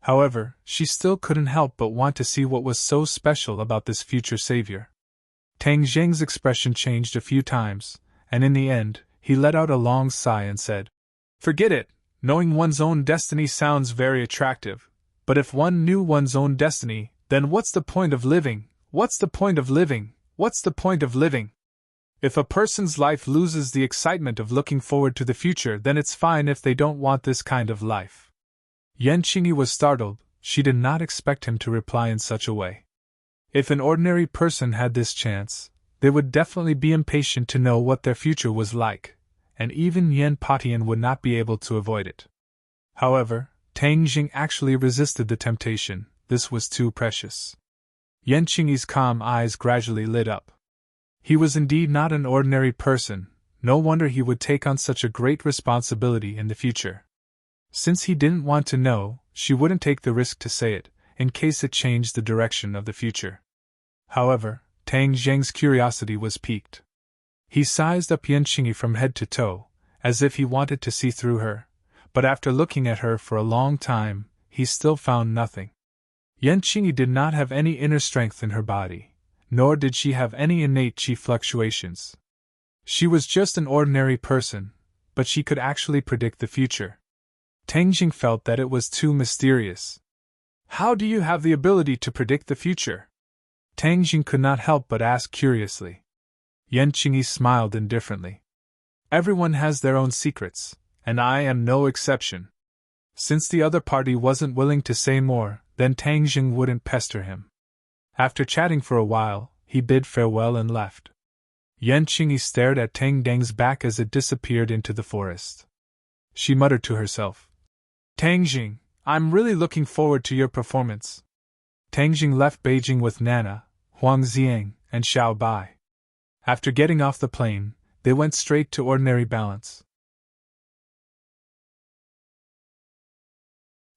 However, she still couldn't help but want to see what was so special about this future savior. Tang Jing's expression changed a few times, and in the end, he let out a long sigh and said, "Forget it, knowing one's own destiny sounds very attractive, but if one knew one's own destiny, then what's the point of living? What's the point of living? What's the point of living? If a person's life loses the excitement of looking forward to the future, then it's fine if they don't want this kind of life." Yan Qingyi was startled. She did not expect him to reply in such a way. If an ordinary person had this chance, they would definitely be impatient to know what their future was like, and even Yan Patian would not be able to avoid it. However, Tang Jing actually resisted the temptation. This was too precious. Yan Qingyi's calm eyes gradually lit up. He was indeed not an ordinary person. No wonder he would take on such a great responsibility in the future. Since he didn't want to know, she wouldn't take the risk to say it, in case it changed the direction of the future. However, Tang Jing's curiosity was piqued. He sized up Yan Qingyi from head to toe, as if he wanted to see through her, but after looking at her for a long time, he still found nothing. Yan Qingyi did not have any inner strength in her body, nor did she have any innate chi fluctuations. She was just an ordinary person, but she could actually predict the future. Tang Jing felt that it was too mysterious. "How do you have the ability to predict the future?" Tang Jing could not help but ask curiously. Yan Qingyi smiled indifferently. "Everyone has their own secrets, and I am no exception." Since the other party wasn't willing to say more, then Tang Jing wouldn't pester him. After chatting for a while, he bid farewell and left. Yan Qingyi stared at Tang Deng's back as it disappeared into the forest. She muttered to herself, "Tang Jing, I'm really looking forward to your performance." Tang Jing left Beijing with Nana, Huang Xiang, and Xiao Bai. After getting off the plane, they went straight to ordinary balance.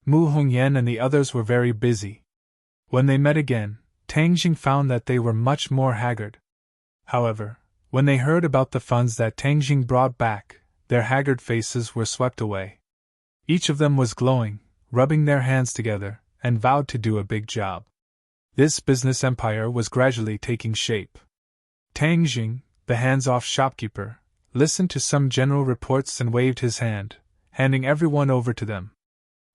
Mu Hongyan and the others were very busy. When they met again, Tang Jing found that they were much more haggard. However, when they heard about the funds that Tang Jing brought back, their haggard faces were swept away. Each of them was glowing, rubbing their hands together, and vowed to do a big job. This business empire was gradually taking shape. Tang Jing, the hands-off shopkeeper, listened to some general reports and waved his hand, handing everyone over to them.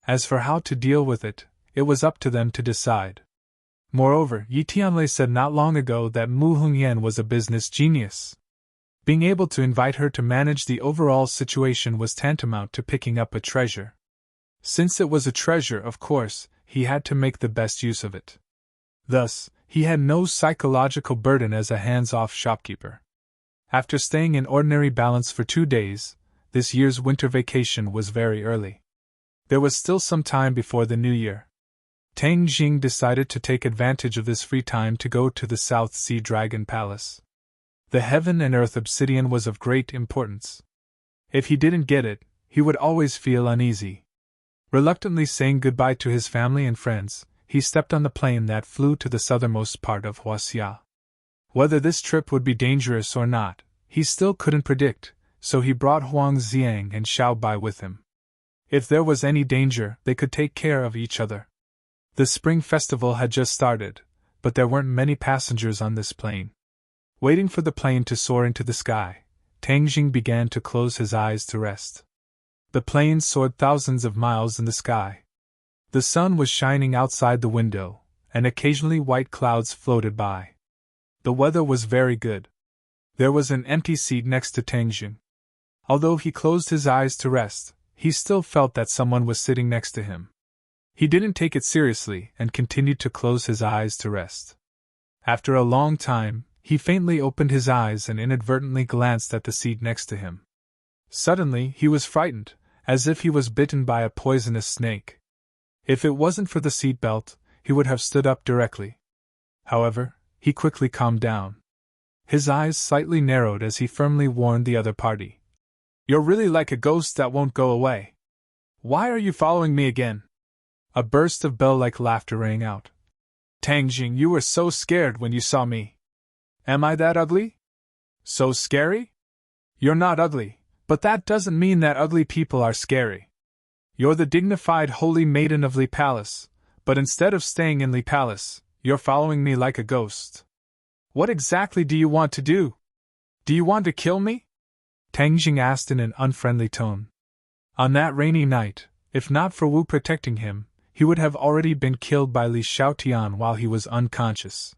As for how to deal with it, it was up to them to decide. Moreover, Yi Tianlei said not long ago that Mu Hongyan was a business genius. Being able to invite her to manage the overall situation was tantamount to picking up a treasure. Since it was a treasure, of course, he had to make the best use of it. Thus, he had no psychological burden as a hands-off shopkeeper. After staying in ordinary balance for 2 days, this year's winter vacation was very early. There was still some time before the new year. Tang Jing decided to take advantage of this free time to go to the South Sea Dragon Palace. The heaven and earth obsidian was of great importance. If he didn't get it, he would always feel uneasy. Reluctantly saying goodbye to his family and friends, he stepped on the plane that flew to the southernmost part of Huaxia. Whether this trip would be dangerous or not, he still couldn't predict, so he brought Huang Xiang and Xiao Bai with him. If there was any danger, they could take care of each other. The spring festival had just started, but there weren't many passengers on this plane. Waiting for the plane to soar into the sky, Tang Jing began to close his eyes to rest. The plane soared thousands of miles in the sky. The sun was shining outside the window, and occasionally white clouds floated by. The weather was very good. There was an empty seat next to Tang Jing. Although he closed his eyes to rest, he still felt that someone was sitting next to him. He didn't take it seriously and continued to close his eyes to rest. After a long time, he faintly opened his eyes and inadvertently glanced at the seat next to him. Suddenly, he was frightened, as if he was bitten by a poisonous snake. If it wasn't for the seat belt, he would have stood up directly. However, he quickly calmed down. His eyes slightly narrowed as he firmly warned the other party. "You're really like a ghost that won't go away. Why are you following me again?" A burst of bell-like laughter rang out. "Tang Jing, you were so scared when you saw me. Am I that ugly? So scary? You're not ugly, but that doesn't mean that ugly people are scary. You're the dignified holy maiden of Li Palace, but instead of staying in Li Palace, you're following me like a ghost. What exactly do you want to do? Do you want to kill me?" Tang Jing asked in an unfriendly tone. On that rainy night, if not for Wu protecting him, he would have already been killed by Li Xiaotian while he was unconscious.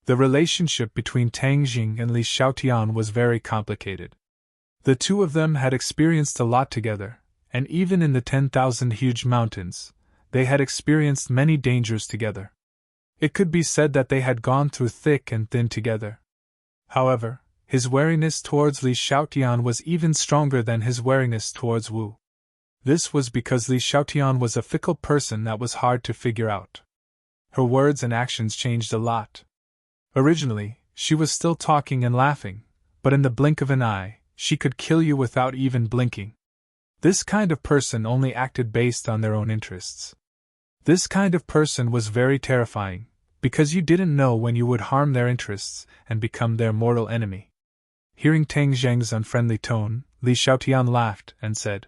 The relationship between Tang Jing and Li Xiaotian was very complicated. The two of them had experienced a lot together, and even in the 10,000 huge mountains, they had experienced many dangers together. It could be said that they had gone through thick and thin together. However, his wariness towards Li Xiaotian was even stronger than his wariness towards Wu. This was because Li Xiaotian was a fickle person that was hard to figure out. Her words and actions changed a lot. Originally, she was still talking and laughing, but in the blink of an eye, she could kill you without even blinking. This kind of person only acted based on their own interests. This kind of person was very terrifying, because you didn't know when you would harm their interests and become their mortal enemy. Hearing Tang Zheng's unfriendly tone, Li Xiaotian laughed and said,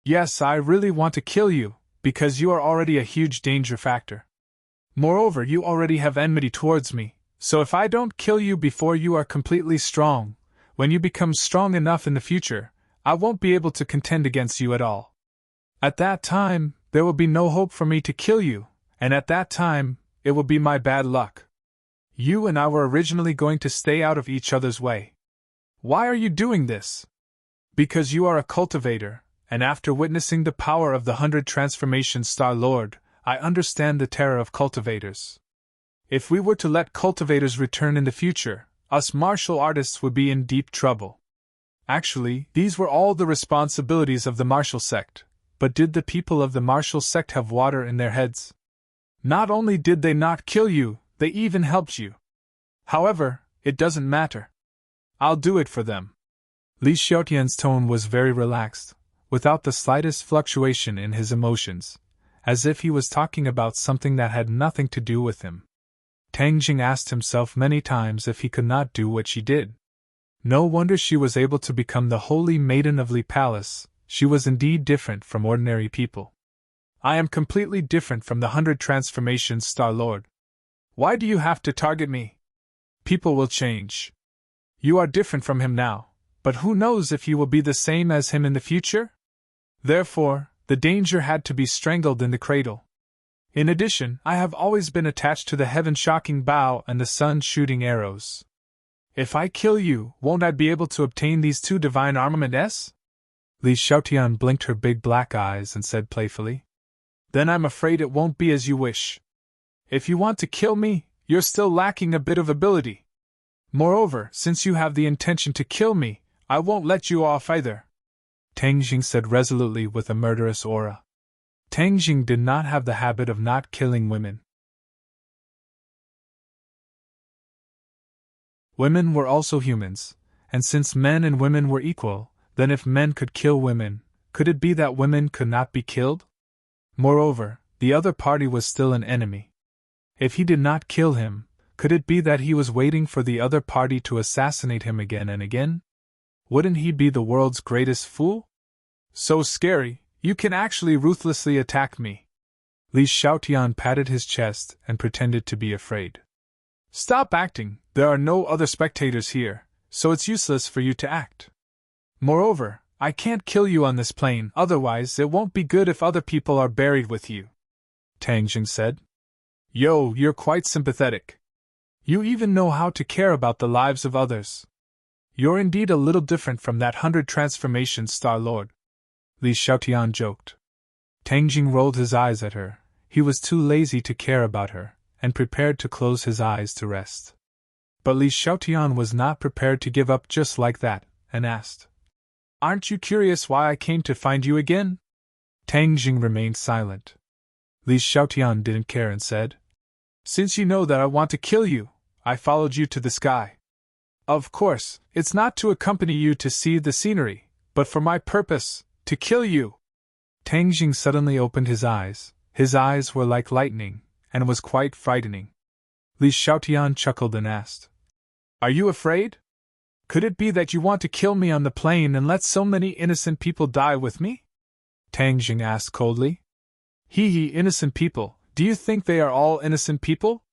"Yes, I really want to kill you, because you are already a huge danger factor. Moreover, you already have enmity towards me, so if I don't kill you before you are completely strong, when you become strong enough in the future, I won't be able to contend against you at all. At that time, there will be no hope for me to kill you, and at that time, it will be my bad luck. You and I were originally going to stay out of each other's way. Why are you doing this? Because you are a cultivator, and after witnessing the power of the 100 transformations Star Lord, I understand the terror of cultivators. If we were to let cultivators return in the future, us martial artists would be in deep trouble. Actually, these were all the responsibilities of the martial sect, but did the people of the martial sect have water in their heads? Not only did they not kill you, they even helped you. However, it doesn't matter. I'll do it for them." Li Xiaotian's tone was very relaxed, without the slightest fluctuation in his emotions, as if he was talking about something that had nothing to do with him. Tang Jing asked himself many times if he could not do what she did. No wonder she was able to become the holy maiden of Li Palace. She was indeed different from ordinary people. "I am completely different from the 100 transformations, Star Lord. Why do you have to target me? People will change. You are different from him now, but who knows if you will be the same as him in the future? Therefore, the danger had to be strangled in the cradle. In addition, I have always been attached to the heaven-shocking bow and the sun shooting arrows. If I kill you, won't I be able to obtain these 2 divine armaments?" Li Xiaotian blinked her big black eyes and said playfully, "Then I'm afraid it won't be as you wish. If you want to kill me, you're still lacking a bit of ability. Moreover, since you have the intention to kill me, I won't let you off either," Tang Jing said resolutely with a murderous aura. Tang Jing did not have the habit of not killing women. Women were also humans, and since men and women were equal, then if men could kill women, could it be that women could not be killed? Moreover, the other party was still an enemy. If he did not kill him, could it be that he was waiting for the other party to assassinate him again and again? Wouldn't he be the world's greatest fool? "So scary, you can actually ruthlessly attack me." Li Xiaotian patted his chest and pretended to be afraid. "Stop acting, there are no other spectators here, so it's useless for you to act. Moreover, I can't kill you on this plane, otherwise it won't be good if other people are buried with you," Tang Jing said. "Yo, you're quite sympathetic. You even know how to care about the lives of others. You're indeed a little different from that 100 transformations Star-Lord. Li Xiaotian joked. Tang Jing rolled his eyes at her. He was too lazy to care about her, and prepared to close his eyes to rest. But Li Xiaotian was not prepared to give up just like that, and asked, "Aren't you curious why I came to find you again?" Tang Jing remained silent. Li Xiaotian didn't care and said, "Since you know that I want to kill you, I followed you to the sky. Of course, it's not to accompany you to see the scenery, but for my purpose, to kill you." Tang Jing suddenly opened his eyes. His eyes were like lightning, and was quite frightening. Li Xiaotian chuckled and asked, "Are you afraid? Could it be that you want to kill me on the plain and let so many innocent people die with me?" Tang Jing asked coldly. "Hee, innocent people, do you think they are all innocent people?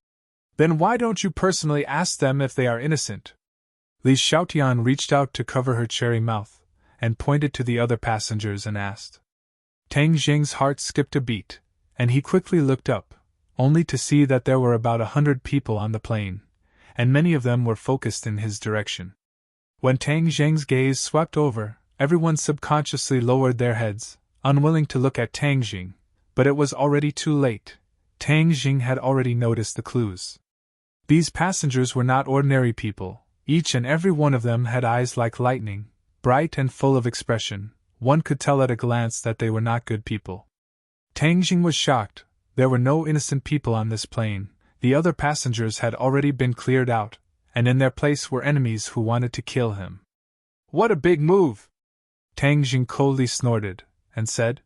Then why don't you personally ask them if they are innocent?" Li Xiaotian reached out to cover her cherry mouth, and pointed to the other passengers and asked. Tang Jing's heart skipped a beat, and he quickly looked up, only to see that there were about 100 people on the plain, and many of them were focused in his direction. When Tang Jing's gaze swept over, everyone subconsciously lowered their heads, unwilling to look at Tang Jing, but it was already too late. Tang Jing had already noticed the clues. These passengers were not ordinary people. Each and every one of them had eyes like lightning, bright and full of expression. One could tell at a glance that they were not good people. Tang Jing was shocked. There were no innocent people on this plane. The other passengers had already been cleared out, and in their place were enemies who wanted to kill him. "What a big move!" Tang Jing coldly snorted, and said,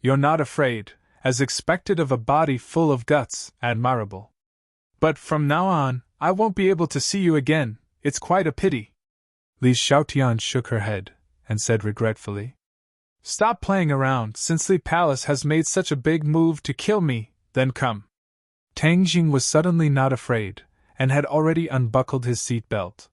"You're not afraid, as expected of a body full of guts, admirable. But from now on, I won't be able to see you again. It's quite a pity." Li Xiaotian shook her head, and said regretfully, "Stop playing around. Since Li Palace has made such a big move to kill me, then come." Tang Jing was suddenly not afraid, and had already unbuckled his seat belt.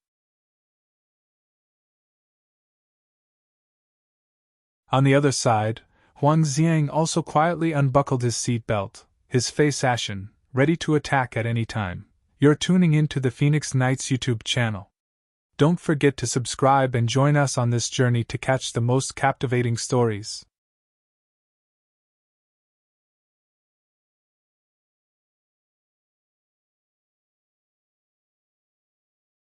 On the other side, Huang Xiang also quietly unbuckled his seat belt, his face ashen, ready to attack at any time. You're tuning in to the Phoenix Knights YouTube channel. Don't forget to subscribe and join us on this journey to catch the most captivating stories.